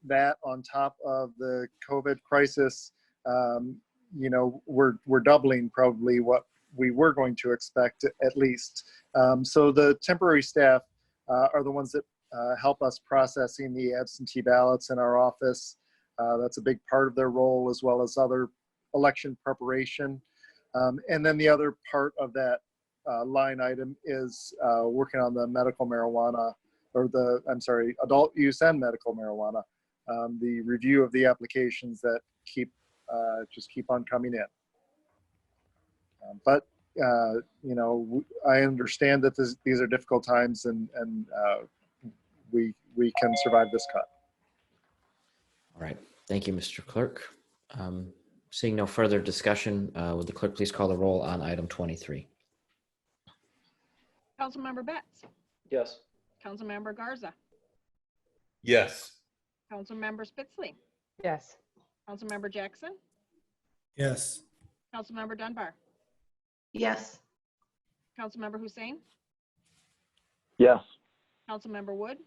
that on top of the COVID crisis, you know, we're doubling probably what we were going to expect at least. So the temporary staff are the ones that help us processing the absentee ballots in our office. That's a big part of their role, as well as other election preparation. And then the other part of that line item is working on the medical marijuana, or adult use and medical marijuana, the review of the applications that just keep on coming in. But you know, I understand that these are difficult times, and we can survive this cut. All right. Thank you, Mr. Clerk. Seeing no further discussion, would the clerk please call the roll on item 23? Councilmember Betts. Yes. Councilmember Garza. Yes. Councilmember Spitzley. Yes. Councilmember Jackson. Yes. Councilmember Dunbar. Yes. Councilmember Hussein. Yes. Councilmember Wood.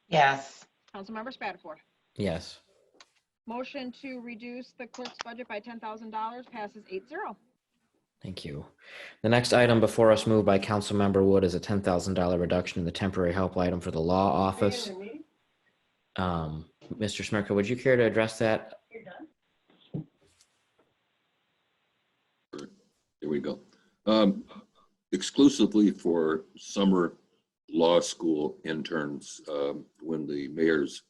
Yes. Councilmember Spatafor. Yes. Motion to reduce the clerk's budget by $10,000 passes 8-0. Thank you. The next item before us, moved by Councilmember Wood, is a $10,000 reduction in the temporary help item for the law office. Mr. Smirka, would you care to address that? Here we go. Exclusively for summer law school interns, when the mayor's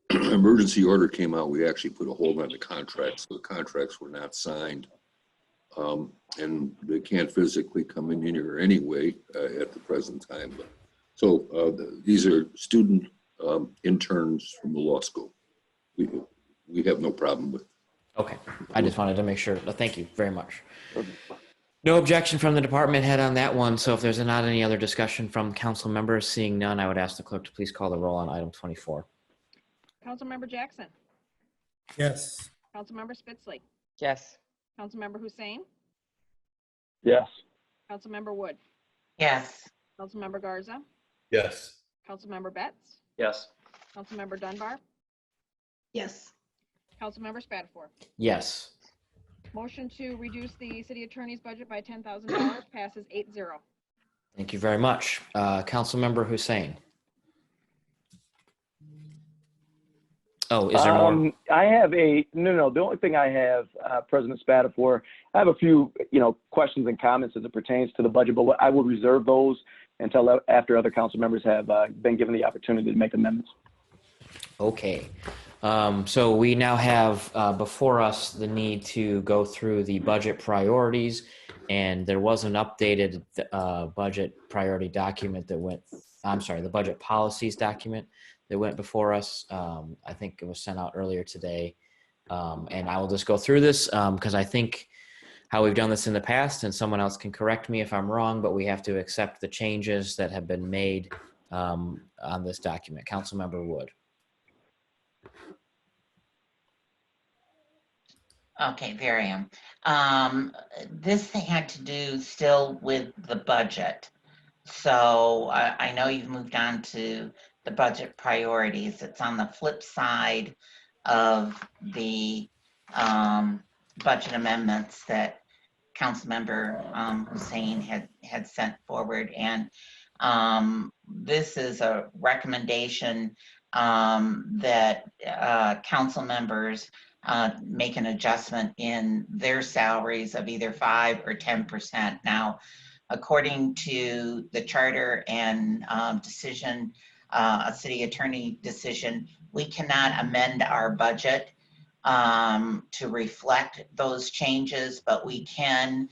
emergency order came out, we actually put a hold on the contracts. So the contracts were not signed. And they can't physically come in here anyway at the present time. So these are student interns from the law school. We have no problem with. Okay, I just wanted to make sure. Thank you very much. No objection from the department head on that one. So if there's not any other discussion from council members, seeing none, I would ask the clerk to please call the roll on item 24. Councilmember Jackson. Yes. Councilmember Spitzley. Yes. Councilmember Hussein. Yes. Councilmember Wood. Yes. Councilmember Garza. Yes. Councilmember Betts. Yes. Councilmember Dunbar. Yes. Councilmember Spatafor. Yes. Motion to reduce the city attorney's budget by $10,000 passes 8-0. Thank you very much. Councilmember Hussein. Oh, is there more? I have no. The only thing I have, President Spatafor, I have a few, questions and comments as it pertains to the budget, but I will reserve those until after other council members have been given the opportunity to make amendments. Okay. So we now have before us the need to go through the budget priorities, and there was an updated budget priority document that went, the budget policies document that went before us. I think it was sent out earlier today. And I will just go through this because I think how we've done this in the past, and someone else can correct me if I'm wrong, but we have to accept the changes that have been made on this document. Councilmember Wood. Okay, Varian. This had to do still with the budget. So I know you've moved on to the budget priorities. It's on the flip side of the budget amendments that Councilmember Hussein had sent forward. And this is a recommendation that council members make an adjustment in their salaries of either 5 or 10%. Now, according to the charter and decision, a city attorney decision, we cannot amend our budget to reflect those changes, but we can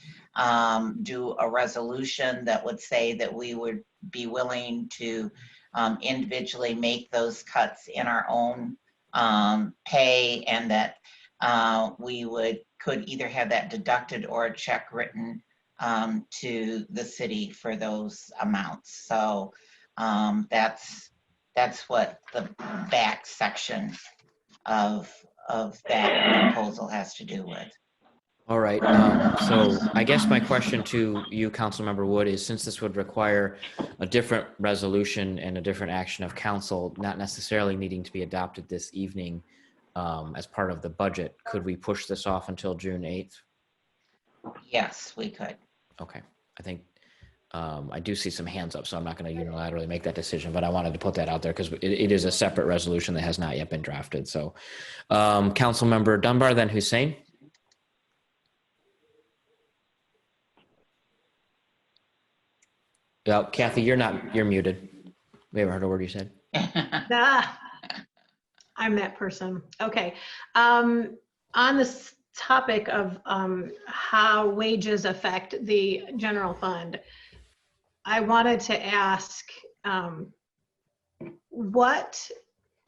do a resolution that would say that we would be willing to individually make those cuts in our own pay, and that we could either have that deducted or a check written to the city for those amounts. So that's what the back section of that proposal has to do with. All right. So I guess my question to you, Councilmember Wood, is since this would require a different resolution and a different action of council, not necessarily needing to be adopted this evening as part of the budget, could we push this off until June 8th? Yes, we could. Okay. I think I do see some hands up, so I'm not going to unilaterally make that decision, but I wanted to put that out there because it is a separate resolution that has not yet been drafted. So Councilmember Dunbar, then Hussein. Yeah, Kathy, you're muted. We haven't heard a word you said. Ah, I'm that person. Okay. On this topic of how wages affect the general fund, I wanted to ask what,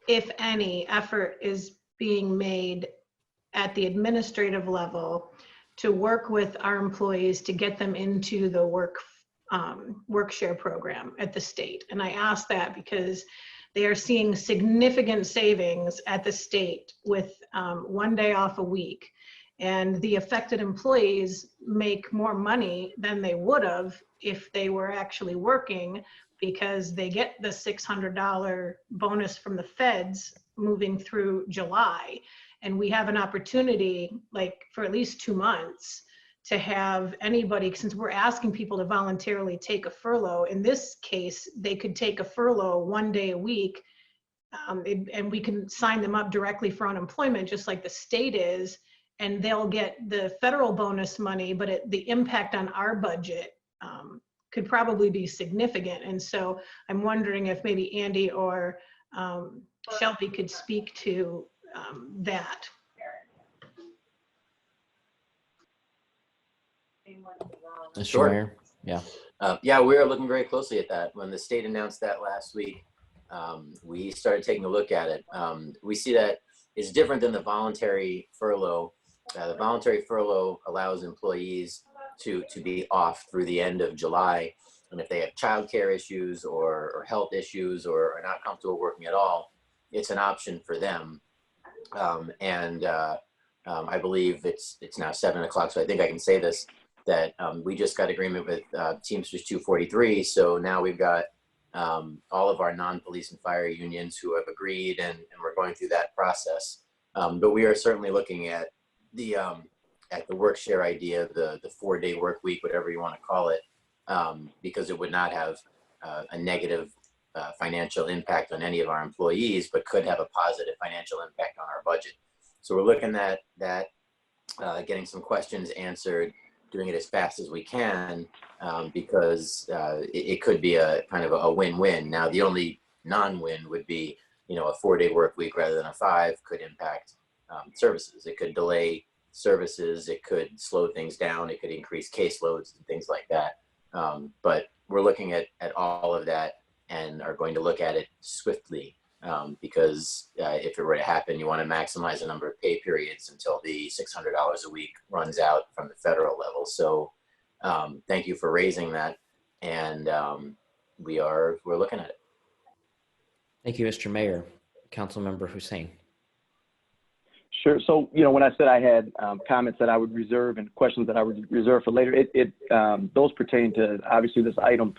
if any, effort is being made at the administrative level to work with our employees to get them into the work share program at the state. And I ask that because they are seeing significant savings at the state with 1 day off a week. And the affected employees make more money than they would have if they were actually working, because they get the $600 bonus from the feds moving through July. And we have an opportunity, like for at least 2 months, to have anybody, since we're asking people to voluntarily take a furlough, in this case, they could take a furlough 1 day a week, and we can sign them up directly for unemployment, just like the state is, and they'll get the federal bonus money, but the impact on our budget could probably be significant. And so I'm wondering if maybe Andy or Shelby could speak to that. Mr. Mayor? Yeah. Yeah, we are looking very closely at that. When the state announced that last week, we started taking a look at it. We see that it's different than the voluntary furlough. The voluntary furlough allows employees to be off through the end of July. And if they have childcare issues or health issues or are not comfortable working at all, it's an option for them. I believe it's now 7 o'clock, so I think I can say this, that we just got agreement with Teamsters 243. So now we've got all of our non-police and fire unions who have agreed, and we're going through that process. But we are certainly looking at the work share idea, the 4-day work week, whatever you want to call it, because it would not have a negative financial impact on any of our employees, but could have a positive financial impact on our budget. So we're looking at that, getting some questions answered, doing it as fast as we can, because it could be a kind of a win-win. Now, the only non-win would be, a 4-day work week rather than a 5 could impact services. It could delay services. It could slow things down. It could increase caseloads and things like that. But we're looking at all of that and are going to look at it swiftly, because if it were to happen, you want to maximize the number of pay periods until the $600 a week runs out from the federal level. So thank you for raising that. And we're looking at it. Thank you, Mr. Mayor. Councilmember Hussein. Sure. So, when I said I had comments that I would reserve and questions that I would reserve for later, those pertain to obviously this item.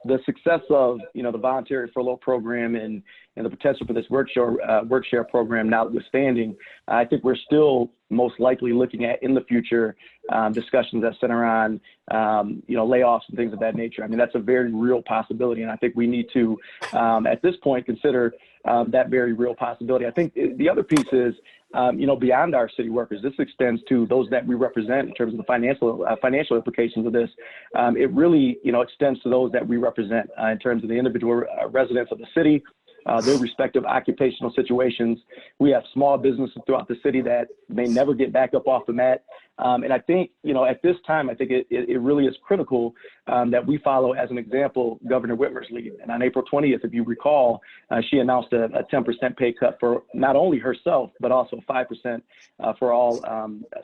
The success of, the voluntary furlough program and the potential for this work share program notwithstanding, I think we're still most likely looking at in the future discussions that center on, layoffs and things of that nature. I mean, that's a very real possibility. And I think we need to, at this point, consider that very real possibility. I think the other piece is, beyond our city workers, this extends to those that we represent in terms of the financial implications of this. It really, extends to those that we represent in terms of the individual residents of the city, their respective occupational situations. We have small businesses throughout the city that may never get back up off the mat. And I think, at this time, I think it really is critical that we follow, as an example, Governor Whitmer's lead. And on April 20th, if you recall, she announced a 10% pay cut for not only herself, but also 5% for all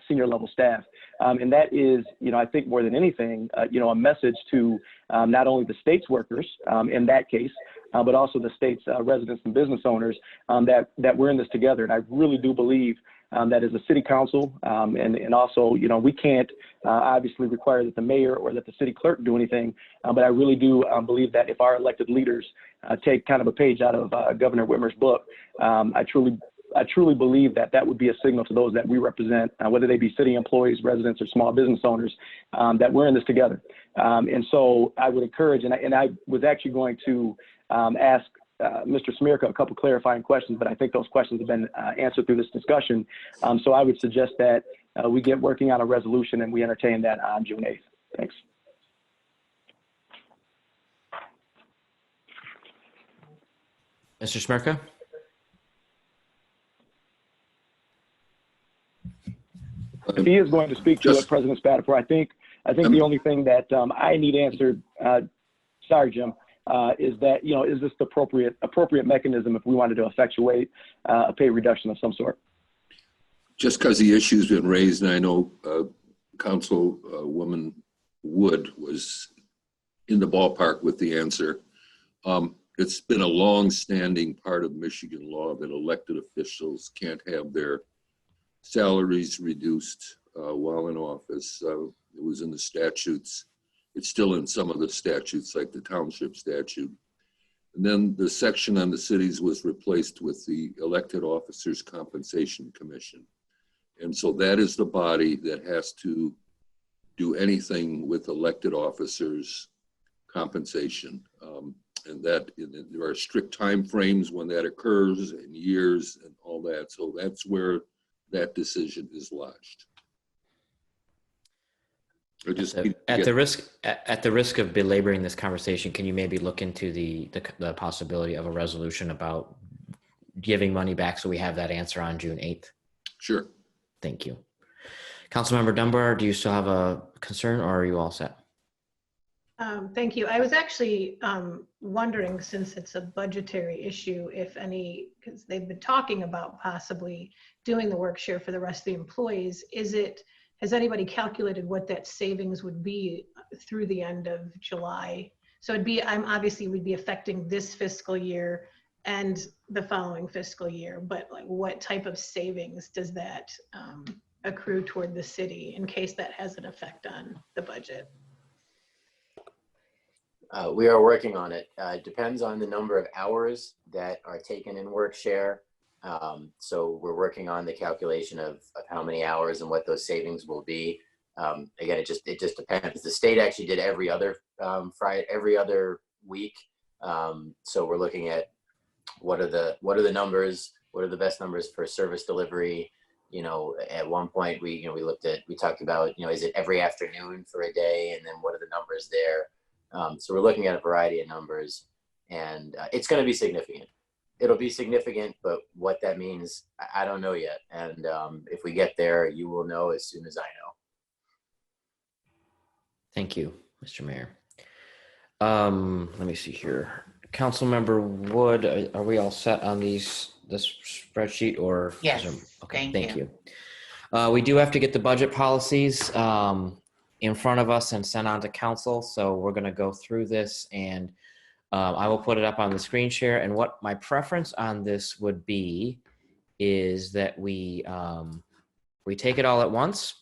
senior level staff. And that is, I think more than anything, a message to not only the state's workers in that case, but also the state's residents and business owners that we're in this together. And I really do believe that is a city council. And also, you know, we can't obviously require that the mayor or that the city clerk do anything. But I really do believe that if our elected leaders take kind of a page out of Governor Whitmer's book, I truly believe that that would be a signal to those that we represent, whether they be city employees, residents, or small business owners, that we're in this together. And so I would encourage, and I was actually going to ask Mr. Smirka a couple clarifying questions, but I think those questions have been answered through this discussion. So I would suggest that we get working on a resolution and we entertain that on June 8th. Thanks. Mr. Smirka? If he is going to speak to it, President Spatafor, I think the only thing that I need answered, sorry, Jim, is that, you know, is this the appropriate mechanism if we wanted to effectuate a pay reduction of some sort? Just because the issue's been raised, and I know Councilwoman Wood was in the ballpark with the answer. It's been a long-standing part of Michigan law that elected officials can't have their salaries reduced while in office. It was in the statutes. It's still in some of the statutes, like the township statute. And then the section on the cities was replaced with the Elected Officers Compensation Commission. And so that is the body that has to do anything with elected officers' compensation. And that there are strict time frames when that occurs, and years and all that. So that's where that decision is lodged. At the risk of belaboring this conversation, can you maybe look into the possibility of a resolution about giving money back so we have that answer on June 8th? Sure. Thank you. Councilmember Dunbar, do you still have a concern, or are you all set? Thank you. I was actually wondering, since it's a budgetary issue, if any, because they've been talking about possibly doing the work share for the rest of the employees, has anybody calculated what that savings would be through the end of July? So obviously we'd be affecting this fiscal year and the following fiscal year, but like what type of savings does that accrue toward the city in case that has an effect on the budget? We are working on it. It depends on the number of hours that are taken in work share. So we're working on the calculation of how many hours and what those savings will be. Again, it just depends. The state actually did every other Friday, every other week. So we're looking at what are the numbers, what are the best numbers for service delivery. You know, at one point we talked about, you know, is it every afternoon for a day, and then what are the numbers there? So we're looking at a variety of numbers, and it's going to be significant. It'll be significant, but what that means, I don't know yet. And if we get there, you will know as soon as I know. Thank you, Mr. Mayor. Let me see here. Councilmember Wood, are we all set on this spreadsheet, or? Yes. Okay, thank you. We do have to get the budget policies in front of us and sent on to council. So we're going to go through this, and I will put it up on the screen share. And what my preference on this would be is that we take it all at once.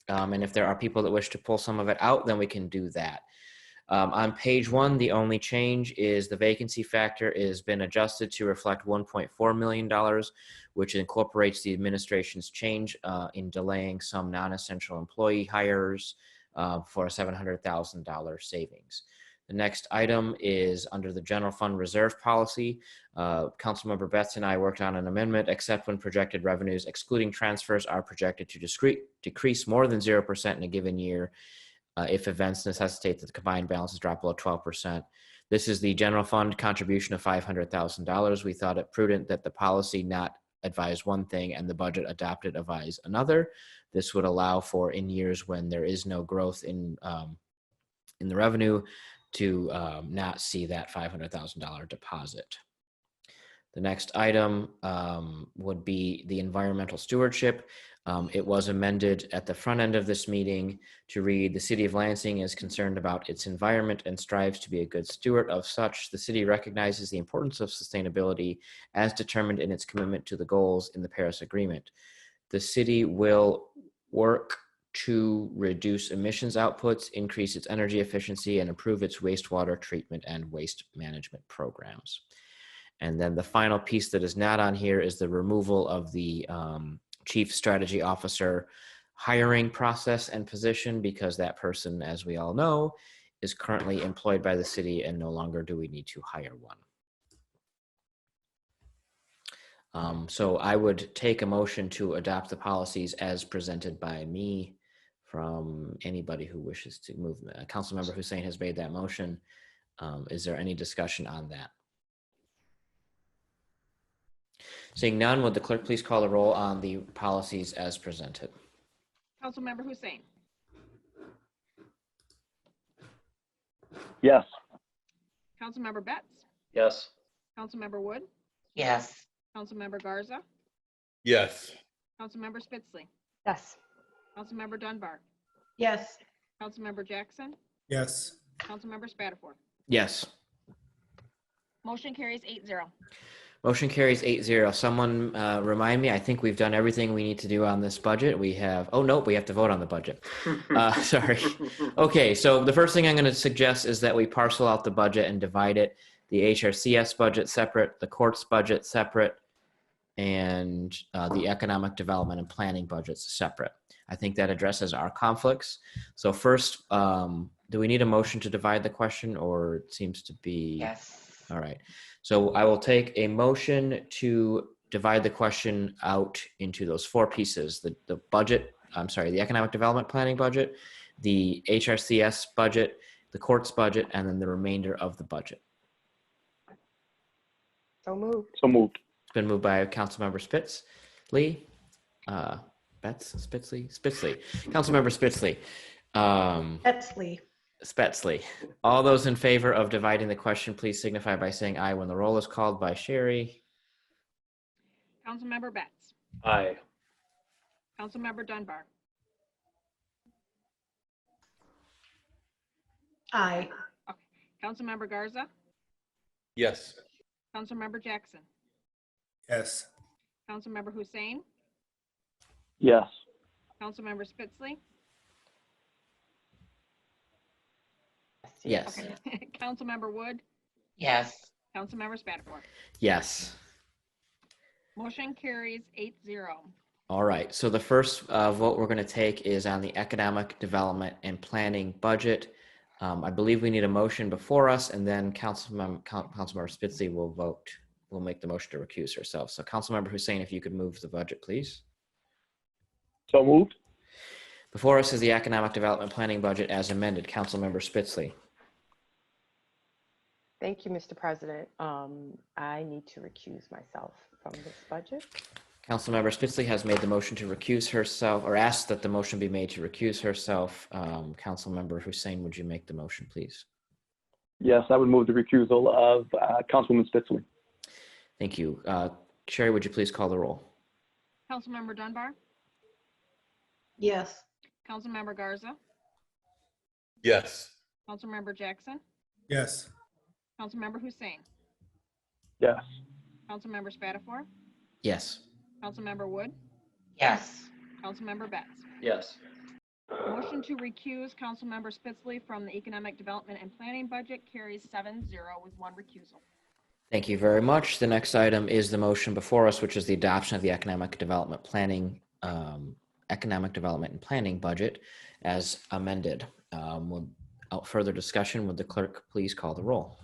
And if there are people that wish to pull some of it out, then we can do that. On page 1, the only change is the vacancy factor has been adjusted to reflect $1.4 million, which incorporates the administration's change in delaying some non-essential employee hires for a $700,000 savings. The next item is under the general fund reserve policy. Councilmember Betts and I worked on an amendment, except when projected revenues excluding transfers are projected to decrease more than 0% in a given year. If events necessitate that the combined balances drop below 12%. This is the general fund contribution of $500,000. We thought it prudent that the policy not advise one thing and the budget adopted advise another. This would allow for, in years when there is no growth in the revenue, to not see that $500,000 deposit. The next item would be the environmental stewardship. It was amended at the front end of this meeting to read, the City of Lansing is concerned about its environment and strives to be a good steward of such. The city recognizes the importance of sustainability as determined in its commitment to the goals in the Paris Agreement. the city will work to reduce emissions outputs, increase its energy efficiency, and improve its wastewater treatment and waste management programs. And then the final piece that is not on here is the removal of the Chief Strategy Officer hiring process and position, because that person, as we all know, is currently employed by the city and no longer do we need to hire one. So I would take a motion to adopt the policies as presented by me from anybody who wishes to move. Councilmember Hussein has made that motion. Is there any discussion on that? Seeing none, would the clerk please call the roll on the policies as presented? Councilmember Hussein. Yes. Councilmember Betts. Yes. Councilmember Wood. Yes. Councilmember Garza. Yes. Councilmember Spitzley. Yes. Councilmember Dunbar. Yes. Councilmember Jackson. Yes. Councilmember Spatafor. Yes. Motion carries 8-0. Motion carries 8-0. Someone remind me, I think we've done everything we need to do on this budget. We have, oh no, we have to vote on the budget. Sorry. Okay, so the first thing I'm going to suggest is that we parcel out the budget and divide it. The HRCS budget separate, the courts budget separate, and the economic development and planning budgets separate. I think that addresses our conflicts. So first, do we need a motion to divide the question, or it seems to be? Yes. All right. So I will take a motion to divide the question out into those four pieces: the budget, the economic development planning budget, the HRCS budget, the courts budget, and then the remainder of the budget. So moved. So moved. It's been moved by Councilmember Spitzley. Spitzley. Councilmember Spitzley. Betsley. Spitzley. All those in favor of dividing the question, please signify by saying aye when the roll is called by Sherry. Councilmember Betts. Aye. Councilmember Dunbar. Aye. Okay. Councilmember Garza. Yes. Councilmember Jackson. Yes. Councilmember Hussein. Yes. Councilmember Spitzley. Yes. Okay. Councilmember Wood. Yes. Councilmember Spatafor. Yes. Motion carries 8-0. All right. So the first vote we're going to take is on the economic development and planning budget. I believe we need a motion before us, and then Councilmember Spitzley will vote. Will make the motion to recuse herself. So Councilmember Hussein, if you could move the budget, please. So moved. Before us is the economic development planning budget as amended. Councilmember Spitzley. Thank you, Mr. President. I need to recuse myself from this budget. Councilmember Spitzley has made the motion to recuse herself, or asked that the motion be made to recuse herself. Councilmember Hussein, would you make the motion, please? Yes, I would move the recusal of Councilwoman Spitzley. Thank you. Sherry, would you please call the roll? Councilmember Dunbar. Yes. Councilmember Garza. Yes. Councilmember Jackson. Yes. Councilmember Hussein. Yes. Councilmember Spatafor. Yes. Councilmember Wood. Yes. Councilmember Betts. Yes. Motion to recuse Councilmember Spitzley from the Economic Development and Planning budget carries 7-0 with one recusal. Thank you very much. The next item is the motion before us, which is the adoption of the economic development and planning budget as amended. Without further discussion, would the clerk please call the roll?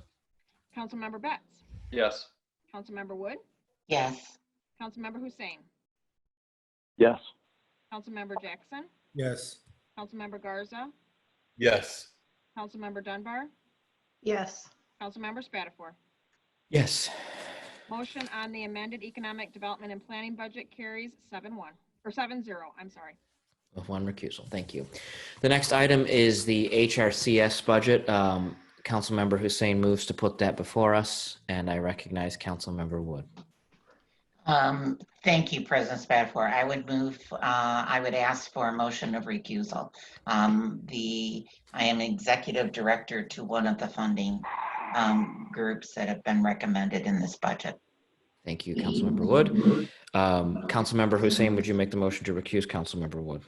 Councilmember Betts. Yes. Councilmember Wood. Yes. Councilmember Hussein. Yes. Councilmember Jackson. Yes. Councilmember Garza. Yes. Councilmember Dunbar. Yes. Councilmember Spatafor. Yes. Motion on the amended economic development and planning budget carries 7-1 or 7-0. I'm sorry. With one recusal. Thank you. The next item is the HRCS budget. Councilmember Hussein moves to put that before us, and I recognize Councilmember Wood. Thank you, President Spatafor. I would ask for a motion of recusal. I am executive director to one of the funding groups that have been recommended in this budget. Thank you, Councilmember Wood. Councilmember Hussein, would you make the motion to recuse Councilmember Wood?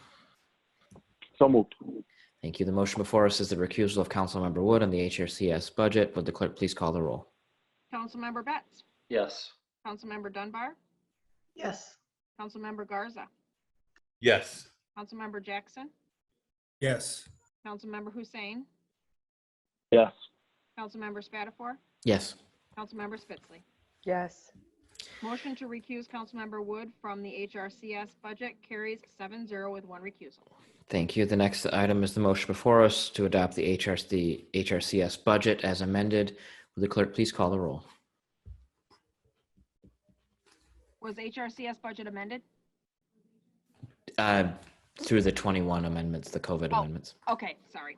So moved. Thank you. The motion before us is the recusal of Councilmember Wood on the HRCS budget. Would the clerk please call the roll? Councilmember Betts, Yes. Councilmember Dunbar, Yes. Councilmember Garza, Yes. Councilmember Jackson, Yes. Councilmember Hussein, Yes. Councilmember Spatafor, Yes. Councilmember Spitzley. Yes. Motion to recuse Councilmember Wood from the HRCS budget carries 7-0 with one recusal. Thank you. The next item is the motion before us to adopt the HRCS budget as amended. Would the clerk please call the roll? Was HRCS budget amended? Through the 21 amendments, the COVID amendments. Okay, sorry.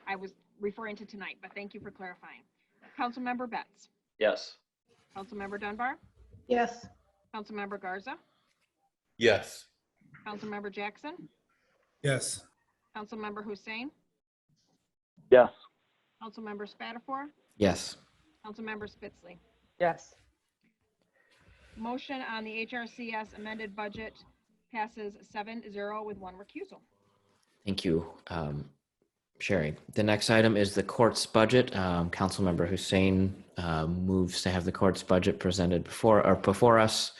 I was referring to tonight, but thank you for clarifying. Councilmember Betts, Yes. Councilmember Dunbar, Yes. Councilmember Garza, Yes. Councilmember Jackson, Yes. Councilmember Hussein, Yes. Councilmember Spatafor, Yes. Councilmember Spitzley. Yes. Motion on the HRCS amended budget passes 7-0 with one recusal. Thank you, Sherry. The next item is the court's budget. Councilmember Hussein moves to have the court's budget presented before us.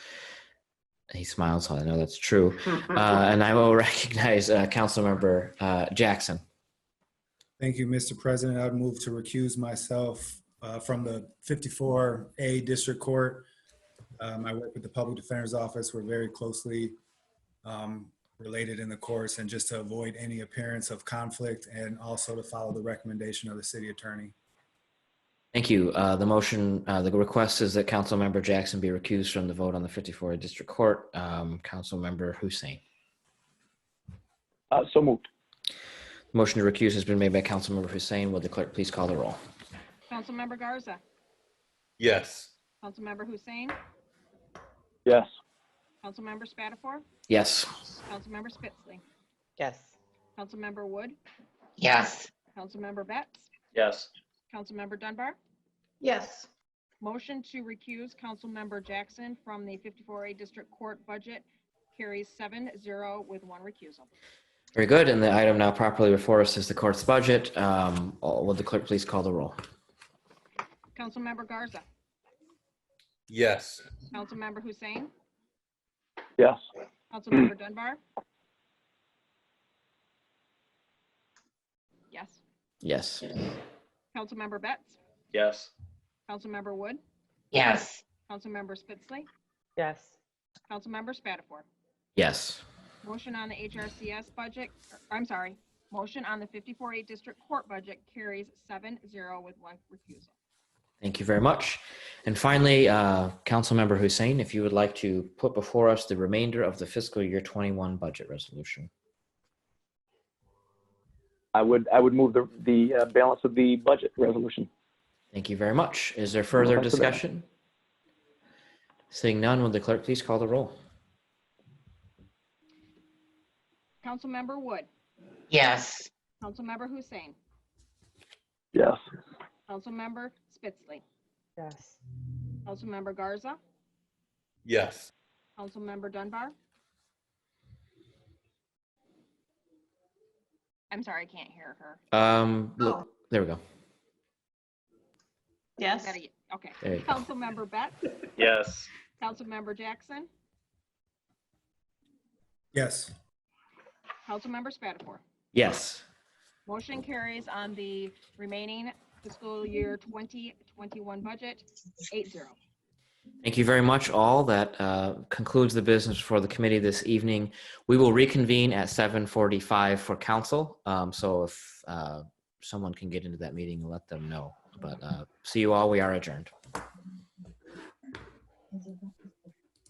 He smiles, so I know that's true. And I will recognize Councilmember Jackson. Thank you, Mr. President. I would move to recuse myself from the 54A District Court. I work with the Public Defender's Office. We're very closely related in the courts, and just to avoid any appearance of conflict and also to follow the recommendation of the city attorney. Thank you. The motion, the request is that Councilmember Jackson be recused from the vote on the 54 District Court. Councilmember Hussein. So moved. Motion to recuse has been made by Councilmember Hussein. Will the clerk please call the roll? Councilmember Garza, Yes. Councilmember Hussein, Yes. Councilmember Spatafor, Yes. Councilmember Spitzley, Yes. Councilmember Wood, Yes. Councilmember Betts, Yes. Councilmember Dunbar. Yes. Motion to recuse Councilmember Jackson from the 54A District Court budget carries 7-0 with one recusal. Very good. And the item now properly before us is the court's budget. Will the clerk please call the roll? Councilmember Garza, Yes. Councilmember Hussein, Yes. Councilmember Dunbar. Yes. Yes. Councilmember Betts, Yes. Councilmember Wood, Yes. Councilmember Spitzley, Yes. Councilmember Spatafor. Yes. Motion on the HRCS budget, motion on the 54A District Court budget carries 7-0 with one recusal. Thank you very much. And finally, Councilmember Hussein, if you would like to put before us the remainder of the fiscal year 21 budget resolution. I would move the balance of the budget resolution. Thank you very much. Is there further thanks for that. discussion? Seeing none, will the clerk please call the roll? Councilmember Wood, Yes. Councilmember Hussein, Yes. Councilmember Spitzley, Yes. Councilmember Garza, Yes. Councilmember Dunbar. I'm sorry, I can't hear her. Look, there we go. Yes. Okay. There you go. Councilmember Betts, Yes. Councilmember Jackson, Yes. Councilmember Spatafor. Yes. Motion carries on the remaining fiscal year 2021 budget, 8-0. Thank you very much, all. That concludes the business for the committee this evening. We will reconvene at 7:45 for council. So if someone can get into that meeting, let them know. But see you all. We are adjourned.